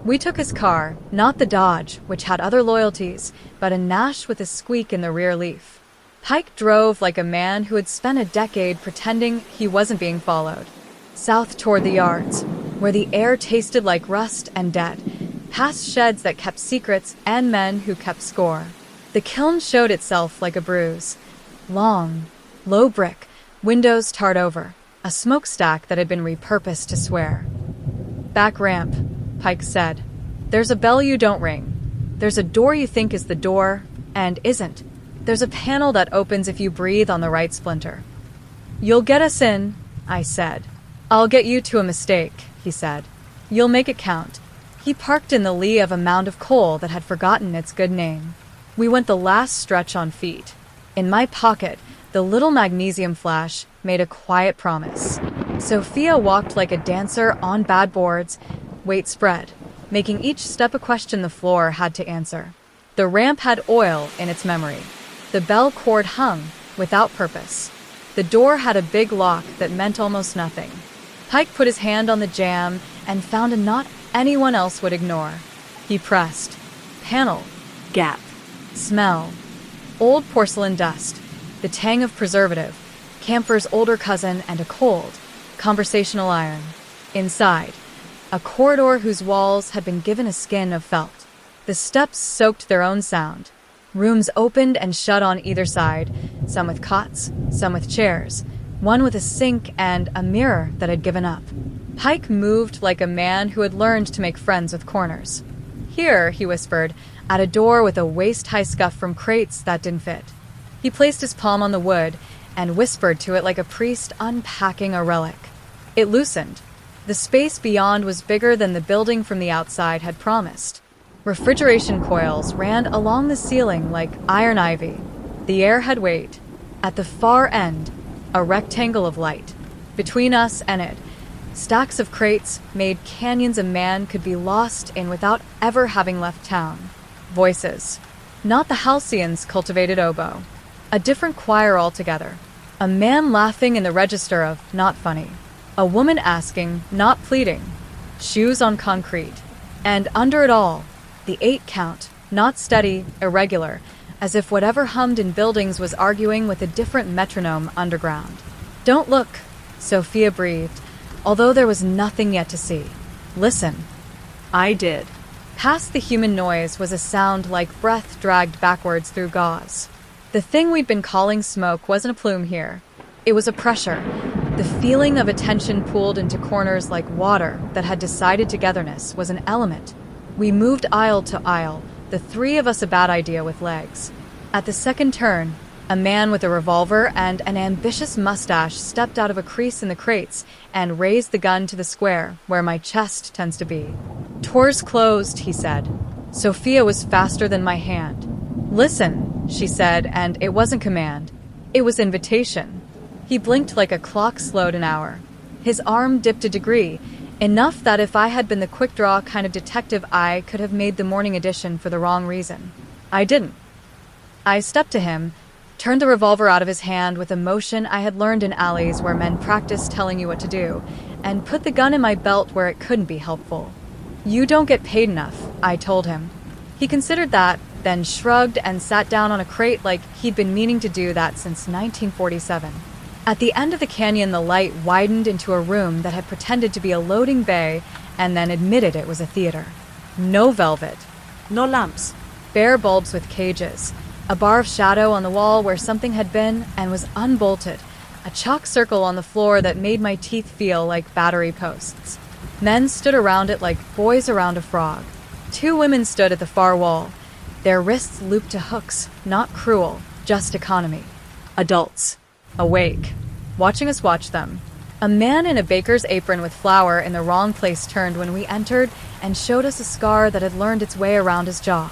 We took his car, not the Dodge, which had other loyalties, but a Nash with a squeak in the rear leaf. Pike drove like a man who had spent a decade pretending he wasn't being followed. South toward the yards, where the air tasted like rust and dead, past sheds that kept secrets and men who kept score. The kiln showed itself like a bruise. Long, low brick, windows tarred over, a smokestack that had been repurposed to swear. "Back ramp," Pike said. "There's a bell you don't ring. There's a door you think is the door, and isn't. There's a panel that opens if you breathe on the right splinter." "You'll get us in," I said. "I'll get you to a mistake," he said. "You'll make it count." He parked in the lee of a mound of coal that had forgotten its good name. We went the last stretch on feet. In my pocket, the little magnesium flash made a quiet promise. Sophia walked like a dancer on bad boards, weight spread, making each step a question the floor had to answer. The ramp had oil in its memory. The bell cord hung, without purpose. The door had a big lock that meant almost nothing. Pike put his hand on the jamb and found a knot anyone else would ignore. He pressed. Panel. Gap. Smell. Old porcelain dust. The tang of preservative. Camphor's older cousin and a cold, conversational iron. Inside, a corridor whose walls had been given a skin of felt. The steps soaked their own sound. Rooms opened and shut on either side, some with cots, some with chairs, one with a sink and a mirror that had given up. Pike moved like a man who had learned to make friends with corners. "Here," he whispered, at a door with a waist-high scuff from crates that didn't fit. He placed his palm on the wood and whispered to it like a priest unpacking a relic. It loosened. The space beyond was bigger than the building from the outside had promised. Refrigeration coils ran along the ceiling like iron ivy. The air had weight. At the far end, a rectangle of light. Between us and it, stacks of crates made canyons a man could be lost in without ever having left town. Voices. Not the halcyon's cultivated oboe. A different choir altogether. A man laughing in the register of not funny. A woman asking, not pleading. Shoes on concrete. And under it all, the 8 count, not steady, irregular, as if whatever hummed in buildings was arguing with a different metronome underground. "Don't look," Sophia breathed, although there was nothing yet to see. "Listen." I did. Past the human noise was a sound like breath dragged backwards through gauze. The thing we'd been calling smoke wasn't a plume here. It was a pressure, the feeling of attention pooled into corners like water that had decided togetherness was an element. We moved aisle to aisle, the 3 of us a bad idea with legs. At the second turn, a man with a revolver and an ambitious mustache stepped out of a crease in the crates and raised the gun to the square where my chest tends to be. "Doors closed," he said. Sophia was faster than my hand. "Listen," she said, and it wasn't command. It was invitation. He blinked like a clock slowed an hour. His arm dipped a degree, enough that if I had been the quick-draw kind of detective, I could have made the morning edition for the wrong reason. I didn't. I stepped to him, turned the revolver out of his hand with a motion I had learned in alleys where men practiced telling you what to do, and put the gun in my belt where it couldn't be helpful. "You don't get paid enough," I told him. He considered that, then shrugged and sat down on a crate like he'd been meaning to do that since 1947. At the end of the canyon, the light widened into a room that had pretended to be a loading bay and then admitted it was a theater. No velvet. No lamps. Bare bulbs with cages. A bar of shadow on the wall where something had been and was unbolted. A chalk circle on the floor that made my teeth feel like battery posts. Men stood around it like boys around a frog. 2 women stood at the far wall, their wrists looped to hooks, not cruel, just economy. Adults. Awake. Watching us watch them. A man in a baker's apron with flour in the wrong place turned when we entered and showed us a scar that had learned its way around his jaw.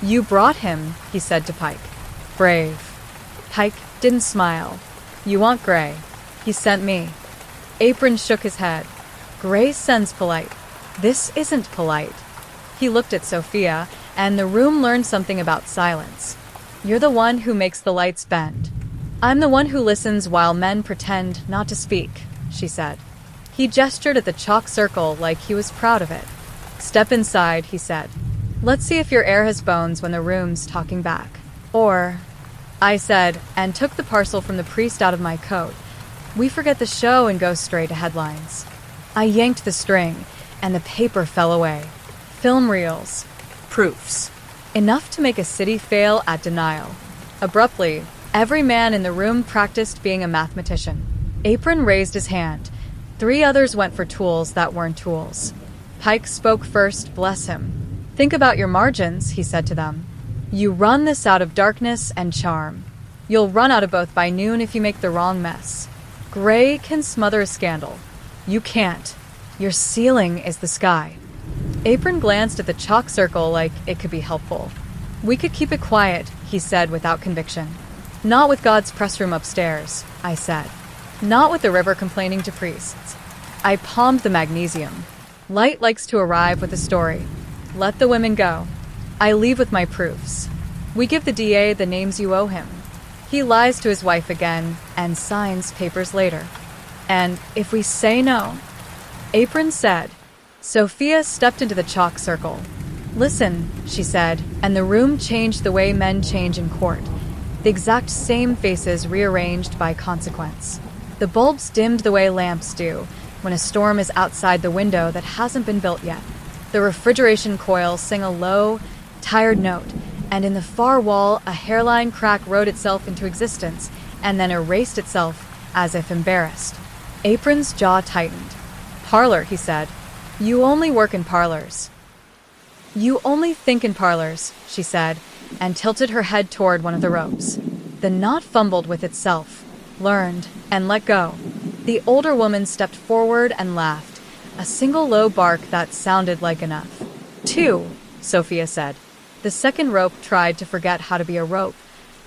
"You brought him," he said to Pike. "Brave." Pike didn't smile. "You want Gray. He sent me." Apron shook his head. "Gray sends polite. This isn't polite." He looked at Sophia, and the room learned something about silence. "You're the one who makes the lights bend. I'm the one who listens while men pretend not to speak," she said. He gestured at the chalk circle like he was proud of it. "Step inside," he said. "Let's see if your air has bones when the room's talking back." Or, I said, and took the parcel from the priest out of my coat, "We forget the show and go straight to headlines." I yanked the string, and the paper fell away. Film reels. Proofs. Enough to make a city fail at denial. Abruptly, every man in the room practiced being a mathematician. Apron raised his hand. 3 others went for tools that weren't tools. Pike spoke first, bless him. Think about your margins, he said to them. You run this out of darkness and charm. You'll run out of both by noon if you make the wrong mess. Gray can smother a scandal. You can't. Your ceiling is the sky. Apron glanced at the chalk circle like it could be helpful. We could keep it quiet, he said without conviction. Not with God's press room upstairs, I said. Not with the river complaining to priests. I palmed the magnesium. Light likes to arrive with a story. Let the women go. I leave with my proofs. We give the DA the names you owe him. He lies to his wife again and signs papers later. And if we say no, Apron said. Sophia stepped into the chalk circle. Listen, she said, and the room changed the way men change in court. The exact same faces rearranged by consequence. The bulbs dimmed the way lamps do when a storm is outside the window that hasn't been built yet. The refrigeration coils sing a low, tired note, and in the far wall a hairline crack wrote itself into existence and then erased itself as if embarrassed. Apron's jaw tightened. Parlor, he said. You only work in parlors. You only think in parlors, she said, and tilted her head toward one of the ropes. The knot fumbled with itself, learned, and let go. The older woman stepped forward and laughed, a single low bark that sounded like enough. 2, Sophia said. The second rope tried to forget how to be a rope.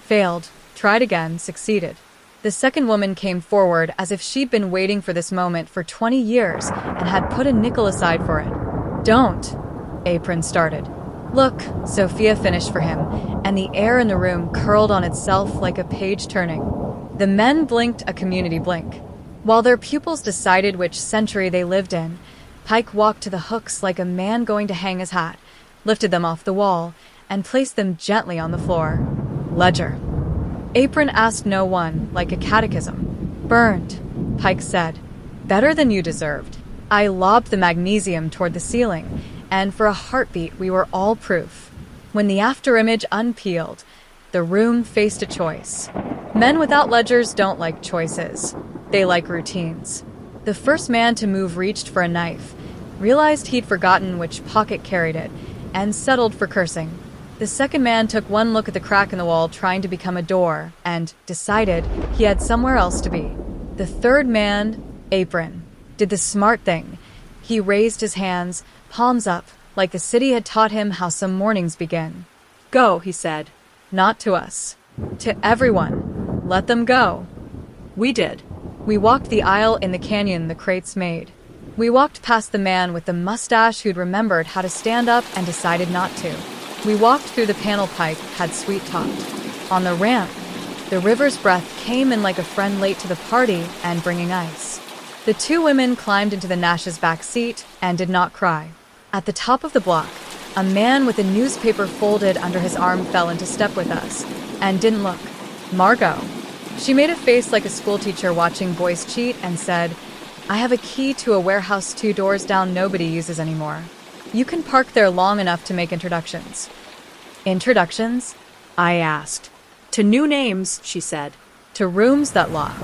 Failed, tried again, succeeded. The second woman came forward as if she'd been waiting for this moment for 20 years and had put a nickel aside for it. Don't, Apron started. Look, Sophia finished for him, and the air in the room curled on itself like a page turning. The men blinked a community blink. While their pupils decided which century they lived in, Pike walked to the hooks like a man going to hang his hat, lifted them off the wall, and placed them gently on the floor. Ledger. Apron asked no one, like a catechism. Burned, Pike said. Better than you deserved. I lobbed the magnesium toward the ceiling, and for a heartbeat we were all proof. When the afterimage unpeeled, the room faced a choice. Men without ledgers don't like choices. They like routines. The first man to move reached for a knife, realized he'd forgotten which pocket carried it, and settled for cursing. The second man took one look at the crack in the wall trying to become a door and decided he had somewhere else to be. The third man, Apron, did the smart thing. He raised his hands, palms up, like the city had taught him how some mornings begin. Go, he said. Not to us. To everyone. Let them go. We did. We walked the aisle in the canyon the crates made. We walked past the man with the mustache who'd remembered how to stand up and decided not to. We walked through the panel Pike had sweet-talked. On the ramp, the river's breath came in like a friend late to the party and bringing ice. The 2 women climbed into the Nash's back seat and did not cry. At the top of the block, a man with a newspaper folded under his arm fell into step with us and didn't look. Margot. She made a face like a schoolteacher watching boys cheat and said, I have a key to a warehouse 2 doors down nobody uses anymore. You can park there long enough to make introductions. Introductions? I asked. To new names, she said. To rooms that lock.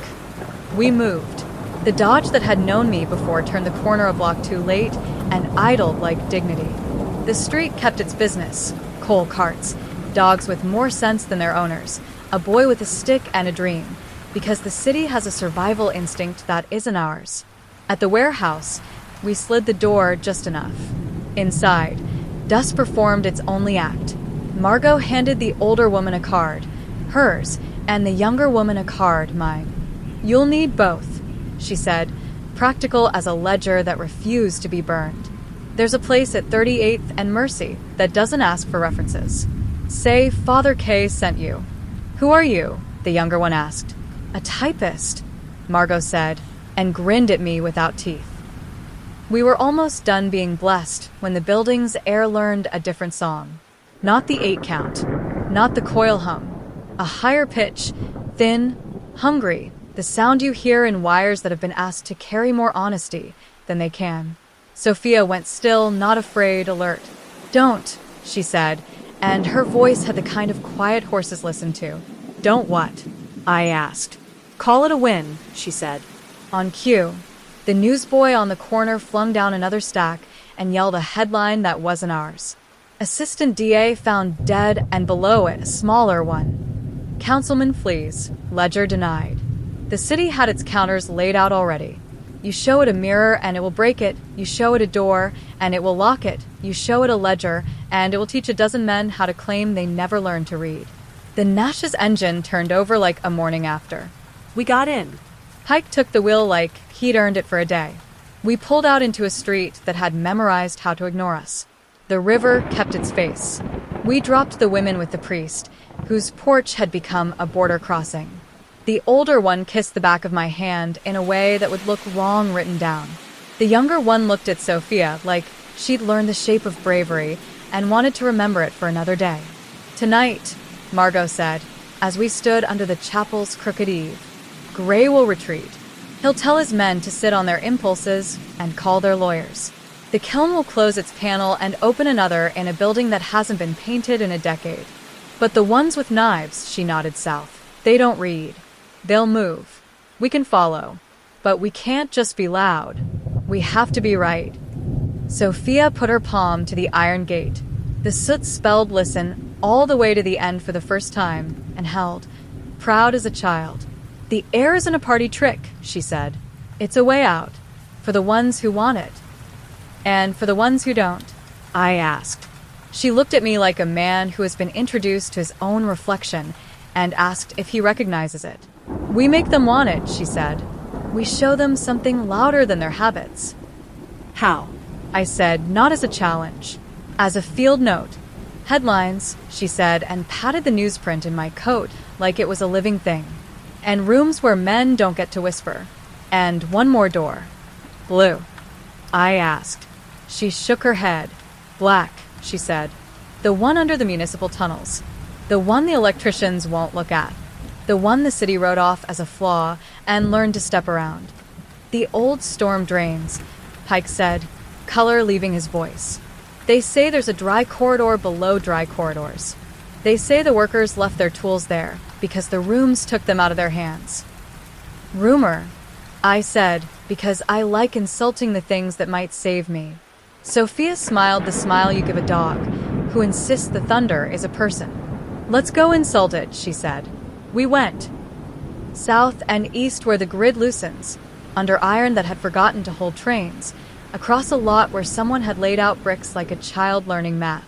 We moved. The Dodge that had known me before turned the corner a block too late and idled like dignity. The street kept its business. Coal carts. Dogs with more sense than their owners. A boy with a stick and a dream. Because the city has a survival instinct that isn't ours. At the warehouse, we slid the door just enough. Inside, dust performed its only act. Margot handed the older woman a card, hers, and the younger woman a card, mine. You'll need both, she said, practical as a ledger that refused to be burned. There's a place at 38th and Mercy that doesn't ask for references. Say Father K sent you. Who are you? The younger one asked. A typist, Margot said, and grinned at me without teeth. We were almost done being blessed when the building's air learned a different song. Not the 8 count, not the coil hum. A higher pitch, thin, hungry, the sound you hear in wires that have been asked to carry more honesty, then they can. Sophia went still, not afraid, alert. Don't, she said, and her voice had the kind of quiet horses listen to. Don't what? I asked. Call it a win, she said. On cue, the newsboy on the corner flung down another stack and yelled a headline that wasn't ours. Assistant DA found dead, and below it a smaller one. Councilman flees, ledger denied. The city had its counters laid out already. You show it a mirror and it will break it. You show it a door and it will lock it. You show it a ledger and it will teach a dozen men how to claim they never learned to read. The Nash's engine turned over like a morning after. We got in. Pike took the wheel like he'd earned it for a day. We pulled out into a street that had memorized how to ignore us. The river kept its face. We dropped the women with the priest, whose porch had become a border crossing. The older one kissed the back of my hand in a way that would look wrong written down. The younger one looked at Sophia like she'd learned the shape of bravery and wanted to remember it for another day. Tonight, Margot said, as we stood under the chapel's crooked eave, Gray will retreat. He'll tell his men to sit on their impulses and call their lawyers. The kiln will close its panel and open another in a building that hasn't been painted in a decade. But the ones with knives, she nodded south, they don't read. They'll move. We can follow. But we can't just be loud. We have to be right. Sophia put her palm to the iron gate. The soot spelled listen all the way to the end for the first time, and held, proud as a child. The air isn't a party trick, she said. It's a way out, for the ones who want it. And for the ones who don't, I asked. She looked at me like a man who has been introduced to his own reflection and asked if he recognizes it. We make them want it, she said. We show them something louder than their habits. How? I said, not as a challenge, as a field note. Headlines, she said, and patted the newsprint in my coat like it was a living thing. And rooms where men don't get to whisper. And one more door. Blue. I asked. She shook her head. Black, she said. The one under the municipal tunnels. The one the electricians won't look at. The one the city wrote off as a flaw and learned to step around. The old storm drains, Pike said, color leaving his voice. They say there's a dry corridor below dry corridors. They say the workers left their tools there because the rooms took them out of their hands. Rumor, I said, because I like insulting the things that might save me. Sophia smiled the smile you give a dog, who insists the thunder is a person. Let's go insult it, she said. We went. South and east where the grid loosens, under iron that had forgotten to hold trains, across a lot where someone had laid out bricks like a child learning math.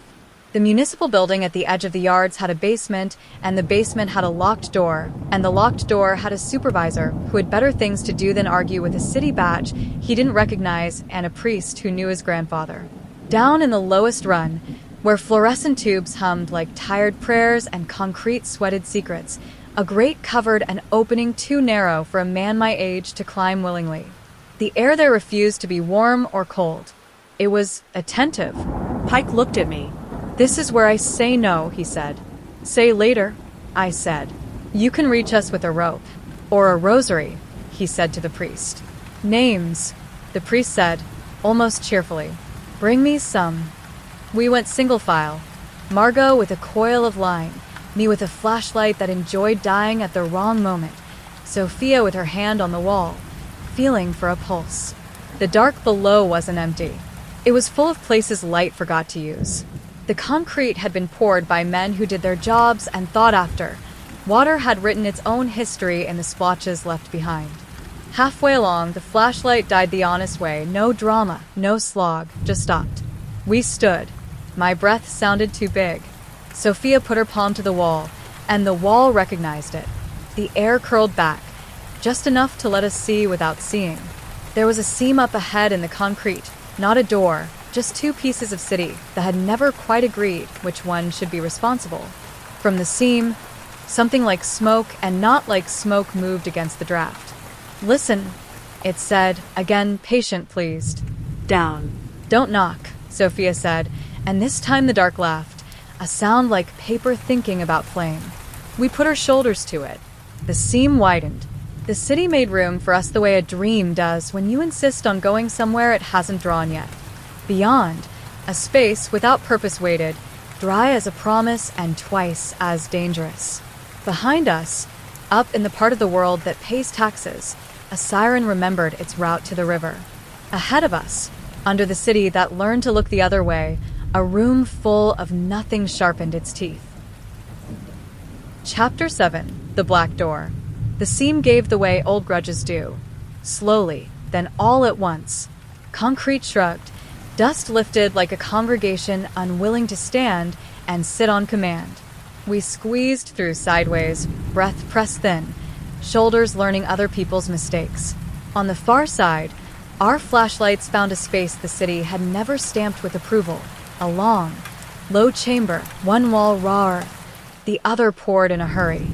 The municipal building at the edge of the yards had a basement, and the basement had a locked door, and the locked door had a supervisor who had better things to do than argue with a city badge he didn't recognize and a priest who knew his grandfather. Down in the lowest run, where fluorescent tubes hummed like tired prayers and concrete sweated secrets, a grate covered an opening too narrow for a man my age to climb willingly. The air there refused to be warm or cold. It was attentive. Pike looked at me. This is where I say no, he said. Say later, I said. You can reach us with a rope. Or a rosary, he said to the priest. Names, the priest said, almost cheerfully. Bring me some. We went single file. Margot with a coil of line, me with a flashlight that enjoyed dying at the wrong moment, Sophia with her hand on the wall, feeling for a pulse. The dark below wasn't empty. It was full of places light forgot to use. The concrete had been poured by men who did their jobs and thought after. Water had written its own history in the splotches left behind. Halfway along, the flashlight died the honest way. No drama, no slog, just stopped. We stood. My breath sounded too big. Sophia put her palm to the wall, and the wall recognized it. The air curled back, just enough to let us see without seeing. There was a seam up ahead in the concrete, not a door, just two pieces of city that had never quite agreed which one should be responsible. From the seam, something like smoke and not like smoke moved against the draft. Listen, it said, again patient pleased. Down. Don't knock, Sophia said, and this time the dark laughed, a sound like paper thinking about flame. We put our shoulders to it. The seam widened. The city made room for us the way a dream does when you insist on going somewhere it hasn't drawn yet. Beyond, a space without purpose waited, dry as a promise and twice as dangerous. Behind us, up in the part of the world that pays taxes, a siren remembered its route to the river. Ahead of us, under the city that learned to look the other way, a room full of nothing sharpened its teeth. Chapter 7. The Black Door. The seam gave the way old grudges do. Slowly, then all at once. Concrete shrugged, dust lifted like a congregation unwilling to stand and sit on command. We squeezed through sideways, breath pressed thin, shoulders learning other people's mistakes. On the far side, our flashlights found a space the city had never stamped with approval. A long, low chamber, one wall raw earth, the other poured in a hurry.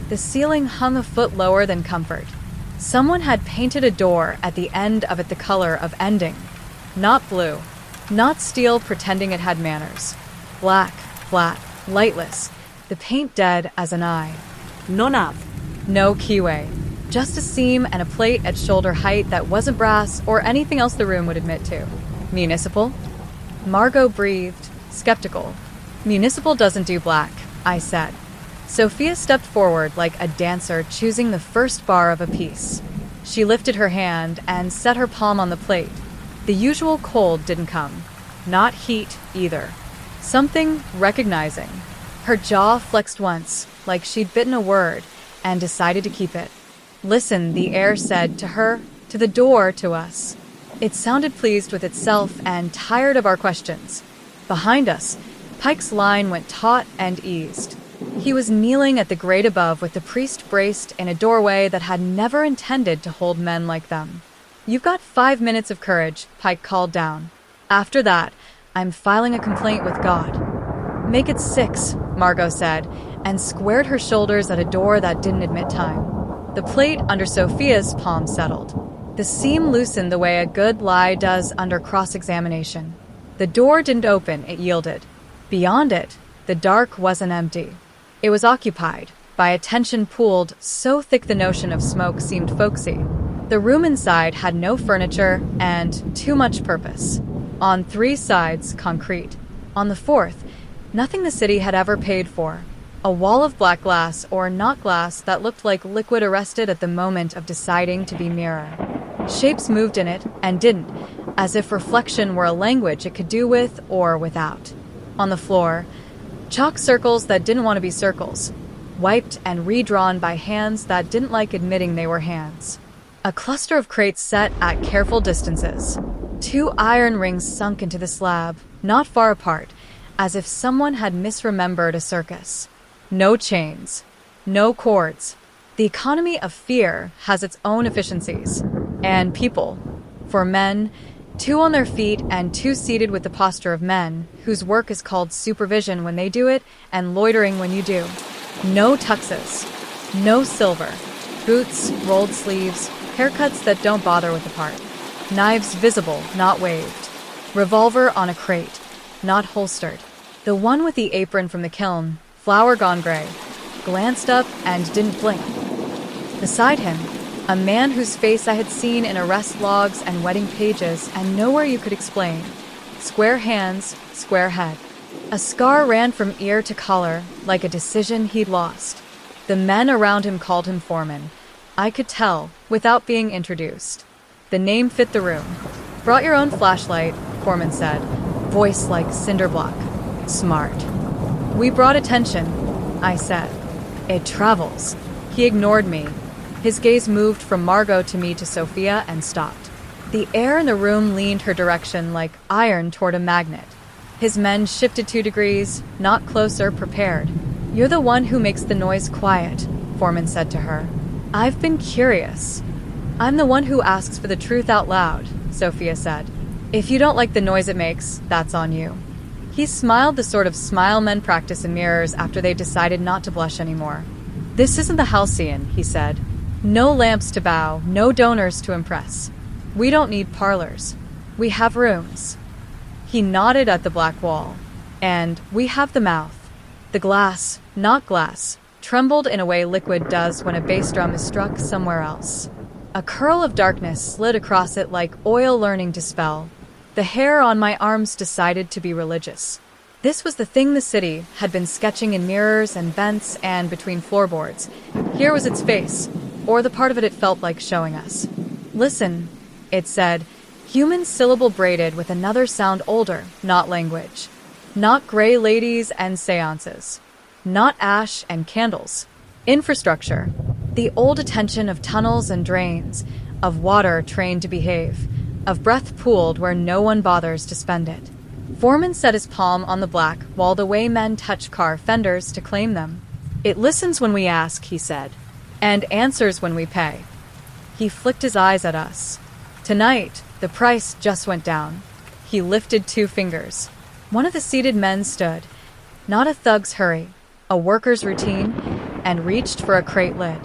The ceiling hung a foot lower than comfort. Someone had painted a door at the end of it the color of ending. Not blue, not steel pretending it had manners. Black, flat, lightless, the paint dead as an eye. No nav. No keyway, just a seam and a plate at shoulder height that wasn't brass or anything else the room would admit to. Municipal? Margot breathed, skeptical. Municipal doesn't do black, I said. Sophia stepped forward like a dancer choosing the first bar of a piece. She lifted her hand and set her palm on the plate. The usual cold didn't come. Not heat either. Something recognizing. Her jaw flexed once, like she'd bitten a word, and decided to keep it. Listen, the air said to her, to the door, to us. It sounded pleased with itself and tired of our questions. Behind us, Pike's line went taut and eased. He was kneeling at the grate above with the priest braced in a doorway that had never intended to hold men like them. You've got 5 minutes of courage, Pike called down. After that, I'm filing a complaint with God. Make it 6, Margot said, and squared her shoulders at a door that didn't admit time. The plate under Sophia's palm settled. The seam loosened the way a good lie does under cross-examination. The door didn't open, it yielded. Beyond it, the dark wasn't empty. It was occupied by a tension pooled so thick the notion of smoke seemed folksy. The room inside had no furniture and too much purpose. On 3 sides, concrete. On the 4th, nothing the city had ever paid for. A wall of black glass or not glass that looked like liquid arrested at the moment of deciding to be mirror. Shapes moved in it and didn't, as if reflection were a language it could do with or without. On the floor, chalk circles that didn't want to be circles, wiped and redrawn by hands that didn't like admitting they were hands. A cluster of crates set at careful distances. 2 iron rings sunk into the slab, not far apart, as if someone had misremembered a circus. No chains, no cords. The economy of fear has its own efficiencies. And people. For men, 2 on their feet and 2 seated with the posture of men, whose work is called supervision when they do it and loitering when you do. No tuxes. No silver. Boots, rolled sleeves, haircuts that don't bother with the part. Knives visible, not waved. Revolver on a crate, not holstered. The one with the apron from the kiln, flour gone gray, glanced up and didn't blink. Beside him, a man whose face I had seen in arrest logs and wedding pages and nowhere you could explain. Square hands, square head. A scar ran from ear to collar, like a decision he'd lost. The men around him called him foreman. I could tell, without being introduced. The name fit the room. Brought your own flashlight, Foreman said, voice like cinder block. Smart. We brought attention, I said. It travels. He ignored me. His gaze moved from Margot to me to Sophia and stopped. The air in the room leaned her direction like iron toward a magnet. His men shifted 2 degrees, not closer, prepared. You're the one who makes the noise quiet, Foreman said to her. I've been curious. I'm the one who asks for the truth out loud, Sophia said. If you don't like the noise it makes, that's on you. He smiled the sort of smile men practice in mirrors after they decided not to blush anymore. This isn't the Halcyon, he said. No lamps to bow, no donors to impress. We don't need parlors. We have rooms. He nodded at the black wall. And we have the mouth. The glass, not glass, trembled in a way liquid does when a bass drum is struck somewhere else. A curl of darkness slid across it like oil learning to spell. The hair on my arms decided to be religious. This was the thing the city had been sketching in mirrors and vents and between floorboards. Here was its face, or the part of it felt like showing us. Listen, it said, human syllable braided with another sound older, not language. Not gray ladies and seances. Not ash and candles. Infrastructure. The old attention of tunnels and drains, of water trained to behave, of breath pooled where no one bothers to spend it. Foreman set his palm on the black while the way men touch car fenders to claim them. It listens when we ask, he said, and answers when we pay. He flicked his eyes at us. Tonight, the price just went down. He lifted 2 fingers. One of the seated men stood, not a thug's hurry, a worker's routine, and reached for a crate lid.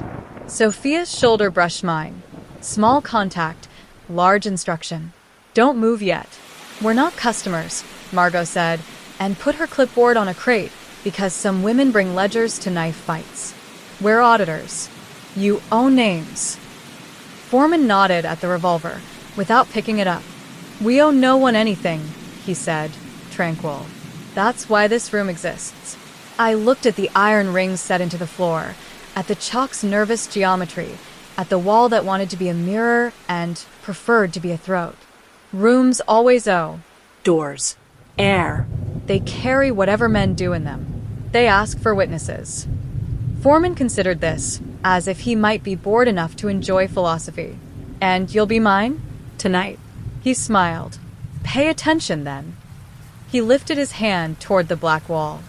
Sophia's shoulder brushed mine. Small contact, large instruction. Don't move yet. We're not customers, Margot said, and put her clipboard on a crate because some women bring ledgers to knife fights. We're auditors. You own names. Foreman nodded at the revolver, without picking it up. We owe no one anything, he said, tranquil. That's why this room exists. I looked at the iron rings set into the floor, at the chalk's nervous geometry, at the wall that wanted to be a mirror and preferred to be a throat. Rooms always owe. Doors. Air. They carry whatever men do in them. They ask for witnesses. Foreman considered this, as if he might be bored enough to enjoy philosophy. And you'll be mine? Tonight. He smiled. Pay attention, then. He lifted his hand toward the black wall.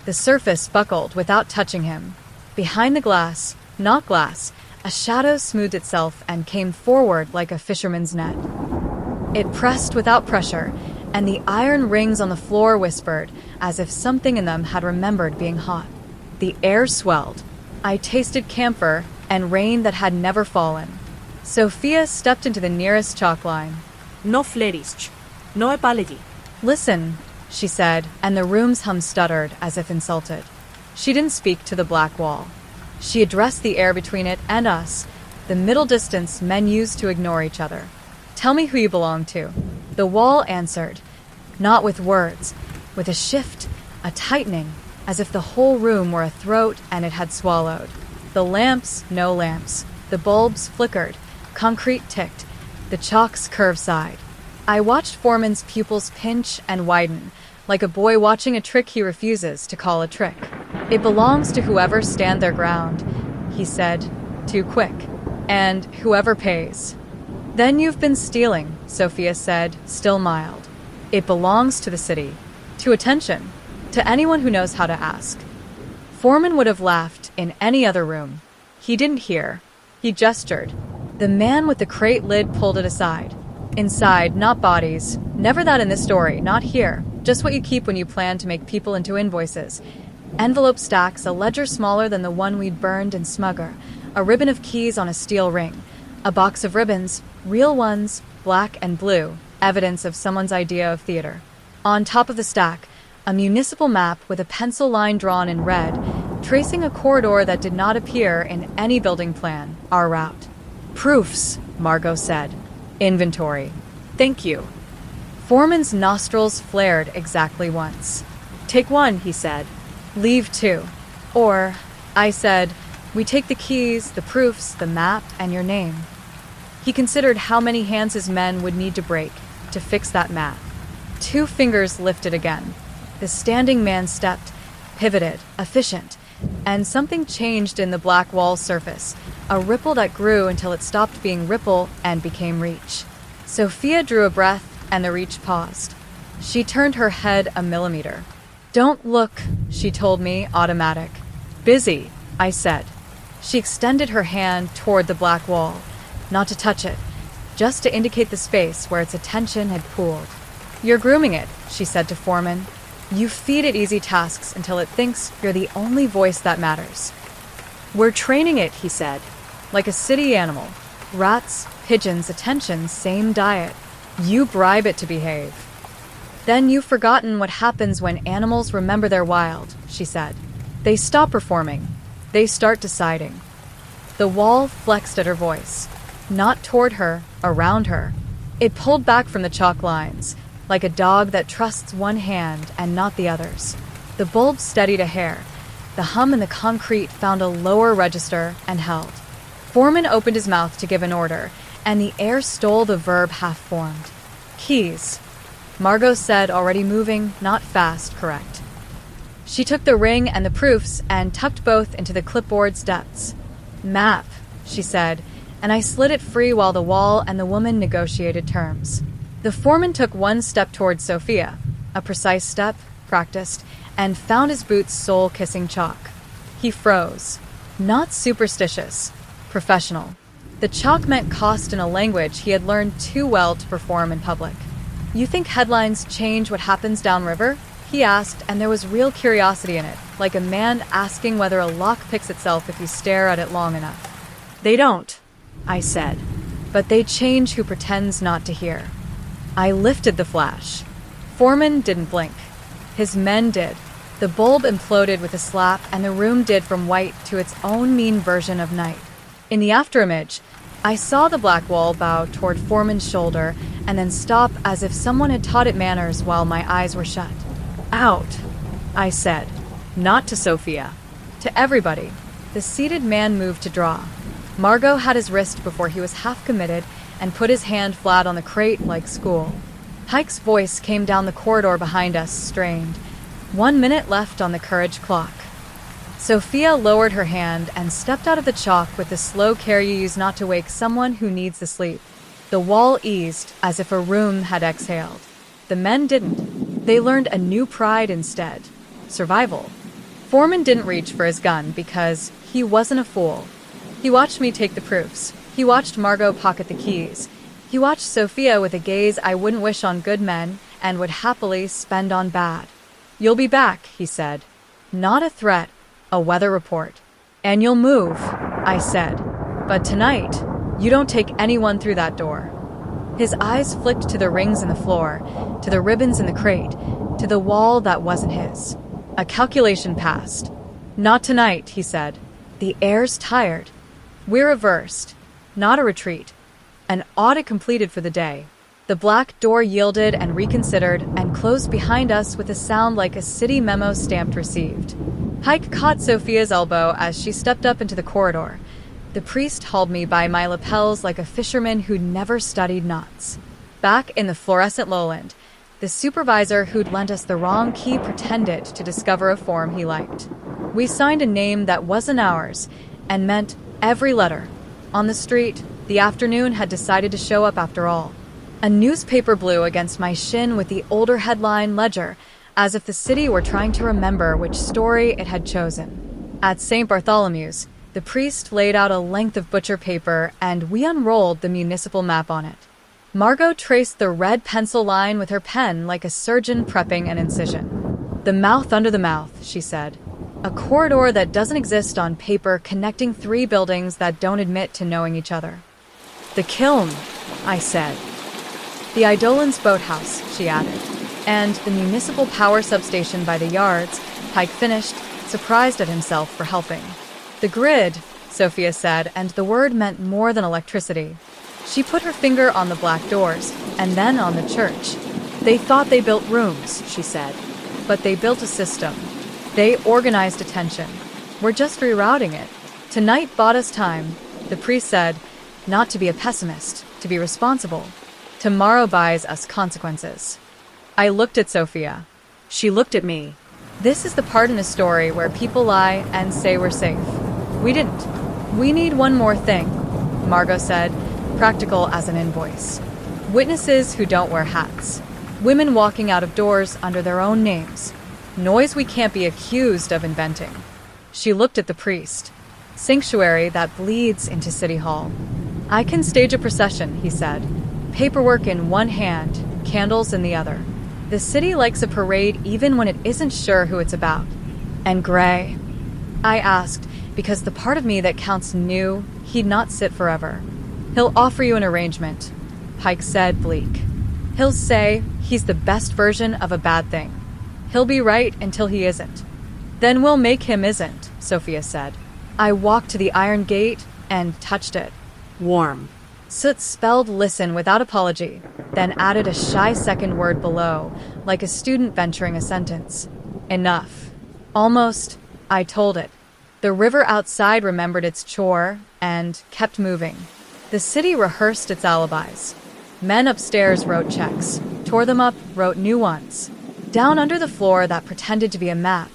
The surface buckled without touching him. Behind the glass, not glass, a shadow smoothed itself and came forward like a fisherman's net. It pressed without pressure, and the iron rings on the floor whispered, as if something in them had remembered being hot. The air swelled. I tasted camphor and rain that had never fallen. Sophia stepped into the nearest chalk line. No flerisc. No apology. Listen, she said, and the room's hum stuttered as if insulted. She didn't speak to the black wall. She addressed the air between it and us, the middle distance men used to ignore each other. Tell me who you belong to. The wall answered, not with words, with a shift, a tightening, as if the whole room were a throat and it had swallowed. The lamps, no lamps. The bulbs flickered. Concrete ticked. The chalks curved side. I watched Foreman's pupils pinch and widen, like a boy watching a trick he refuses to call a trick. It belongs to whoever stand their ground, he said, too quick, and whoever pays. Then you've been stealing, Sophia said, still mild. It belongs to the city, to attention, to anyone who knows how to ask. Foreman would have laughed in any other room. He didn't hear. He gestured. The man with the crate lid pulled it aside. Inside, not bodies. Never that in this story, not here. Just what you keep when you plan to make people into invoices. Envelope stacks, a ledger smaller than the one we'd burned in Smugger, a ribbon of keys on a steel ring, a box of ribbons, real ones, black and blue, evidence of someone's idea of theater. On top of the stack, a municipal map with a pencil line drawn in red, tracing a corridor that did not appear in any building plan, our route. Proofs, Margot said. Inventory. Thank you. Foreman's nostrils flared exactly once. Take 1, he said. Leave 2. Or, I said, we take the keys, the proofs, the map, and your name. He considered how many hands his men would need to break to fix that map. 2 fingers lifted again. The standing man stepped, pivoted, efficient, and something changed in the black wall's surface, a ripple that grew until it stopped being ripple and became reach. Sophia drew a breath, and the reach paused. She turned her head a millimeter. Don't look, she told me, automatic. Busy, I said. She extended her hand toward the black wall, not to touch it, just to indicate the space where its attention had pooled. You're grooming it, she said to Foreman. You feed it easy tasks until it thinks you're the only voice that matters. We're training it, he said, like a city animal. Rats, pigeons, attention, same diet. You bribe it to behave. Then you've forgotten what happens when animals remember their wild, she said. They stop performing. They start deciding. The wall flexed at her voice. Not toward her, around her. It pulled back from the chalk lines, like a dog that trusts one hand and not the others. The bulb steadied a hair. The hum in the concrete found a lower register and held. Foreman opened his mouth to give an order, and the air stole the verb half-formed. Keys. Margot said, already moving, not fast, correct. She took the ring and the proofs and tucked both into the clipboard's depths. Map, she said, and I slid it free while the wall and the woman negotiated terms. The foreman took one step towards Sophia, a precise step, practiced, and found his boots soul-kissing chalk. He froze. Not superstitious. Professional. The chalk meant cost in a language he had learned too well to perform in public. You think headlines change what happens downriver? He asked, and there was real curiosity in it, like a man asking whether a lock picks itself if you stare at it long enough. They don't, I said, but they change who pretends not to hear. I lifted the flash. Foreman didn't blink. His men did. The bulb imploded with a slap, and the room did from white to its own mean version of night. In the afterimage, I saw the black wall bow toward Foreman's shoulder and then stop as if someone had taught it manners while my eyes were shut. Out, I said. Not to Sophia. To everybody. The seated man moved to draw. Margot had his wrist before he was half committed and put his hand flat on the crate like school. Pike's voice came down the corridor behind us, strained. 1 minute left on the courage clock. Sophia lowered her hand and stepped out of the chalk with the slow care you use not to wake someone who needs the sleep. The wall eased as if a room had exhaled. The men didn't. They learned a new pride instead. Survival. Foreman didn't reach for his gun because he wasn't a fool. He watched me take the proofs. He watched Margot pocket the keys. He watched Sophia with a gaze I wouldn't wish on good men and would happily spend on bad. You'll be back, he said. Not a threat, a weather report. And you'll move, I said. But tonight, you don't take anyone through that door. His eyes flicked to the rings in the floor, to the ribbons in the crate, to the wall that wasn't his. A calculation passed. Not tonight, he said. The air's tired. We're reversed, not a retreat. An audit completed for the day. The black door yielded and reconsidered and closed behind us with a sound like a city memo stamped received. Pike caught Sophia's elbow as she stepped up into the corridor. The priest hauled me by my lapels like a fisherman who'd never studied knots. Back in the fluorescent lowland, the supervisor who'd lent us the wrong key pretended to discover a form he liked. We signed a name that wasn't ours and meant every letter. On the street, the afternoon had decided to show up after all. A newspaper blew against my shin with the older headline Ledger, as if the city were trying to remember which story it had chosen. At St. Bartholomew's, the priest laid out a length of butcher paper and we unrolled the municipal map on it. Margot traced the red pencil line with her pen like a surgeon prepping an incision. The mouth under the mouth, she said. A corridor that doesn't exist on paper connecting 3 buildings that don't admit to knowing each other. The kiln, I said. The Eidolons boathouse, she added. And the municipal power substation by the yards, Pike finished, surprised at himself for helping. The grid, Sophia said, and the word meant more than electricity. She put her finger on the black doors, and then on the church. They thought they built rooms, she said. But they built a system. They organized attention. We're just rerouting it. Tonight bought us time, the priest said, not to be a pessimist, to be responsible. Tomorrow buys us consequences. I looked at Sophia. She looked at me. This is the part in the story where people lie and say we're safe. We didn't. We need one more thing, Margot said, practical as an invoice. Witnesses who don't wear hats. Women walking out of doors under their own names. Noise we can't be accused of inventing. She looked at the priest. Sanctuary that bleeds into City Hall. I can stage a procession, he said. Paperwork in one hand, candles in the other. The city likes a parade even when it isn't sure who it's about. And Gray? I asked, because the part of me that counts knew he'd not sit forever. He'll offer you an arrangement, Pike said, bleak. He'll say he's the best version of a bad thing. He'll be right until he isn't. Then we'll make him isn't, Sophia said. I walked to the iron gate and touched it. Warm. Soot spelled listen without apology, then added a shy second word below, like a student venturing a sentence. Enough. Almost, I told it. The river outside remembered its chore and kept moving. The city rehearsed its alibis. Men upstairs wrote checks, tore them up, wrote new ones. Down under the floor that pretended to be a map,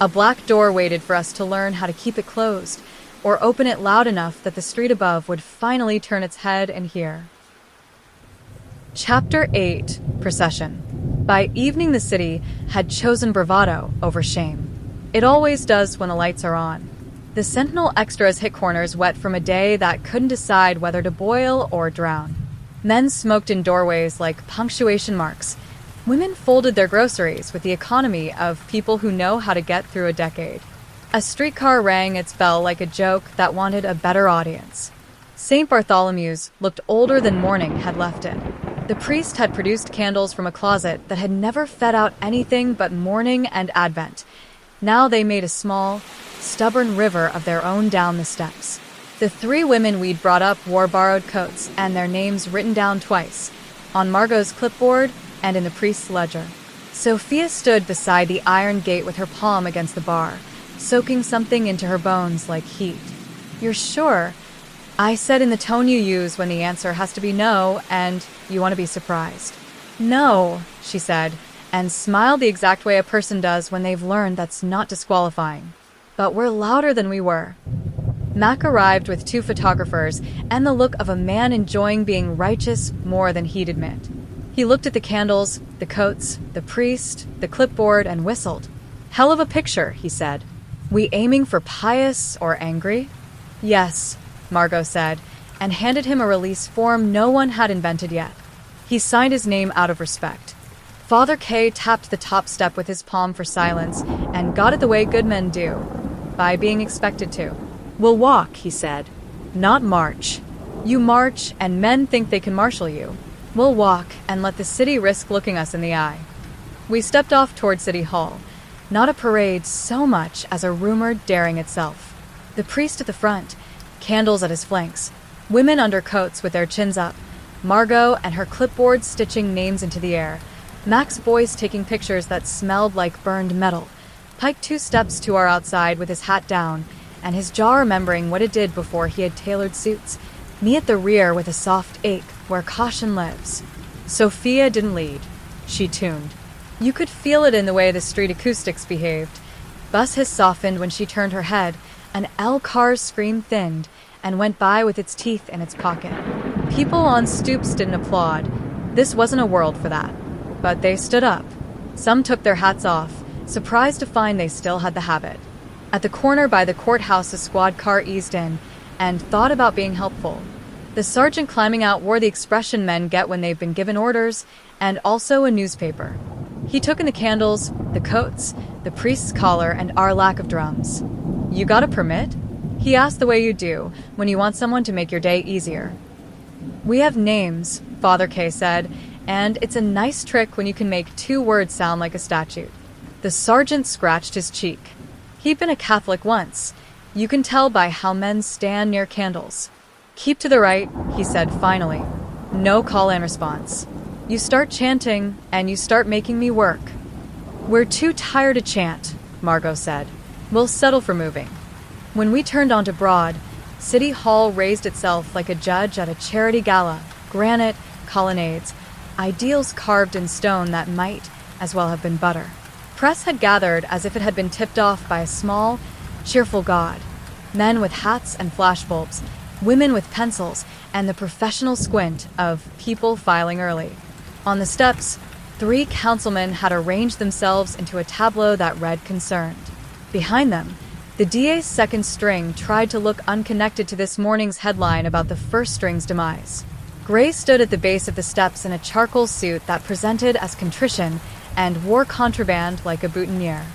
a black door waited for us to learn how to keep it closed, or open it loud enough that the street above would finally turn its head and hear. Chapter 8: Procession. By evening the city had chosen bravado over shame. It always does when the lights are on. The Sentinel extras hit corners wet from a day that couldn't decide whether to boil or drown. Men smoked in doorways like punctuation marks. Women folded their groceries with the economy of people who know how to get through a decade. A streetcar rang its bell like a joke that wanted a better audience. St. Bartholomew's looked older than morning had left it. The priest had produced candles from a closet that had never fed out anything but morning and Advent. Now they made a small, stubborn river of their own down the steps. The 3 women we'd brought up wore borrowed coats and their names written down twice, on Margot's clipboard and in the priest's ledger. Sophia stood beside the iron gate with her palm against the bar, soaking something into her bones like heat. You're sure? I said in the tone you use when the answer has to be no and you want to be surprised. No, she said, and smiled the exact way a person does when they've learned that's not disqualifying. But we're louder than we were. Mac arrived with 2 photographers and the look of a man enjoying being righteous more than he'd admit. He looked at the candles, the coats, the priest, the clipboard, and whistled. Hell of a picture, he said. We aiming for pious or angry? Yes, Margot said, and handed him a release form no one had invented yet. He signed his name out of respect. Father K tapped the top step with his palm for silence and got it the way good men do, by being expected to. We'll walk, he said. Not march. You march, and men think they can marshal you. We'll walk and let the city risk looking us in the eye. We stepped off toward City Hall. Not a parade so much as a rumored daring itself. The priest at the front, candles at his flanks, women under coats with their chins up, Margot and her clipboard stitching names into the air, Mac's boys taking pictures that smelled like burned metal, Pike 2 steps to our outside with his hat down, and his jaw remembering what it did before he had tailored suits, me at the rear with a soft ache where caution lives. Sophia didn't lead. She tuned. You could feel it in the way the street acoustics behaved. Bus hiss softened when she turned her head. An L car's scream thinned and went by with its teeth in its pocket. People on stoops didn't applaud. This wasn't a world for that. But they stood up. Some took their hats off, surprised to find they still had the habit. At the corner by the courthouse, a squad car eased in and thought about being helpful. The sergeant climbing out wore the expression men get when they've been given orders, and also a newspaper. He took in the candles, the coats, the priest's collar, and our lack of drums. You got a permit? He asked the way you do when you want someone to make your day easier. We have names, Father K said, and it's a nice trick when you can make 2 words sound like a statute. The sergeant scratched his cheek. He'd been a Catholic once. You can tell by how men stand near candles. Keep to the right, he said finally. No call and response. You start chanting, and you start making me work. We're too tired to chant, Margot said. We'll settle for moving. When we turned onto Broad, City Hall raised itself like a judge at a charity gala, granite, colonnades, ideals carved in stone that might as well have been butter. Press had gathered as if it had been tipped off by a small, cheerful god. Men with hats and flashbulbs, women with pencils, and the professional squint of people filing early. On the steps, 3 councilmen had arranged themselves into a tableau that read concerned. Behind them, the DA's second string tried to look unconnected to this morning's headline about the first string's demise. Gray stood at the base of the steps in a charcoal suit that presented as contrition and wore contraband like a boutonniere.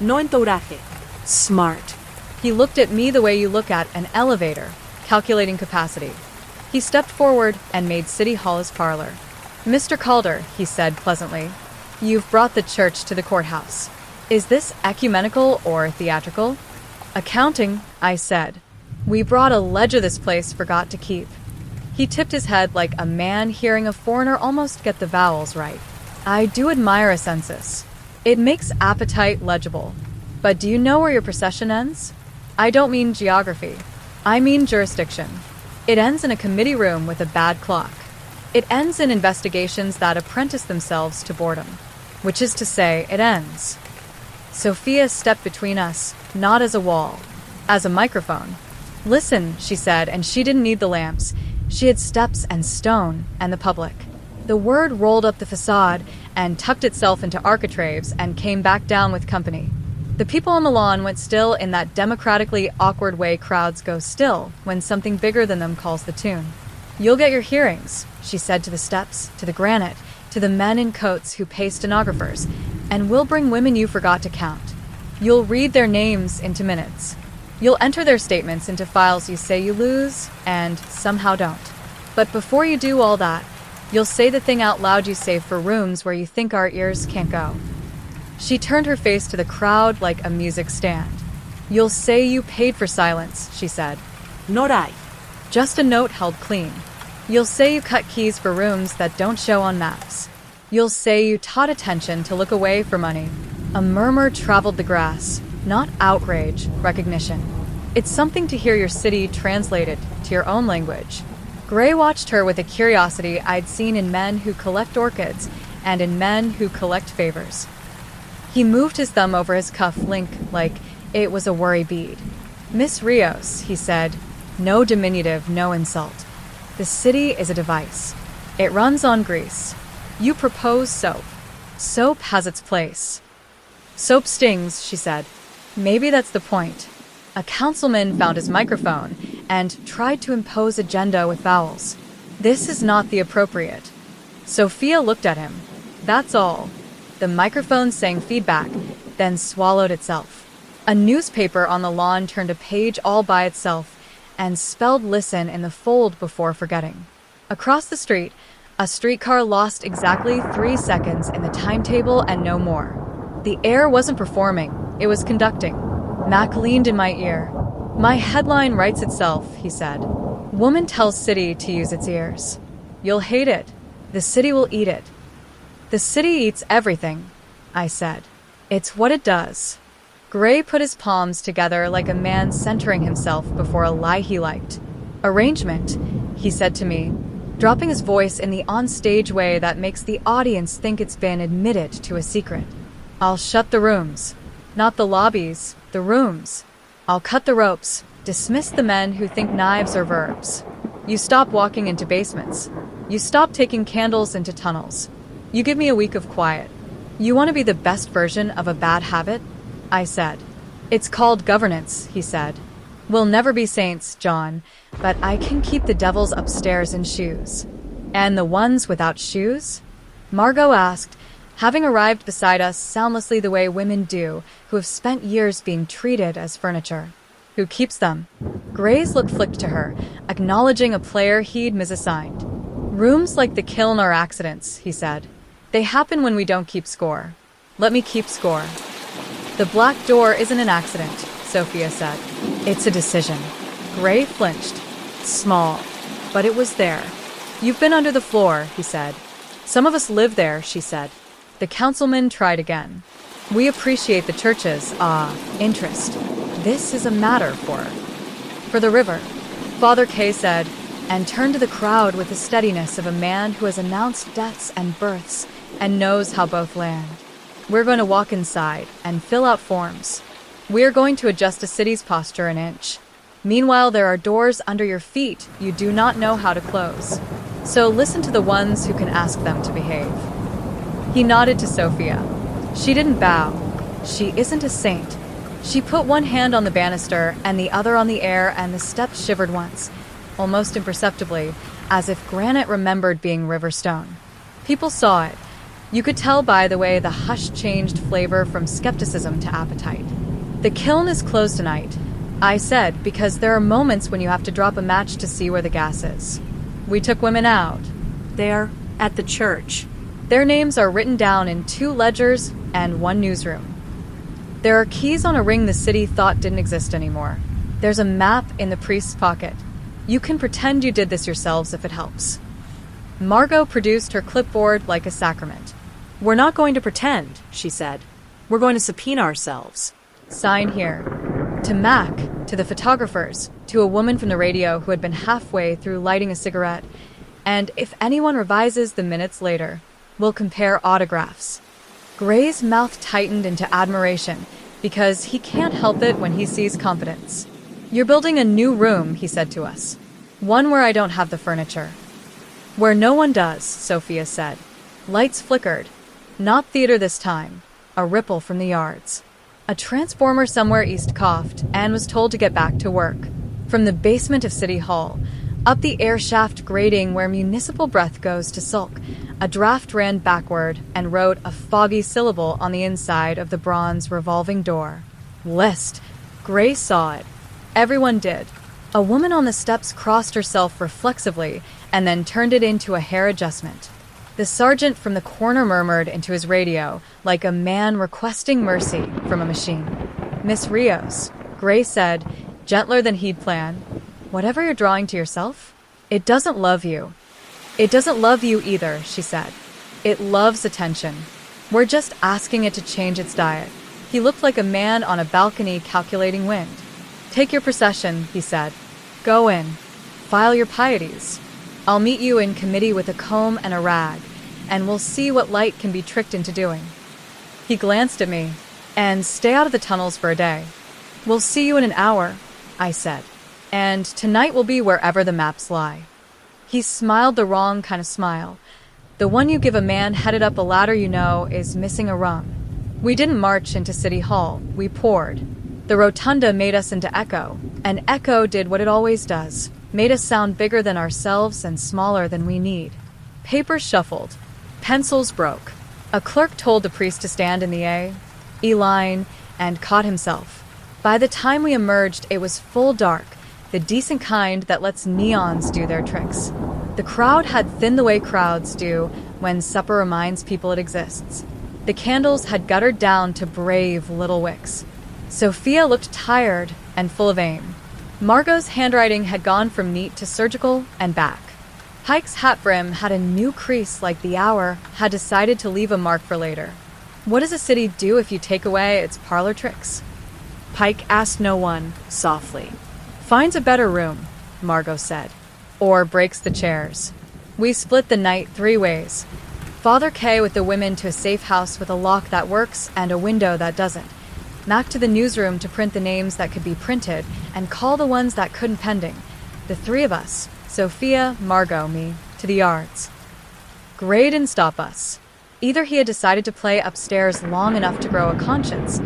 No entouraje. Smart. He looked at me the way you look at an elevator, calculating capacity. He stepped forward and made City Hall his parlor. Mr. Calder, he said pleasantly, you've brought the church to the courthouse. Is this ecumenical or theatrical? Accounting, I said. We brought a ledger this place forgot to keep. He tipped his head like a man hearing a foreigner almost get the vowels right. I do admire a census. It makes appetite legible. But do you know where your procession ends? I don't mean geography. I mean jurisdiction. It ends in a committee room with a bad clock. It ends in investigations that apprentice themselves to boredom. Which is to say, it ends. Sophia stepped between us, not as a wall, as a microphone. Listen, she said, and she didn't need the lamps. She had steps and stone and the public. The word rolled up the facade and tucked itself into architraves and came back down with company. The people on the lawn went still in that democratically awkward way crowds go still when something bigger than them calls the tune. You'll get your hearings, she said to the steps, to the granite, to the men in coats who pay stenographers, and we'll bring women you forgot to count. You'll read their names into minutes. You'll enter their statements into files you say you lose and somehow don't. But before you do all that, you'll say the thing out loud you save for rooms where you think our ears can't go. She turned her face to the crowd like a music stand. You'll say you paid for silence, she said. Not I. Just a note held clean. You'll say you cut keys for rooms that don't show on maps. You'll say you taught attention to look away for money. A murmur traveled the grass, not outrage, recognition. It's something to hear your city translated to your own language. Gray watched her with a curiosity I'd seen in men who collect orchids and in men who collect favors. He moved his thumb over his cuff link like it was a worry bead. Miss Rios, he said, no diminutive, no insult. The city is a device. It runs on grease. You propose soap. Soap has its place. Soap stings, she said. Maybe that's the point. A councilman found his microphone and tried to impose agenda with vowels. This is not the appropriate. Sophia looked at him. That's all. The microphone sang feedback, then swallowed itself. A newspaper on the lawn turned a page all by itself and spelled listen in the fold before forgetting. Across the street, a streetcar lost exactly 3 seconds in the timetable and no more. The air wasn't performing, it was conducting. Mac leaned in my ear. My headline writes itself, he said. Woman tells city to use its ears. You'll hate it. The city will eat it. The city eats everything, I said. It's what it does. Gray put his palms together like a man centering himself before a lie he liked. Arrangement, he said to me, dropping his voice in the onstage way that makes the audience think it's been admitted to a secret. I'll shut the rooms. Not the lobbies, the rooms. I'll cut the ropes, dismiss the men who think knives are verbs. You stop walking into basements. You stop taking candles into tunnels. You give me a week of quiet. You want to be the best version of a bad habit? I said. It's called governance, he said. We'll never be saints, John, but I can keep the devils upstairs in shoes. And the ones without shoes? Margot asked, having arrived beside us soundlessly the way women do who have spent years being treated as furniture. Who keeps them? Gray's look flicked to her, acknowledging a player he'd misassigned. Rooms like the kiln are accidents, he said. They happen when we don't keep score. Let me keep score. The black door isn't an accident, Sophia said. It's a decision. Gray flinched. Small. But it was there. You've been under the floor, he said. Some of us live there, she said. The councilman tried again. We appreciate the church's, interest. This is a matter for the river, Father K said, and turned to the crowd with the steadiness of a man who has announced deaths and births and knows how both land. We're going to walk inside and fill out forms. We are going to adjust a city's posture an inch. Meanwhile, there are doors under your feet you do not know how to close. So listen to the ones who can ask them to behave. He nodded to Sophia. She didn't bow. She isn't a saint. She put one hand on the banister and the other on the air, and the steps shivered once, almost imperceptibly, as if granite remembered being river stone. People saw it. You could tell by the way the hush changed flavor from skepticism to appetite. The kiln is closed tonight, I said, because there are moments when you have to drop a match to see where the gas is. We took women out. They're at the church. Their names are written down in 2 ledgers and 1 newsroom. There are keys on a ring the city thought didn't exist anymore. There's a map in the priest's pocket. You can pretend you did this yourselves if it helps. Margot produced her clipboard like a sacrament. We're not going to pretend, she said. We're going to subpoena ourselves. Sign here. To Mac, to the photographers, to a woman from the radio who had been halfway through lighting a cigarette, and if anyone revises the minutes later, we'll compare autographs. Gray's mouth tightened into admiration because he can't help it when he sees competence. You're building a new room, he said to us. One where I don't have the furniture. Where no one does, Sophia said. Lights flickered. Not theater this time. A ripple from the yards. A transformer somewhere east coughed and was told to get back to work. From the basement of City Hall, up the air shaft grating where municipal breath goes to sulk, a draft ran backward and wrote a foggy syllable on the inside of the bronze revolving door. List. Gray saw it. Everyone did. A woman on the steps crossed herself reflexively and then turned it into a hair adjustment. The sergeant from the corner murmured into his radio like a man requesting mercy from a machine. Miss Rios, Gray said, gentler than he'd planned. Whatever you're drawing to yourself, it doesn't love you. It doesn't love you either, she said. It loves attention. We're just asking it to change its diet. He looked like a man on a balcony calculating wind. Take your procession, he said. Go in. File your pieties. I'll meet you in committee with a comb and a rag, and we'll see what light can be tricked into doing. He glanced at me. And stay out of the tunnels for a day. We'll see you in an hour, I said. And tonight will be wherever the maps lie. He smiled the wrong kind of smile. The one you give a man headed up a ladder you know is missing a rung. We didn't march into City Hall. We poured. The rotunda made us into echo, and echo did what it always does, made us sound bigger than ourselves and smaller than we need. Papers shuffled. Pencils broke. A clerk told the priest to stand in the E-line and caught himself. By the time we emerged, it was full dark, the decent kind that lets neons do their tricks. The crowd had thinned the way crowds do when supper reminds people it exists. The candles had guttered down to brave little wicks. Sophia looked tired and full of aim. Margot's handwriting had gone from neat to surgical and back. Pike's hat brim had a new crease like the hour had decided to leave a mark for later. What does a city do if you take away its parlor tricks? Pike asked no one, softly. Finds a better room, Margot said, or breaks the chairs. We split the night 3 ways. Father K with the women to a safe house with a lock that works and a window that doesn't. Mac to the newsroom to print the names that could be printed and call the ones that couldn't pending. The 3 of us, Sophia, Margot, me, to the yards. Gray didn't stop us. Either he had decided to play upstairs long enough to grow a conscience,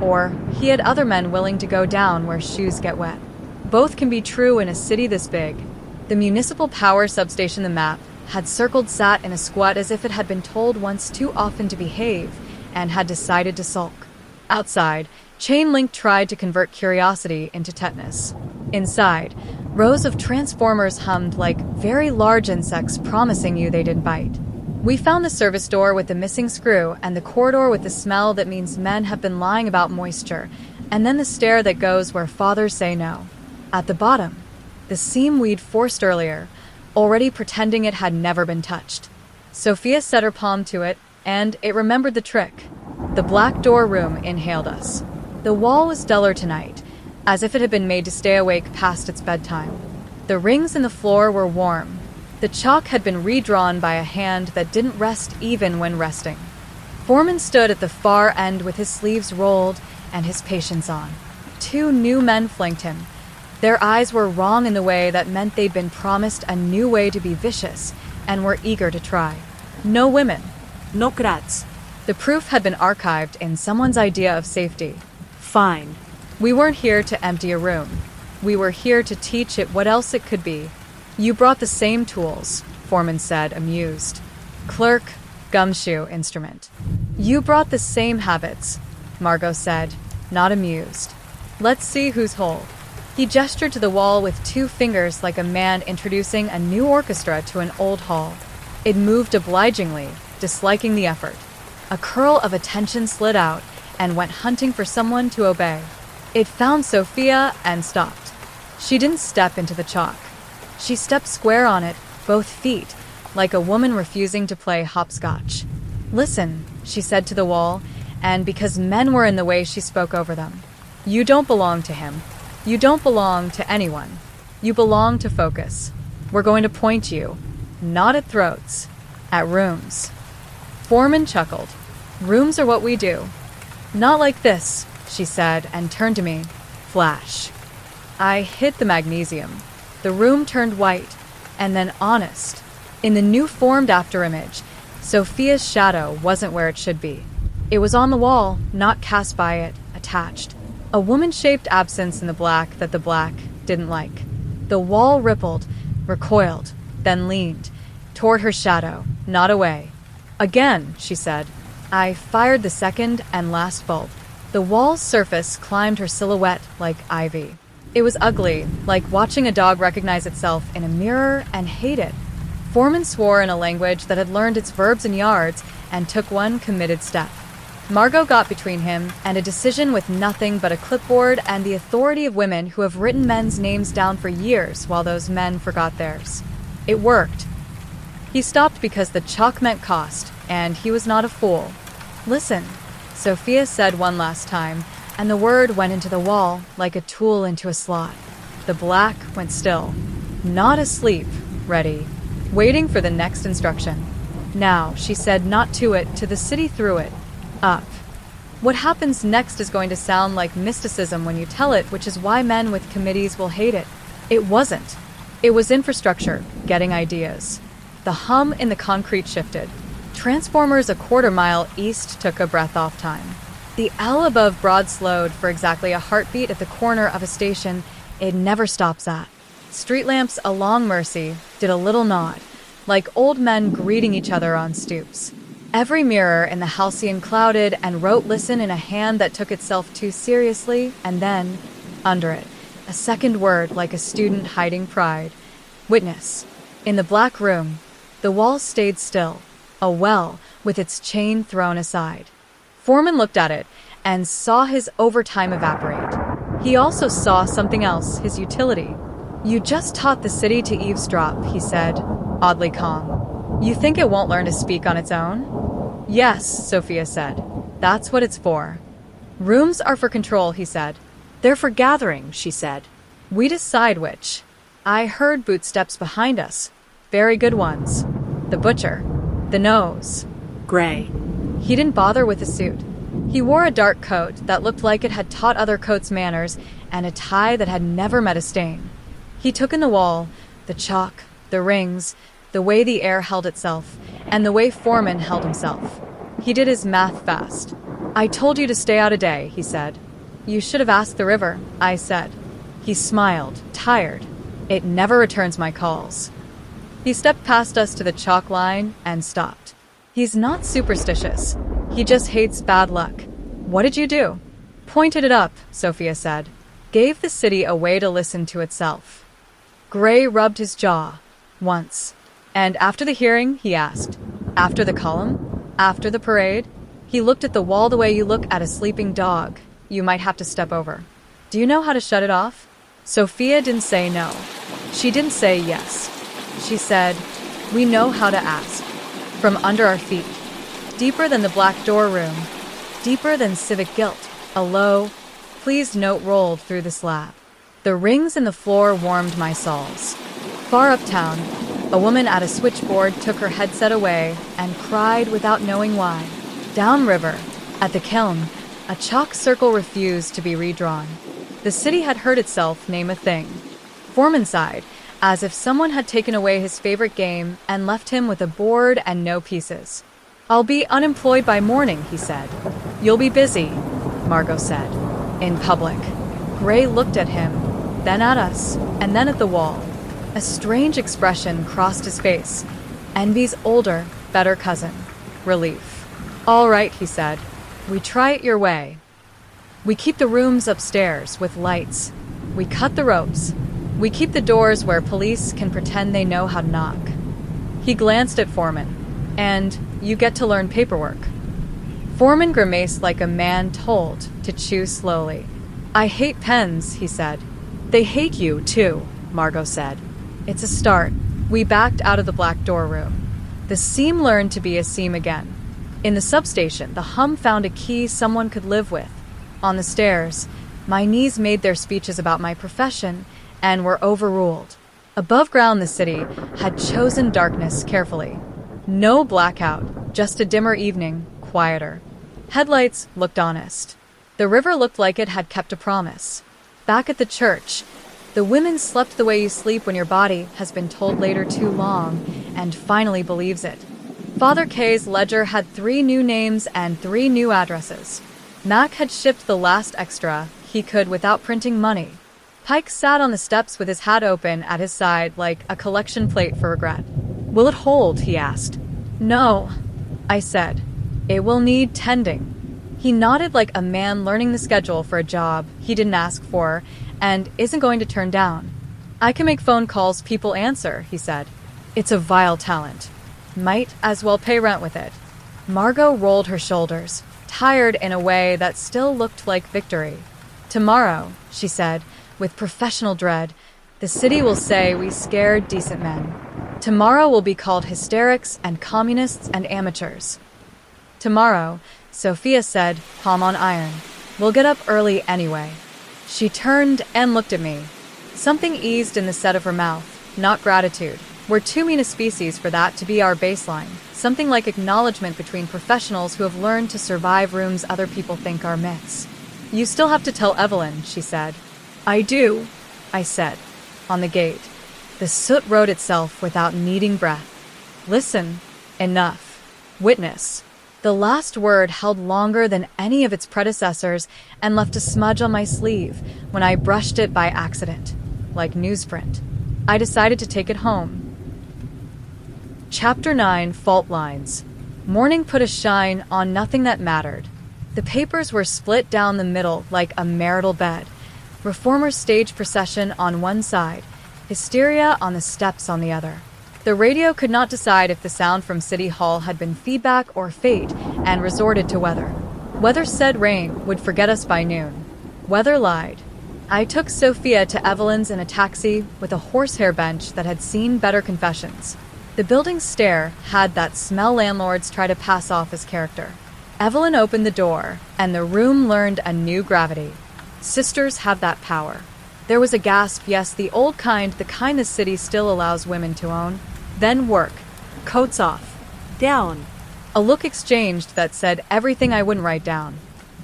or he had other men willing to go down where shoes get wet. Both can be true in a city this big. The municipal power substation, the map, had sat in a squat as if it had been told once too often to behave and had decided to sulk. Outside, Chain Link tried to convert curiosity into tetanus. Inside, rows of transformers hummed like very large insects promising you they didn't bite. We found the service door with the missing screw and the corridor with the smell that means men have been lying about moisture, and then the stair that goes where fathers say no. At the bottom, the seam we'd forced earlier, already pretending it had never been touched. Sophia set her palm to it, and it remembered the trick. The black door room inhaled us. The wall was duller tonight, as if it had been made to stay awake past its bedtime. The rings in the floor were warm. The chalk had been redrawn by a hand that didn't rest even when resting. Foreman stood at the far end with his sleeves rolled and his patience on. 2 new men flanked him. Their eyes were wrong in the way that meant they'd been promised a new way to be vicious and were eager to try. No women. No grats. The proof had been archived in someone's idea of safety. Fine. We weren't here to empty a room. We were here to teach it what else it could be. You brought the same tools, Foreman said, amused. Clerk, gumshoe, instrument. You brought the same habits, Margot said, not amused. Let's see who's whole. He gestured to the wall with 2 fingers like a man introducing a new orchestra to an old hall. It moved obligingly, disliking the effort. A curl of attention slid out and went hunting for someone to obey. It found Sophia and stopped. She didn't step into the chalk. She stepped square on it, both feet, like a woman refusing to play hopscotch. "Listen," she said to the wall, and because men were in the way, she spoke over them. "You don't belong to him. You don't belong to anyone. You belong to focus. We're going to point you, not at throats, at rooms." Foreman chuckled. "Rooms are what we do." "Not like this," she said, and turned to me. Flash. I hit the magnesium. The room turned white, and then honest. In the new formed afterimage, Sophia's shadow wasn't where it should be. It was on the wall, not cast by it, attached. A woman-shaped absence in the black that the black didn't like. The wall rippled, recoiled, then leaned, toward her shadow, not away. "Again," she said. I fired the second and last bolt. The wall's surface climbed her silhouette like ivy. It was ugly, like watching a dog recognize itself in a mirror and hate it. Foreman swore in a language that had learned its verbs in yards and took one committed step. Margot got between him and a decision with nothing but a clipboard and the authority of women who have written men's names down for years while those men forgot theirs. It worked. He stopped because the chalk meant cost, and he was not a fool. "Listen," Sophia said one last time, and the word went into the wall like a tool into a slot. The black went still. Not asleep, ready, waiting for the next instruction. "Now," she said, not to it, to the city through it. Up. What happens next is going to sound like mysticism when you tell it, which is why men with committees will hate it. It wasn't. It was infrastructure, getting ideas. The hum in the concrete shifted. Transformers a quarter-mile east took a breath off time. The L above Broad slowed for exactly a heartbeat at the corner of a station it never stops at. Street lamps along Mercy did a little nod, like old men greeting each other on stoops. Every mirror in the halcyon clouded and wrote "listen" in a hand that took itself too seriously, and then, under it, a second word like a student hiding pride. "Witness." In the black room, the wall stayed still, a well with its chain thrown aside. Foreman looked at it and saw his overtime evaporate. He also saw something else, his utility. "You just taught the city to eavesdrop," he said, oddly calm. "You think it won't learn to speak on its own?" "Yes," Sophia said. "That's what it's for." "Rooms are for control," he said. "They're for gathering," she said. "We decide which." I heard bootsteps behind us. Very good ones. The butcher. The nose. Gray. He didn't bother with the suit. He wore a dark coat that looked like it had taught other coats manners and a tie that had never met a stain. He took in the wall, the chalk, the rings, the way the air held itself, and the way Foreman held himself. He did his math fast. "I told you to stay out a day," he said. "You should have asked the river," I said. He smiled, tired. "It never returns my calls." He stepped past us to the chalk line and stopped. He's not superstitious. He just hates bad luck. "What did you do?" "Pointed it up," Sophia said. "Gave the city a way to listen to itself." Gray rubbed his jaw. Once. "And after the hearing," he asked. "After the column? After the parade?" He looked at the wall the way you look at a sleeping dog. You might have to step over. "Do you know how to shut it off?" Sophia didn't say no. She didn't say yes. She said, "We know how to ask." From under our feet. Deeper than the black door room. Deeper than civic guilt. A low, pleased note rolled through the slab. The rings in the floor warmed my soles. Far uptown, a woman at a switchboard took her headset away and cried without knowing why. Downriver, at the kiln, a chalk circle refused to be redrawn. The city had heard itself name a thing. Foreman sighed, as if someone had taken away his favorite game and left him with a board and no pieces. "I'll be unemployed by morning," he said. "You'll be busy," Margot said. "In public." Gray looked at him, then at us, and then at the wall. A strange expression crossed his face. Envy's older, better cousin. Relief. "All right," he said. "We try it your way. We keep the rooms upstairs with lights. We cut the ropes. We keep the doors where police can pretend they know how to knock." He glanced at Foreman. "And you get to learn paperwork." Foreman grimaced like a man told to chew slowly. I hate pens, he said. They hate you, too, Margot said. It's a start. We backed out of the black door room. The seam learned to be a seam again. In the substation, the hum found a key someone could live with. On the stairs, my knees made their speeches about my profession and were overruled. Above ground, the city had chosen darkness carefully. No blackout, just a dimmer evening, quieter. Headlights looked honest. The river looked like it had kept a promise. Back at the church, the women slept the way you sleep when your body has been told later too long and finally believes it. Father K's ledger had 3 new names and 3 new addresses. Mac had shipped the last extra he could without printing money. Pike sat on the steps with his hat open at his side like a collection plate for regret. Will it hold? He asked. No, I said. It will need tending. He nodded like a man learning the schedule for a job he didn't ask for and isn't going to turn down. I can make phone calls people answer, he said. It's a vile talent. Might as well pay rent with it. Margot rolled her shoulders, tired in a way that still looked like victory. Tomorrow, she said, with professional dread, the city will say we scared decent men. Tomorrow will be called hysterics and communists and amateurs. Tomorrow, Sophia said, palm on iron. We'll get up early anyway. She turned and looked at me. Something eased in the set of her mouth, not gratitude. We're too mean a species for that to be our baseline. Something like acknowledgement between professionals who have learned to survive rooms other people think are myths. You still have to tell Evelyn, she said. I do, I said. On the gate, the soot wrote itself without needing breath. Listen. Enough. Witness. The last word held longer than any of its predecessors and left a smudge on my sleeve when I brushed it by accident, like newsprint. I decided to take it home. Chapter 9, Fault Lines. Morning put a shine on nothing that mattered. The papers were split down the middle like a marital bed. Reformers' stage procession on one side, hysteria on the steps on the other. The radio could not decide if the sound from City Hall had been feedback or fate and resorted to weather. Weather said rain would forget us by noon. Weather lied. I took Sophia to Evelyn's in a taxi with a horsehair bench that had seen better confessions. The building's stair had that smell landlords try to pass off as character. Evelyn opened the door, and the room learned a new gravity. Sisters have that power. There was a gasp, yes, the old kind, the kind the city still allows women to own. Then work. Coats off. Down. A look exchanged that said everything I wouldn't write down.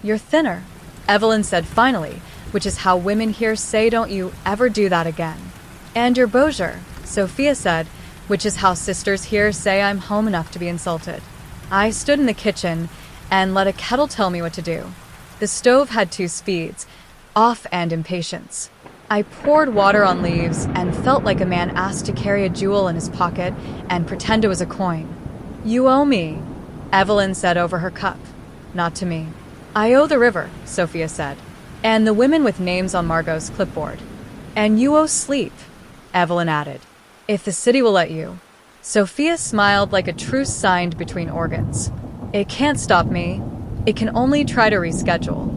You're thinner, Evelyn said finally, which is how women here say don't you ever do that again. And you're Bozier, Sophia said, which is how sisters here say I'm home enough to be insulted. I stood in the kitchen and let a kettle tell me what to do. The stove had 2 speeds, off and impatience. I poured water on leaves and felt like a man asked to carry a jewel in his pocket and pretend it was a coin. You owe me, Evelyn said over her cup. Not to me. I owe the river, Sophia said, and the women with names on Margot's clipboard. And you owe sleep, Evelyn added. If the city will let you. Sophia smiled like a truce signed between organs. It can't stop me. It can only try to reschedule.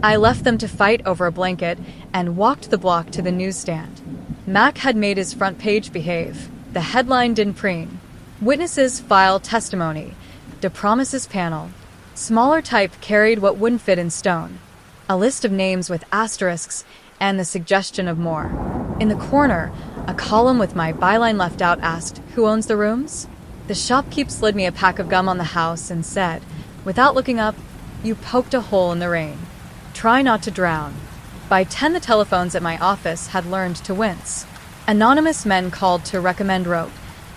I left them to fight over a blanket and walked the block to the newsstand. Mac had made his front page behave. The headline didn't preen. Witnesses file testimony. De promises panel. Smaller type carried what wouldn't fit in stone. A list of names with asterisks and the suggestion of more. In the corner, a column with my byline left out asked, who owns the rooms? The shopkeep slid me a pack of gum on the house and said, without looking up, you poked a hole in the rain. Try not to drown. By 10, the telephones at my office had learned to wince. Anonymous men called to recommend rope.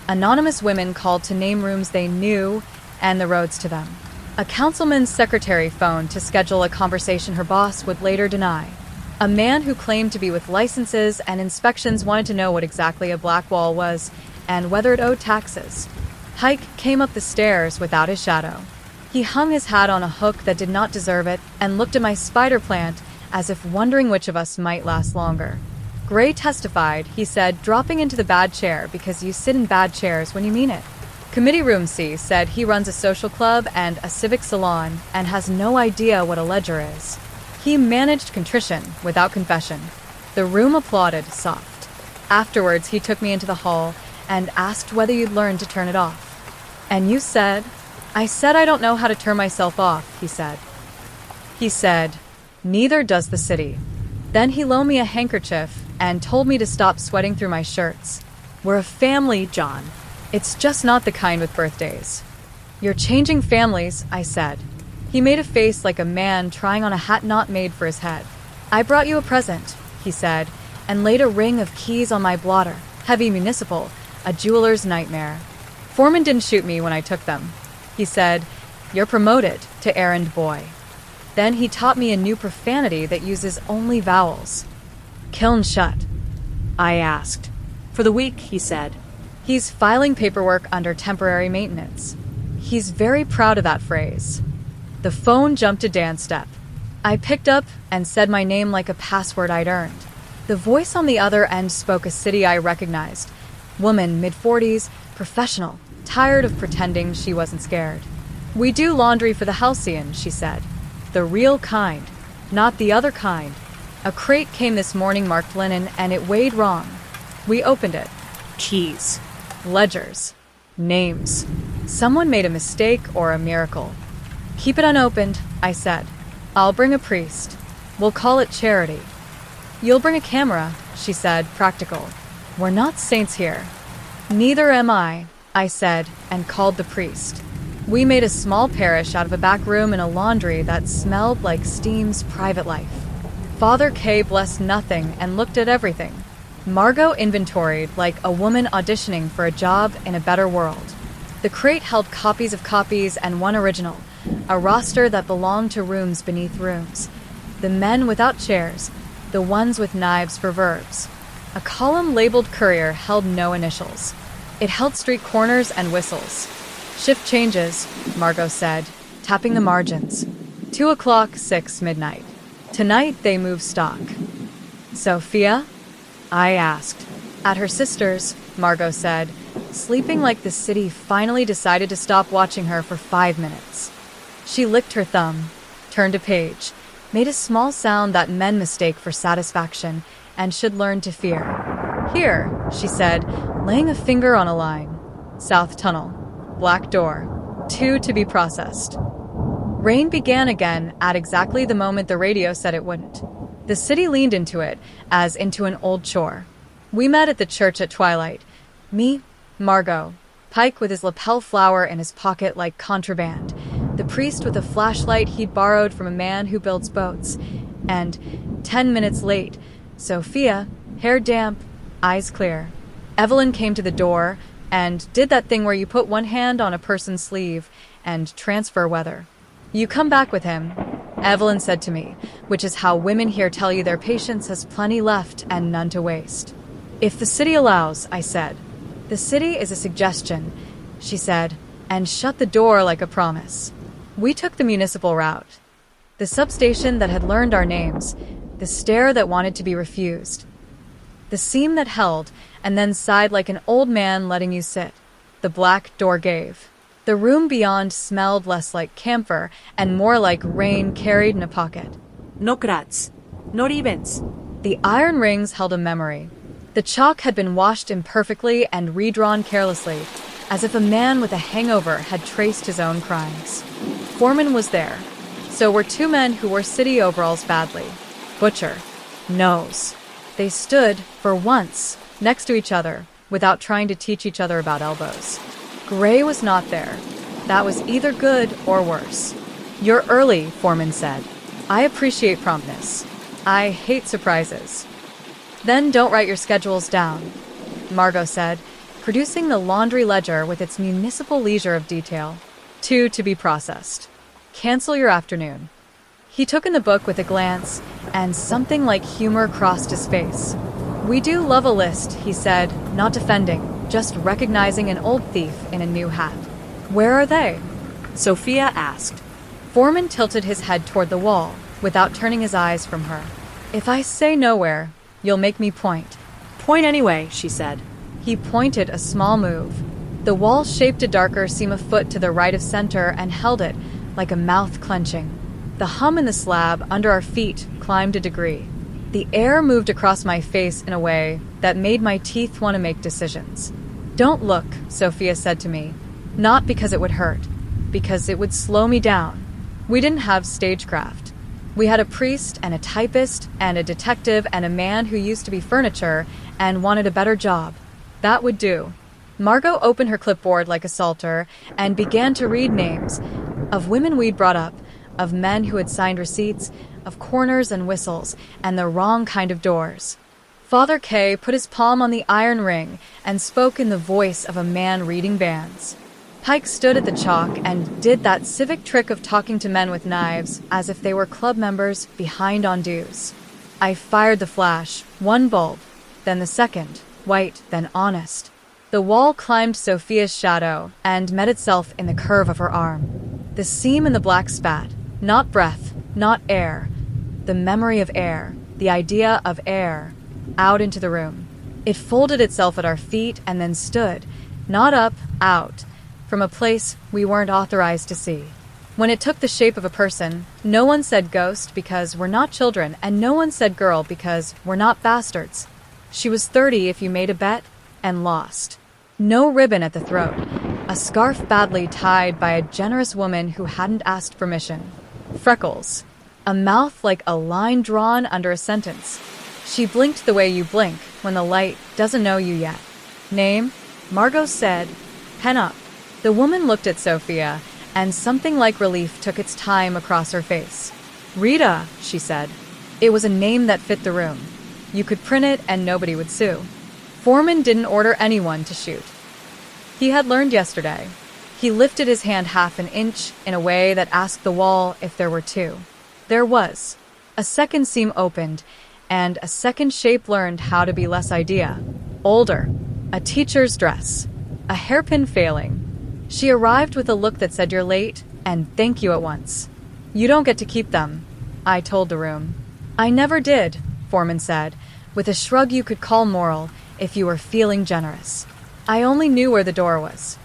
Anonymous women called to name rooms they knew and the roads to them. A councilman's secretary phoned to schedule a conversation her boss would later deny. A man who claimed to be with licenses and inspections wanted to know what exactly a black wall was and whether it owed taxes. Hike came up the stairs without his shadow. He hung his hat on a hook that did not deserve it and looked at my spider plant as if wondering which of us might last longer. Gray testified, he said, dropping into the bad chair because you sit in bad chairs when you mean it. Committee Room C said he runs a social club and a civic salon and has no idea what a ledger is. He managed contrition without confession. The room applauded, soft. Afterwards, he took me into the hall and asked whether you'd learned to turn it off. And you said, I said I don't know how to turn myself off, he said. He said, neither does the city. Then he loaned me a handkerchief and told me to stop sweating through my shirts. We're a family, John. It's just not the kind with birthdays. You're changing families, I said. He made a face like a man trying on a hat not made for his head. I brought you a present, he said, and laid a ring of keys on my blotter, heavy municipal, a jeweler's nightmare. Foreman didn't shoot me when I took them. He said, you're promoted to errand boy. Then he taught me a new profanity that uses only vowels. Kiln shut, I asked. For the week, he said. He's filing paperwork under temporary maintenance. He's very proud of that phrase. The phone jumped to Dan's step. I picked up and said my name like a password I'd earned. The voice on the other end spoke a city I recognized. Woman, mid-40s, professional, tired of pretending she wasn't scared. We do laundry for the Halcyon, she said. The real kind, not the other kind. A crate came this morning marked linen and it weighed wrong. We opened it. Keys. Ledgers. Names. Someone made a mistake or a miracle. Keep it unopened, I said. I'll bring a priest. We'll call it charity. You'll bring a camera, she said, practical. We're not saints here. Neither am I said, and called the priest. We made a small parish out of a back room in a laundry that smelled like Steam's private life. Father K blessed nothing and looked at everything. Margot inventoried like a woman auditioning for a job in a better world. The crate held copies of copies and one original, a roster that belonged to rooms beneath rooms. The men without chairs, the ones with knives for verbs. A column labeled courier held no initials. It held street corners and whistles. Shift changes, Margot said, tapping the margins. 2 o'clock, 6 midnight. Tonight they move stock. Sophia? I asked. At her sister's, Margot said, sleeping like the city finally decided to stop watching her for 5 minutes. She licked her thumb, turned a page, made a small sound that men mistake for satisfaction and should learn to fear. Here, she said, laying a finger on a line. South Tunnel. Black door. 2 to be processed. Rain began again at exactly the moment the radio said it wouldn't. The city leaned into it, as into an old chore. We met at the church at twilight. Me, Margot, Pike with his lapel flower in his pocket like contraband, the priest with a flashlight he'd borrowed from a man who builds boats, and 10 minutes late, Sophia, hair damp, eyes clear. Evelyn came to the door and did that thing where you put one hand on a person's sleeve and transfer weather. You come back with him, Evelyn said to me, which is how women here tell you their patience has plenty left and none to waste. If the city allows, I said. The city is a suggestion, she said, and shut the door like a promise. We took the municipal route. The substation that had learned our names, the stair that wanted to be refused. The seam that held, and then sighed like an old man letting you sit. The black door gave. The room beyond smelled less like camphor and more like rain carried in a pocket. No crats. Not evens. The iron rings held a memory. The chalk had been washed imperfectly and redrawn carelessly, as if a man with a hangover had traced his own crimes. Foreman was there. So were 2 men who wore city overalls badly. Butcher. Nose. They stood, for once, next to each other, without trying to teach each other about elbows. Gray was not there. That was either good or worse. You're early, Foreman said. I appreciate promptness. I hate surprises. Then don't write your schedules down, Margot said, producing the laundry ledger with its municipal leisure of detail. 2 to be processed. Cancel your afternoon. He took in the book with a glance, and something like humor crossed his face. We do love a list, he said, not defending, just recognizing an old thief in a new hat. Where are they? Sophia asked. Foreman tilted his head toward the wall, without turning his eyes from her. If I say nowhere, you'll make me point. Point anyway, she said. He pointed a small move. The wall shaped a darker seam a foot to the right of center and held it, like a mouth clenching. The hum in the slab under our feet climbed a degree. The air moved across my face in a way that made my teeth want to make decisions. "Don't look," Sophia said to me. Not because it would hurt, because it would slow me down. We didn't have stagecraft. We had a priest and a typist and a detective and a man who used to be furniture and wanted a better job. That would do. Margot opened her clipboard like a psalter and began to read names of women we'd brought up, of men who had signed receipts, of corners and whistles, and the wrong kind of doors. Father K put his palm on the iron ring and spoke in the voice of a man reading bands. Pike stood at the chalk and did that civic trick of talking to men with knives as if they were club members behind on dues. I fired the flash, one bulb, then the second, white, then honest. The wall climbed Sophia's shadow and met itself in the curve of her arm. The seam in the black spat, not breath, not air, the memory of air, the idea of air, out into the room. It folded itself at our feet and then stood, not up, out, from a place we weren't authorized to see. When it took the shape of a person, no one said ghost because we're not children, and no one said girl because we're not bastards. She was 30 if you made a bet, and lost. No ribbon at the throat, a scarf badly tied by a generous woman who hadn't asked permission. Freckles, a mouth like a line drawn under a sentence. She blinked the way you blink when the light doesn't know you yet. Name? Margot said, "Pen up." The woman looked at Sophia, and something like relief took its time across her face. "Rita," she said. It was a name that fit the room. You could print it and nobody would sue. Foreman didn't order anyone to shoot. He had learned yesterday. He lifted his hand half an inch in a way that asked the wall if there were two. There was. A second seam opened, and a second shape learned how to be less idea. Older. A teacher's dress. A hairpin failing. She arrived with a look that said you're late, and thank you at once. "You don't get to keep them," I told the room. "I never did," Foreman said, with a shrug you could call moral if you were feeling generous. "I only knew where the door was."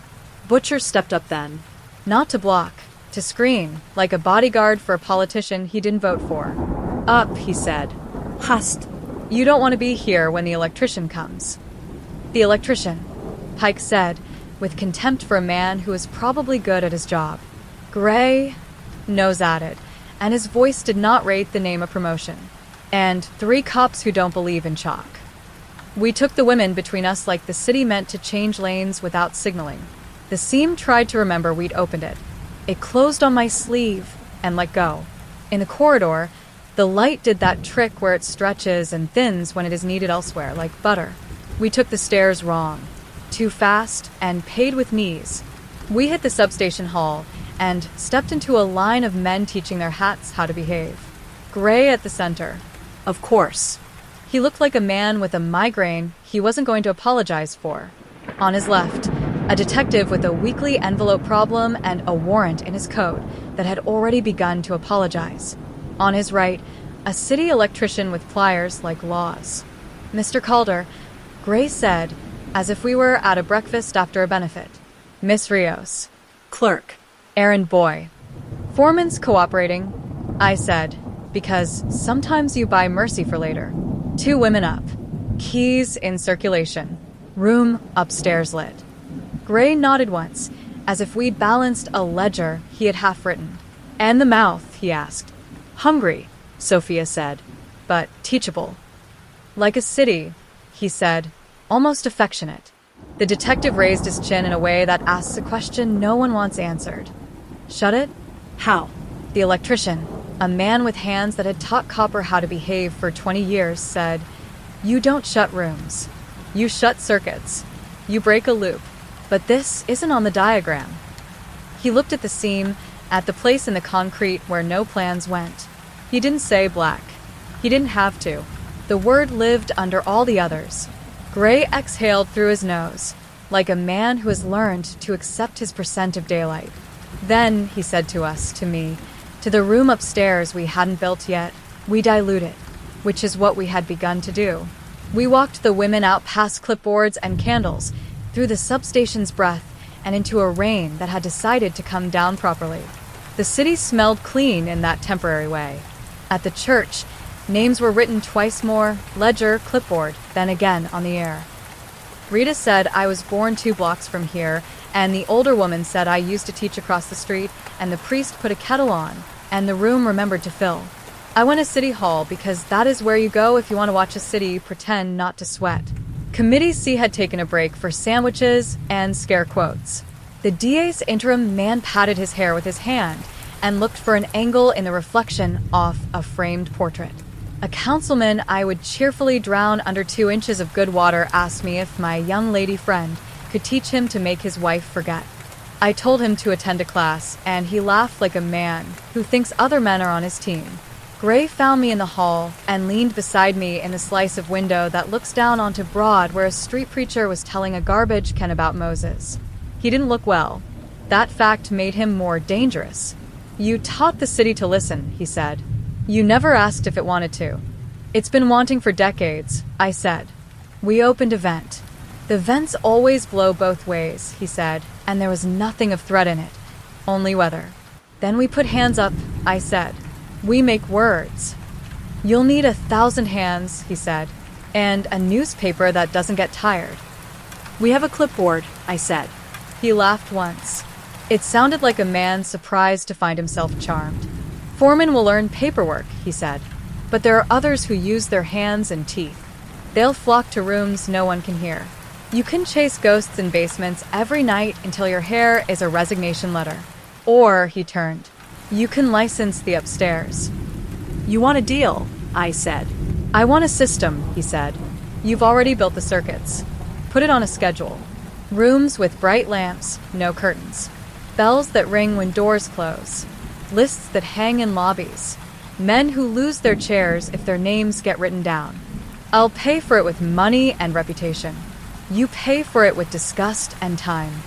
Butcher stepped up then. Not to block, to screen, like a bodyguard for a politician he didn't vote for. "Up," he said. Hast. "You don't want to be here when the electrician comes." "The electrician," Pike said, with contempt for a man who was probably good at his job. "Gray," Nose added, and his voice did not rate the name a promotion. "And 3 cops who don't believe in chalk." We took the women between us like the city meant to change lanes without signaling. The seam tried to remember we'd opened it. It closed on my sleeve and let go. In the corridor, the light did that trick where it stretches and thins when it is needed elsewhere, like butter. We took the stairs wrong. Too fast, and paid with knees. We hit the substation hall and stepped into a line of men teaching their hats how to behave. Gray at the center. Of course. He looked like a man with a migraine he wasn't going to apologize for. On his left, a detective with a weekly envelope problem and a warrant in his coat that had already begun to apologize. On his right, a city electrician with pliers like laws. "Mr. Calder," Gray said, as if we were at a breakfast after a benefit. "Miss Rios." Clerk. "Errand boy." "Foreman's cooperating," I said, because sometimes you buy mercy for later. 2 women up. Keys in circulation. Room upstairs lit. Gray nodded once, as if we'd balanced a ledger he had half written. "And the mouth?" he asked. "Hungry," Sophia said, "but teachable." "Like a city," he said, almost affectionate. The detective raised his chin in a way that asks a question no one wants answered. "Shut it?" How? The electrician, a man with hands that had taught copper how to behave for 20 years, said, "You don't shut rooms. You shut circuits. You break a loop. But this isn't on the diagram." He looked at the seam, at the place in the concrete where no plans went. He didn't say black. He didn't have to. The word lived under all the others. Gray exhaled through his nose, like a man who has learned to accept his percent of daylight. "Then," he said to us, to me, to the room upstairs we hadn't built yet, "we dilute it," which is what we had begun to do. We walked the women out past clipboards and candles, through the substation's breath, and into a rain that had decided to come down properly. The city smelled clean in that temporary way. At the church, names were written twice more, ledger, clipboard, then again on the air. Rita said I was born 2 blocks from here, and the older woman said I used to teach across the street, and the priest put a kettle on, and the room remembered to fill. I went to City Hall because that is where you go if you want to watch a city pretend not to sweat. Committee C had taken a break for sandwiches and scare quotes. The DA's interim man patted his hair with his hand and looked for an angle in the reflection off a framed portrait. A councilman I would cheerfully drown under 2 inches of good water asked me if my young lady friend could teach him to make his wife forget. I told him to attend a class, and he laughed like a man who thinks other men are on his team. Gray found me in the hall and leaned beside me in the slice of window that looks down onto Broad, where a street preacher was telling a garbage can about Moses. He didn't look well. That fact made him more dangerous. "You taught the city to listen," he said. "You never asked if it wanted to." "It's been wanting for decades," I said. We opened a vent. "The vents always blow both ways," he said, and there was nothing of threat in it, only weather. "Then we put hands up," I said. "We make words." "You'll need 1,000 hands," he said, "and a newspaper that doesn't get tired." "We have a clipboard," I said. He laughed once. It sounded like a man surprised to find himself charmed. "Foremen will learn paperwork," he said, "but there are others who use their hands and teeth. They'll flock to rooms no one can hear. You can chase ghosts in basements every night until your hair is a resignation letter." Or, he turned, "you can license the upstairs." "You want a deal?" I said. "I want a system," he said. "You've already built the circuits. Put it on a schedule. Rooms with bright lamps, no curtains. Bells that ring when doors close. Lists that hang in lobbies. Men who lose their chairs if their names get written down. I'll pay for it with money and reputation. You pay for it with disgust and time.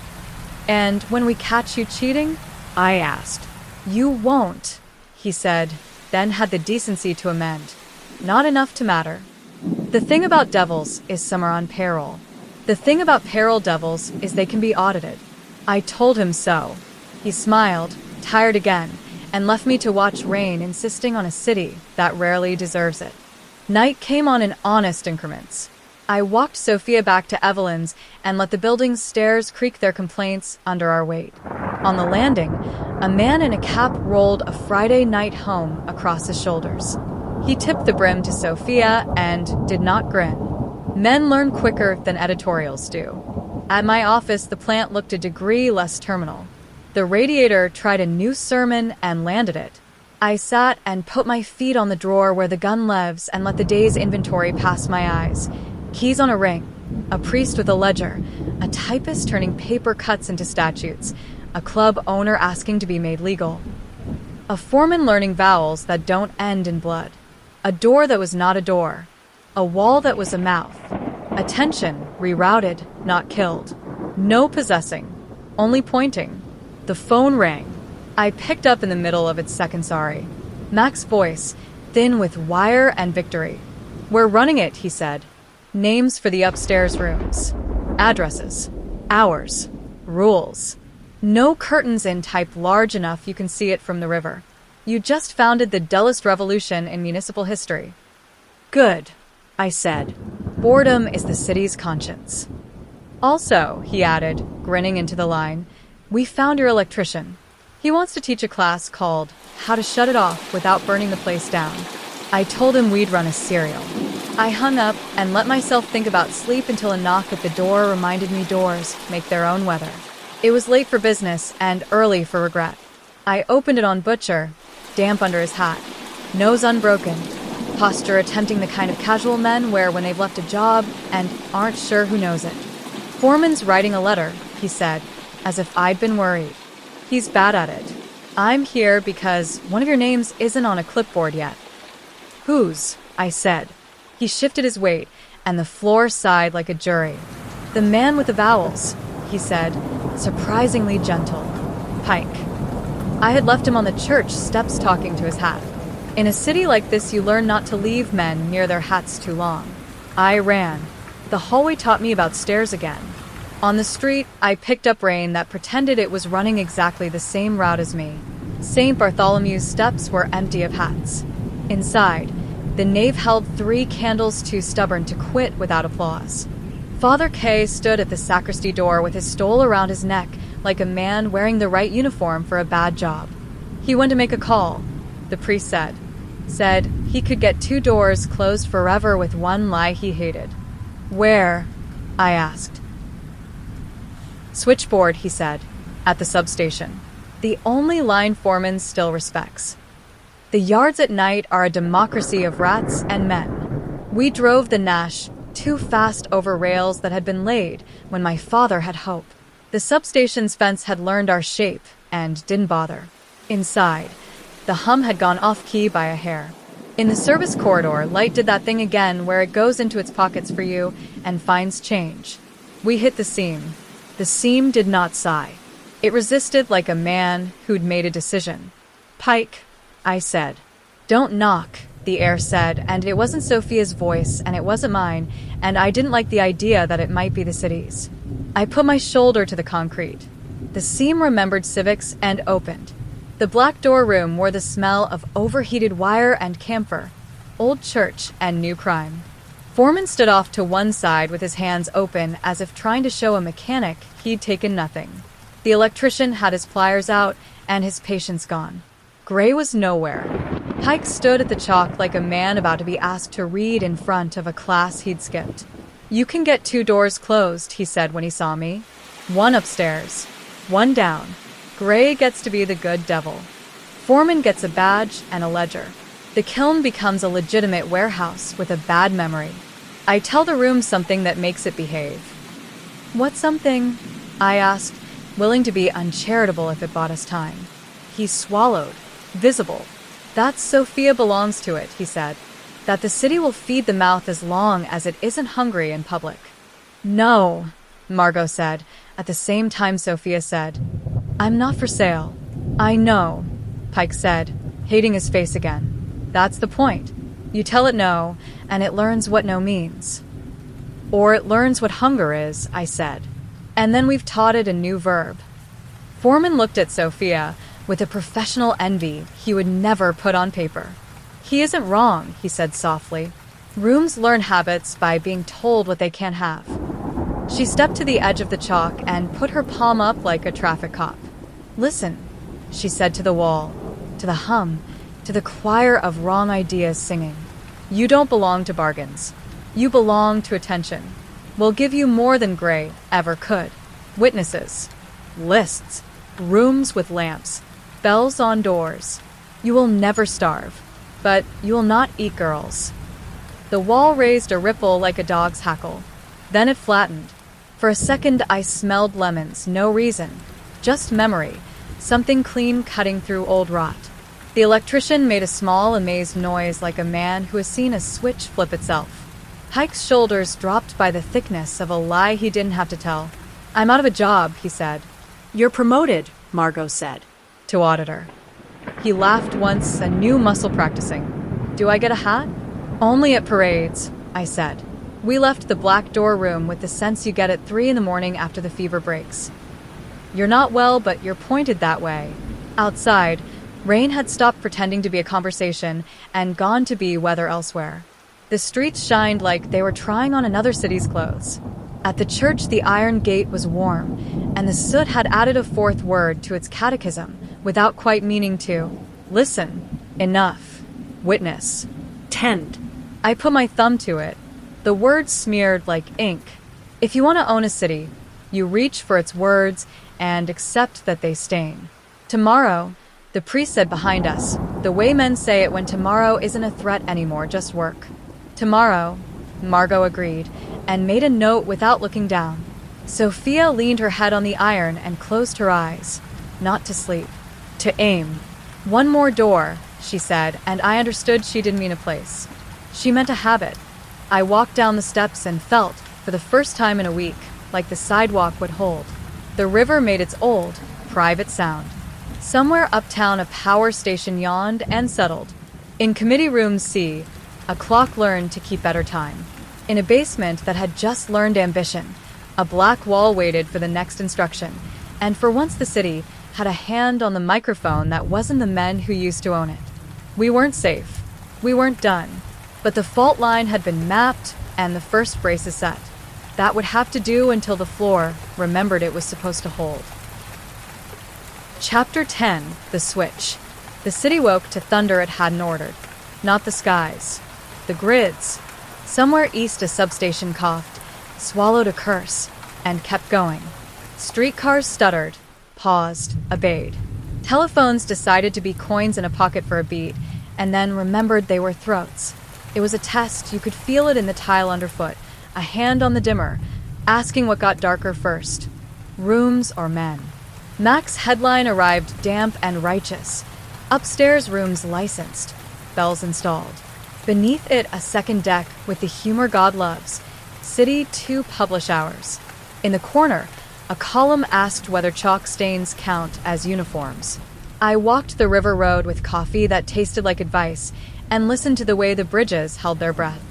And when we catch you cheating?" I asked. "You won't," he said, then had the decency to amend. "Not enough to matter. The thing about devils is some are on payroll. The thing about payroll devils is they can be audited." I told him so. He smiled, tired again, and left me to watch rain, insisting on a city that rarely deserves it. Night came on in honest increments. I walked Sophia back to Evelyn's and let the building's stairs creak their complaints under our weight. On the landing, a man in a cap rolled a Friday night home across his shoulders. He tipped the brim to Sophia and did not grin. Men learn quicker than editorials do. At my office, the plant looked a degree less terminal. The radiator tried a new sermon and landed it. I sat and put my feet on the drawer where the gun lives and let the day's inventory pass my eyes. Keys on a ring, a priest with a ledger, a typist turning paper cuts into statutes, a club owner asking to be made legal. A foreman learning vowels that don't end in blood. A door that was not a door. A wall that was a mouth. Attention, rerouted, not killed. No possessing, only pointing. The phone rang. I picked up in the middle of its second sorry. Mac's voice, thin with wire and victory. "We're running it," he said. "Names for the upstairs rooms. Addresses. Hours. Rules. No curtains in type large enough you can see it from the river. You just founded the dullest revolution in municipal history." "Good," I said. "Boredom is the city's conscience." "Also," he added, grinning into the line, "we found your electrician. He wants to teach a class called How to Shut It Off Without Burning the Place Down." I told him we'd run a serial. I hung up and let myself think about sleep until a knock at the door reminded me doors make their own weather. It was late for business and early for regret. I opened it on Butcher, damp under his hat, nose unbroken, posture attempting the kind of casual men wear when they've left a job and aren't sure who knows it. "Foreman's writing a letter," he said, as if I'd been worried. "He's bad at it. I'm here because one of your names isn't on a clipboard yet." "Whose?" I said. He shifted his weight, and the floor sighed like a jury. "The man with the vowels," he said, surprisingly gentle. "Pike." I had left him on the church steps talking to his hat. In a city like this, you learn not to leave men near their hats too long. I ran. The hallway taught me about stairs again. On the street, I picked up rain that pretended it was running exactly the same route as me. St. Bartholomew's steps were empty of hats. Inside, the nave held 3 candles too stubborn to quit without applause. Father K stood at the sacristy door with his stole around his neck like a man wearing the right uniform for a bad job. He went to make a call, the priest said. Said he could get 2 doors closed forever with one lie he hated. Where? I asked. Switchboard, he said, at the substation. The only line foreman still respects. The yards at night are a democracy of rats and men. We drove the Nash too fast over rails that had been laid when my father had hope. The substation's fence had learned our shape and didn't bother. Inside, the hum had gone off-key by a hair. In the service corridor, Light did that thing again where it goes into its pockets for you and finds change. We hit the seam. The seam did not sigh. It resisted like a man who'd made a decision. Pike, I said. Don't knock, the air said, and it wasn't Sophia's voice, and it wasn't mine, and I didn't like the idea that it might be the city's. I put my shoulder to the concrete. The seam remembered civics and opened. The black door room wore the smell of overheated wire and camphor, old church and new crime. Foreman stood off to one side with his hands open as if trying to show a mechanic he'd taken nothing. The electrician had his pliers out and his patience gone. Gray was nowhere. Pike stood at the chalk like a man about to be asked to read in front of a class he'd skipped. You can get 2 doors closed, he said when he saw me. 1 upstairs, 1 down. Gray gets to be the good devil. Foreman gets a badge and a ledger. The kiln becomes a legitimate warehouse with a bad memory. I tell the room something that makes it behave. What something? I asked, willing to be uncharitable if it bought us time. He swallowed. Visible. That Sophia belongs to it, he said. That the city will feed the mouth as long as it isn't hungry in public. No, Margot said. At the same time, Sophia said, I'm not for sale. I know, Pike said, hating his face again. That's the point. You tell it no, and it learns what no means. Or it learns what hunger is, I said. And then we've taught it a new verb. Foreman looked at Sophia with a professional envy he would never put on paper. He isn't wrong, he said softly. Rooms learn habits by being told what they can't have. She stepped to the edge of the chalk and put her palm up like a traffic cop. Listen, she said to the wall, to the hum, to the choir of wrong ideas singing. You don't belong to bargains. You belong to attention. We'll give you more than Gray ever could. Witnesses, lists, rooms with lamps, bells on doors. You will never starve, but you will not eat girls. The wall raised a ripple like a dog's hackle. Then it flattened. For a second I smelled lemons, no reason, just memory, something clean cutting through old rot. The electrician made a small, amazed noise like a man who has seen a switch flip itself. Pike's shoulders dropped by the thickness of a lie he didn't have to tell. I'm out of a job, he said. You're promoted, Margot said. To auditor. He laughed once, a new muscle practicing. Do I get a hat? Only at parades, I said. We left the black door room with the sense you get at 3 a.m. after the fever breaks. You're not well, but you're pointed that way. Outside, rain had stopped pretending to be a conversation and gone to be weather elsewhere. The streets shined like they were trying on another city's clothes. At the church, the iron gate was warm, and the soot had added a 4th word to its catechism without quite meaning to. Listen. Enough. Witness. Tend. I put my thumb to it. The words smeared like ink. If you want to own a city, you reach for its words and accept that they stain. Tomorrow, the priest said behind us, the way men say it when tomorrow isn't a threat anymore, just work. Tomorrow, Margot agreed, and made a note without looking down. Sophia leaned her head on the iron and closed her eyes. Not to sleep. To aim. 1 more door, she said, and I understood she didn't mean a place. She meant a habit. I walked down the steps and felt, for the first time in a week, like the sidewalk would hold. The river made its old, private sound. Somewhere uptown a power station yawned and settled. In committee room C, a clock learned to keep better time. In a basement that had just learned ambition, a black wall waited for the next instruction, and for once the city had a hand on the microphone that wasn't the men who used to own it. We weren't safe. We weren't done. But the fault line had been mapped and the first braces set. That would have to do until the floor remembered it was supposed to hold. Chapter 10, The Switch. The city woke to thunder it hadn't ordered. Not the skies. The grids. Somewhere east a substation coughed, swallowed a curse, and kept going. Streetcars stuttered, paused, obeyed. Telephones decided to be coins in a pocket for a beat, and then remembered they were throats. It was a test. You could feel it in the tile underfoot, a hand on the dimmer, asking what got darker first, rooms or men. Mac's headline arrived damp and righteous. Upstairs rooms licensed, bells installed. Beneath it a second deck with the humor God loves, City 2 publish hours. In the corner, a column asked whether chalk stains count as uniforms. I walked the river road with coffee that tasted like advice and listened to the way the bridges held their breath.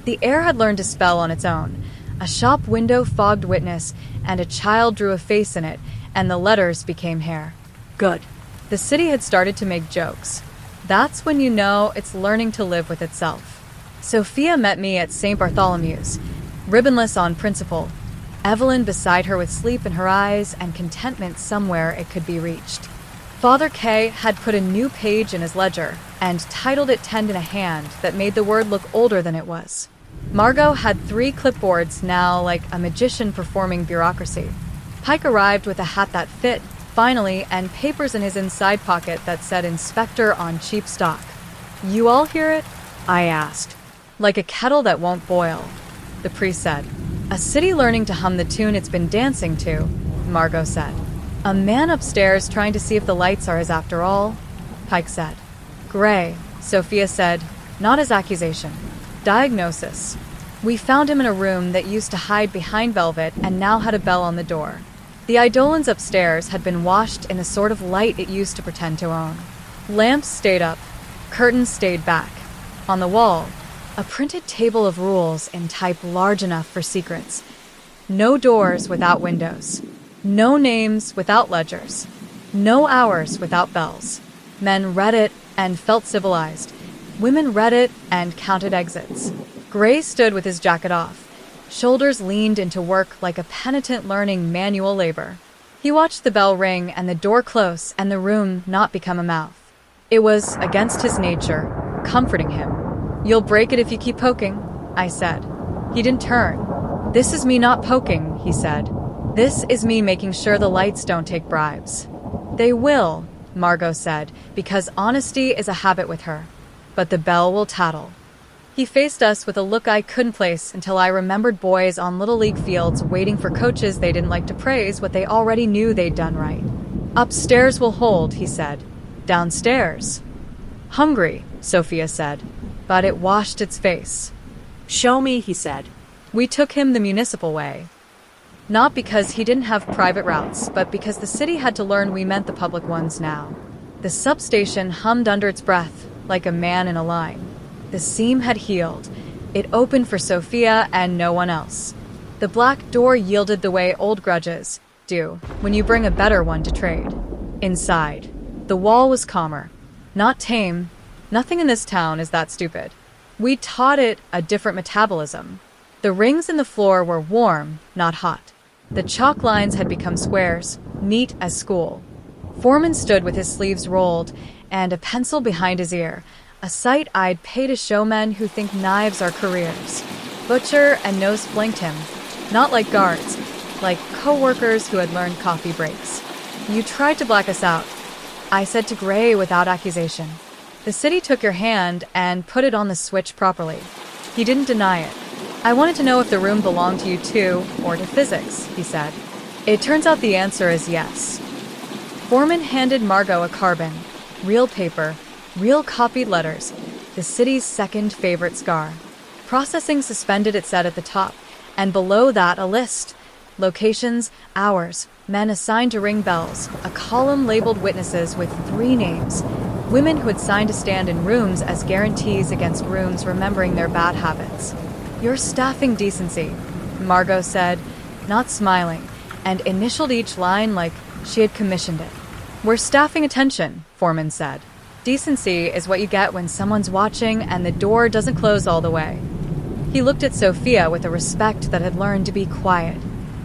The air had learned to spell on its own. A shop window fogged witness, and a child drew a face in it, and the letters became hair. Good. The city had started to make jokes. That's when you know it's learning to live with itself. Sophia met me at St. Bartholomew's, ribbonless on principle. Evelyn beside her with sleep in her eyes and contentment somewhere it could be reached. Father K had put a new page in his ledger and titled it Tend in a Hand that made the word look older than it was. Margot had 3 clipboards now like a magician performing bureaucracy. Pike arrived with a hat that fit, finally, and papers in his inside pocket that said Inspector on cheap stock. You all hear it? I asked. Like a kettle that won't boil, the priest said. A city learning to hum the tune it's been dancing to, Margot said. A man upstairs trying to see if the lights are his after all, Pike said. Gray, Sophia said, not his accusation. Diagnosis. We found him in a room that used to hide behind velvet and now had a bell on the door. The eidolons upstairs had been washed in the sort of light it used to pretend to own. Lamps stayed up, curtains stayed back. On the wall, a printed table of rules in type large enough for secrets. No doors without windows. No names without ledgers. No hours without bells. Men read it and felt civilized. Women read it and counted exits. Gray stood with his jacket off. Shoulders leaned into work like a penitent learning manual labor. He watched the bell ring and the door close and the room not become a mouth. It was against his nature, comforting him. You'll break it if you keep poking, I said. He didn't turn. This is me not poking, he said. This is me making sure the lights don't take bribes. They will, Margot said, because honesty is a habit with her. But the bell will tattle. He faced us with a look I couldn't place until I remembered boys on Little League fields waiting for coaches they didn't like to praise what they already knew they'd done right. Upstairs will hold, he said. Downstairs. Hungry, Sophia said, but it washed its face. Show me, he said. We took him the municipal way. Not because he didn't have private routes, but because the city had to learn we meant the public ones now. The substation hummed under its breath, like a man in a line. The seam had healed. It opened for Sophia and no one else. The black door yielded the way old grudges do when you bring a better one to trade. Inside, the wall was calmer. Not tame. Nothing in this town is that stupid. We taught it a different metabolism. The rings in the floor were warm, not hot. The chalk lines had become squares, neat as school. Foreman stood with his sleeves rolled and a pencil behind his ear, a sight I'd pay to showmen who think knives are careers. Butcher and Nose flanked him, not like guards, like co-workers who had learned coffee breaks. You tried to black us out, I said to Gray without accusation. The city took your hand and put it on the switch properly. He didn't deny it. I wanted to know if the room belonged to you too, or to physics, he said. It turns out the answer is yes. Foreman handed Margot a carbon, real paper, real copied letters, the city's second favorite scar. Processing suspended, it said at the top, and below that a list. Locations, hours, men assigned to ring bells, a column labeled witnesses with 3 names. Women who had signed to stand in rooms as guarantees against rooms remembering their bad habits. You're staffing decency, Margot said, not smiling, and initialed each line like she had commissioned it. We're staffing attention, Foreman said. Decency is what you get when someone's watching and the door doesn't close all the way. He looked at Sophia with a respect that had learned to be quiet.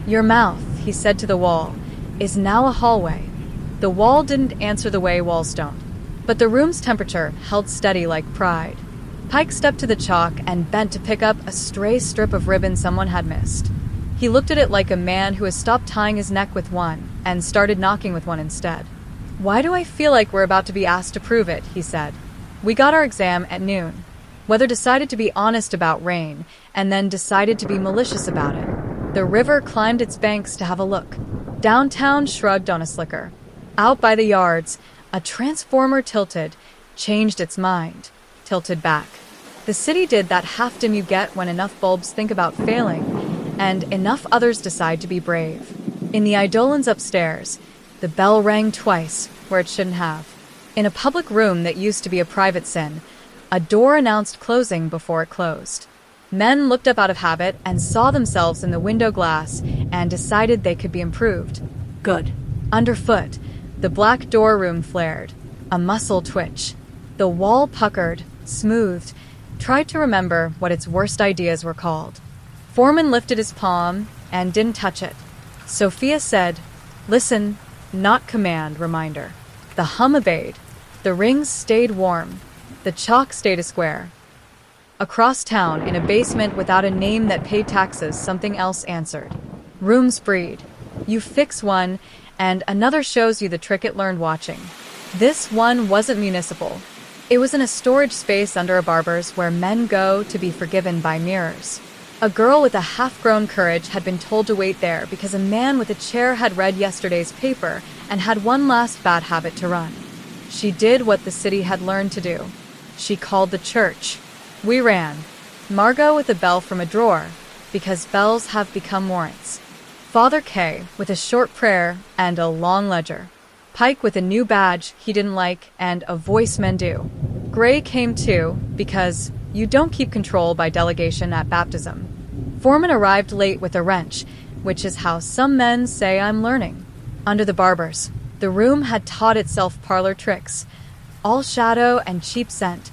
Your mouth, he said to the wall, is now a hallway. The wall didn't answer the way walls don't, but the room's temperature held steady like pride. Pike stepped to the chalk and bent to pick up a stray strip of ribbon someone had missed. He looked at it like a man who has stopped tying his neck with one and started knocking with one instead. Why do I feel like we're about to be asked to prove it, he said. We got our exam at noon. Weather decided to be honest about rain, and then decided to be malicious about it. The river climbed its banks to have a look. Downtown shrugged on a slicker. Out by the yards, a transformer tilted, changed its mind, tilted back. The city did that half-dim you get when enough bulbs think about failing, and enough others decide to be brave. In the Eidolons upstairs, the bell rang twice where it shouldn't have. In a public room that used to be a private sin, a door announced closing before it closed. Men looked up out of habit and saw themselves in the window glass and decided they could be improved. Good. Underfoot, the black door room flared. A muscle twitch. The wall puckered, smoothed, tried to remember what its worst ideas were called. Foreman lifted his palm and didn't touch it. Sophia said, listen, not command, reminder. The hum obeyed. The rings stayed warm. The chalk stayed a square. Across town, in a basement without a name that paid taxes, something else answered. Rooms breed. You fix one, and another shows you the trick it learned watching. This one wasn't municipal. It was in a storage space under a barber's where men go to be forgiven by mirrors. A girl with a half-grown courage had been told to wait there because a man with a chair had read yesterday's paper and had one last bad habit to run. She did what the city had learned to do. She called the church. We ran. Margot with a bell from a drawer, because bells have become warrants. Father K with a short prayer and a long ledger. Pike with a new badge he didn't like and a voice men do. Gray came too, because you don't keep control by delegation at baptism. Foreman arrived late with a wrench, which is how some men say I'm learning. Under the barbers, the room had taught itself parlor tricks. All shadow and cheap scent.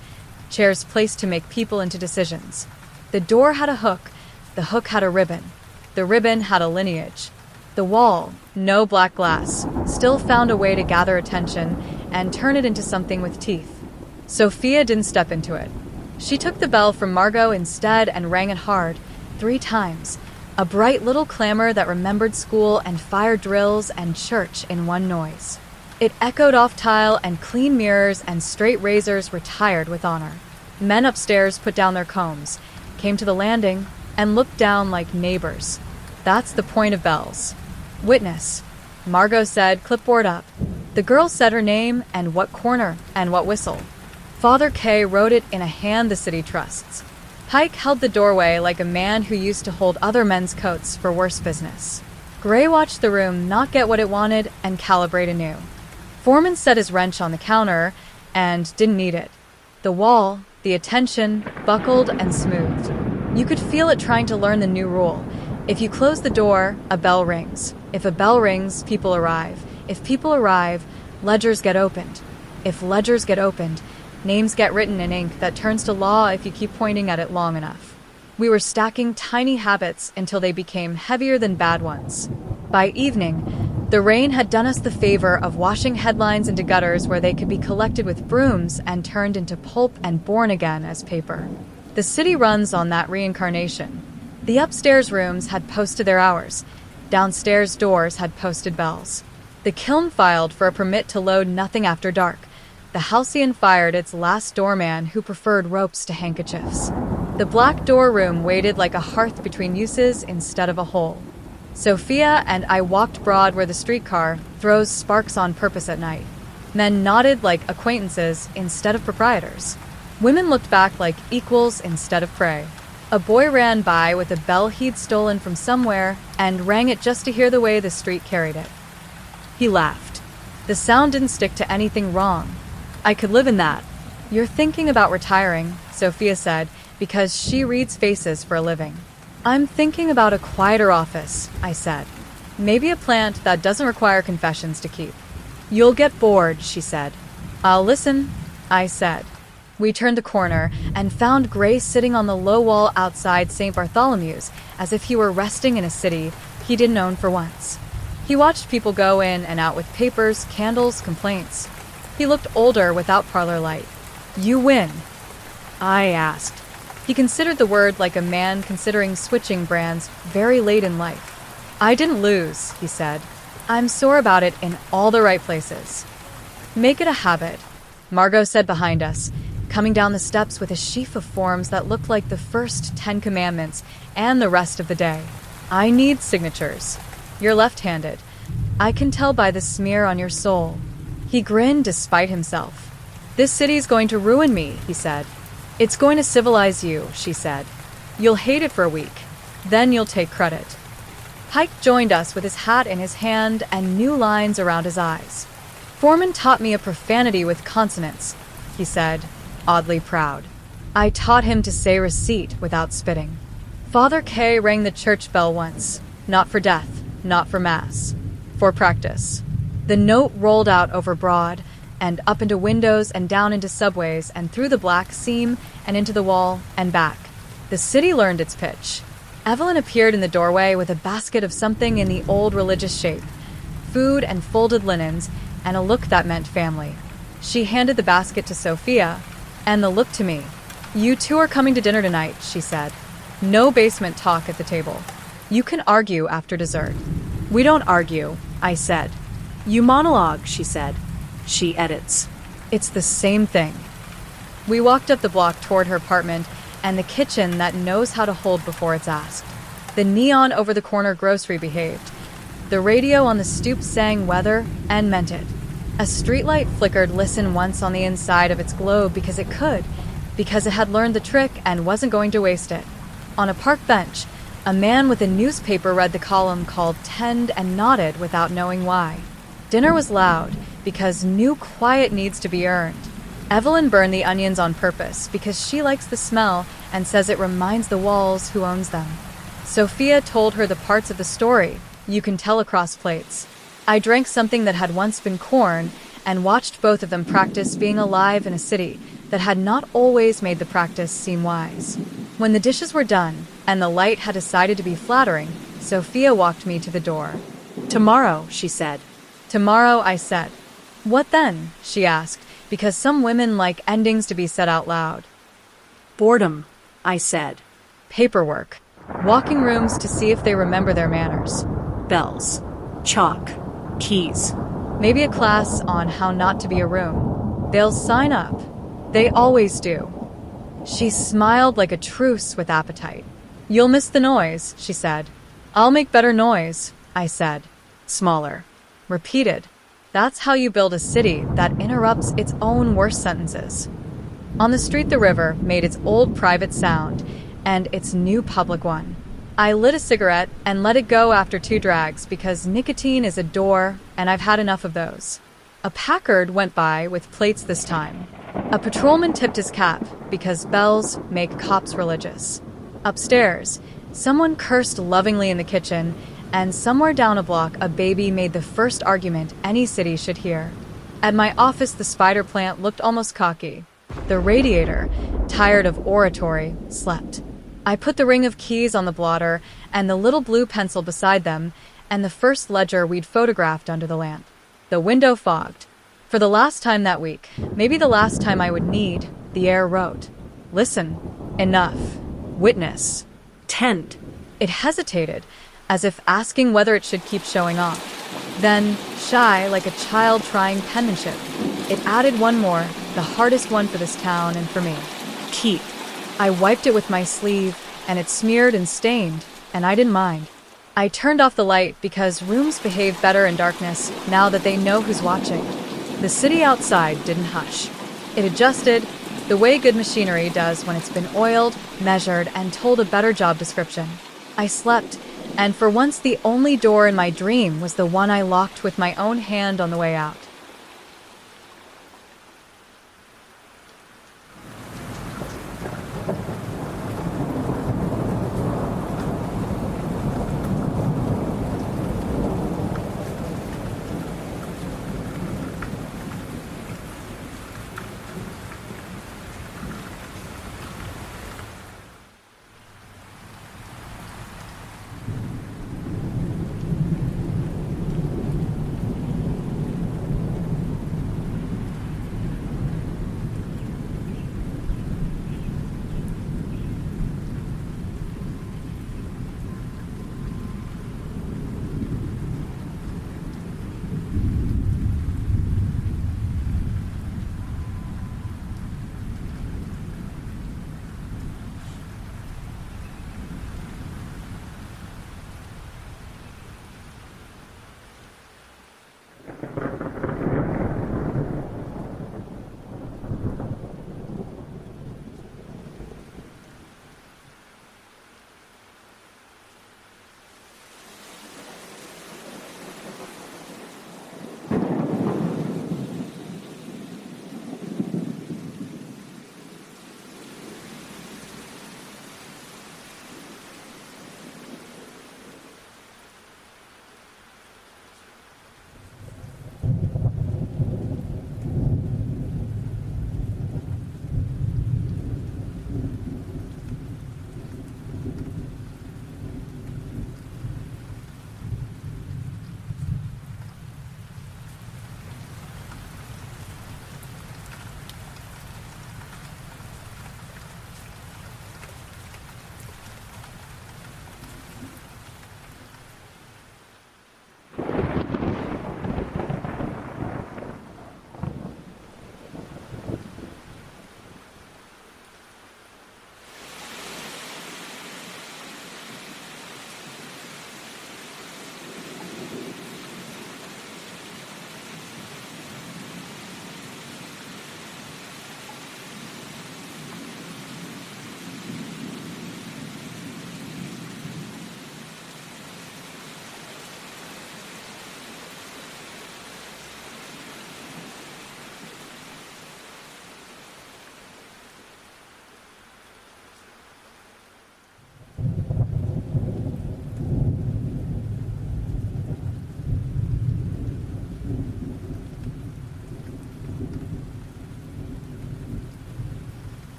Chairs placed to make people into decisions. The door had a hook. The hook had a ribbon. The ribbon had a lineage. The wall, no black glass, still found a way to gather attention and turn it into something with teeth. Sophia didn't step into it. She took the bell from Margot instead and rang it hard, 3 times. A bright little clamor that remembered school and fire drills and church in one noise. It echoed off tile, and clean mirrors and straight razors retired with honor. Men upstairs put down their combs, came to the landing, and looked down like neighbors. That's the point of bells. Witness. Margot said, clipboard up. The girl said her name and what corner and what whistle. Father K wrote it in a hand the city trusts. Pike held the doorway like a man who used to hold other men's coats for worse business. Gray watched the room not get what it wanted and calibrate anew. Foreman set his wrench on the counter and didn't need it. The wall, the attention, buckled and smoothed. You could feel it trying to learn the new rule. If you close the door, a bell rings. If a bell rings, people arrive. If people arrive, ledgers get opened. If ledgers get opened, names get written in ink that turns to law if you keep pointing at it long enough. We were stacking tiny habits until they became heavier than bad ones. By evening, the rain had done us the favor of washing headlines into gutters where they could be collected with brooms and turned into pulp and born again as paper. The city runs on that reincarnation. The upstairs rooms had posted their hours. Downstairs doors had posted bells. The kiln filed for a permit to load nothing after dark. The halcyon fired its last doorman who preferred ropes to handkerchiefs. The black door room waited like a hearth between uses instead of a hole. Sophia and I walked broad where the streetcar throws sparks on purpose at night. Men nodded like acquaintances instead of proprietors. Women looked back like equals instead of prey. A boy ran by with a bell he'd stolen from somewhere and rang it just to hear the way the street carried it. He laughed. The sound didn't stick to anything wrong. I could live in that. You're thinking about retiring, Sophia said, because she reads faces for a living. I'm thinking about a quieter office, I said. Maybe a plant that doesn't require confessions to keep. You'll get bored, she said. I'll listen, I said. We turned the corner and found Grace sitting on the low wall outside St. Bartholomew's as if he were resting in a city he didn't own for once. He watched people go in and out with papers, candles, complaints. He looked older without parlor light. You win, I asked. He considered the word like a man considering switching brands very late in life. I didn't lose, he said. I'm sore about it in all the right places. Make it a habit, Margot said behind us, coming down the steps with a sheaf of forms that looked like the first 10 commandments and the rest of the day. I need signatures. You're left-handed. I can tell by the smear on your soul. He grinned despite himself. This city's going to ruin me, he said. It's going to civilize you, she said. You'll hate it for a week. Then you'll take credit. Pike joined us with his hat in his hand and new lines around his eyes. Foreman taught me a profanity with consonants, he said, oddly proud. I taught him to say receipt without spitting. Father K rang the church bell once, not for death, not for mass, for practice. The note rolled out over Broad, and up into windows and down into subways and through the black seam and into the wall and back. The city learned its pitch. Evelyn appeared in the doorway with a basket of something in the old religious shape, food and folded linens, and a look that meant family. She handed the basket to Sophia, and the look to me. You two are coming to dinner tonight, she said. No basement talk at the table. You can argue after dessert. We don't argue, I said. You monologue, she said. She edits. It's the same thing. We walked up the block toward her apartment and the kitchen that knows how to hold before it's asked. The neon over the corner grocery behaved. The radio on the stoop sang weather and meant it. A streetlight flickered listen once on the inside of its globe because it could, because it had learned the trick and wasn't going to waste it. On a park bench, a man with a newspaper read the column called Tend and nodded without knowing why. Dinner was loud because new quiet needs to be earned. Evelyn burned the onions on purpose because she likes the smell and says it reminds the walls who owns them. Sophia told her the parts of the story you can tell across plates. I drank something that had once been corn and watched both of them practice being alive in a city that had not always made the practice seem wise. When the dishes were done and the light had decided to be flattering, Sophia walked me to the door. Tomorrow, she said. Tomorrow, I said. What then? She asked, because some women like endings to be said out loud. Boredom, I said. Paperwork. Walking rooms to see if they remember their manners. Bells. Chalk. Keys. Maybe a class on how not to be a room. They'll sign up. They always do. She smiled like a truce with appetite. You'll miss the noise, she said. I'll make better noise, I said. Smaller. Repeated. That's how you build a city that interrupts its own worst sentences. On the street, the river made its old private sound and its new public one. I lit a cigarette and let it go after 2 drags because nicotine is a door and I've had enough of those. A Packard went by with plates this time. A patrolman tipped his cap because bells make cops religious. Upstairs, someone cursed lovingly in the kitchen, and somewhere down a block, a baby made the first argument any city should hear. At my office, the spider plant looked almost cocky. The radiator, tired of oratory, slept. I put the ring of keys on the blotter and the little blue pencil beside them and the first ledger we'd photographed under the lamp. The window fogged. For the last time that week, maybe the last time I would need, the air wrote. Listen. Enough. Witness. Tend. It hesitated, as if asking whether it should keep showing off. Then, shy like a child trying penmanship, it added one more, the hardest one for this town and for me. Keep. I wiped it with my sleeve, and it smeared and stained, and I didn't mind. I turned off the light because rooms behave better in darkness now that they know who's watching. The city outside didn't hush. It adjusted the way good machinery does when it's been oiled, measured, and told a better job description. I slept, and for once the only door in my dream was the one I locked with my own hand on the way out.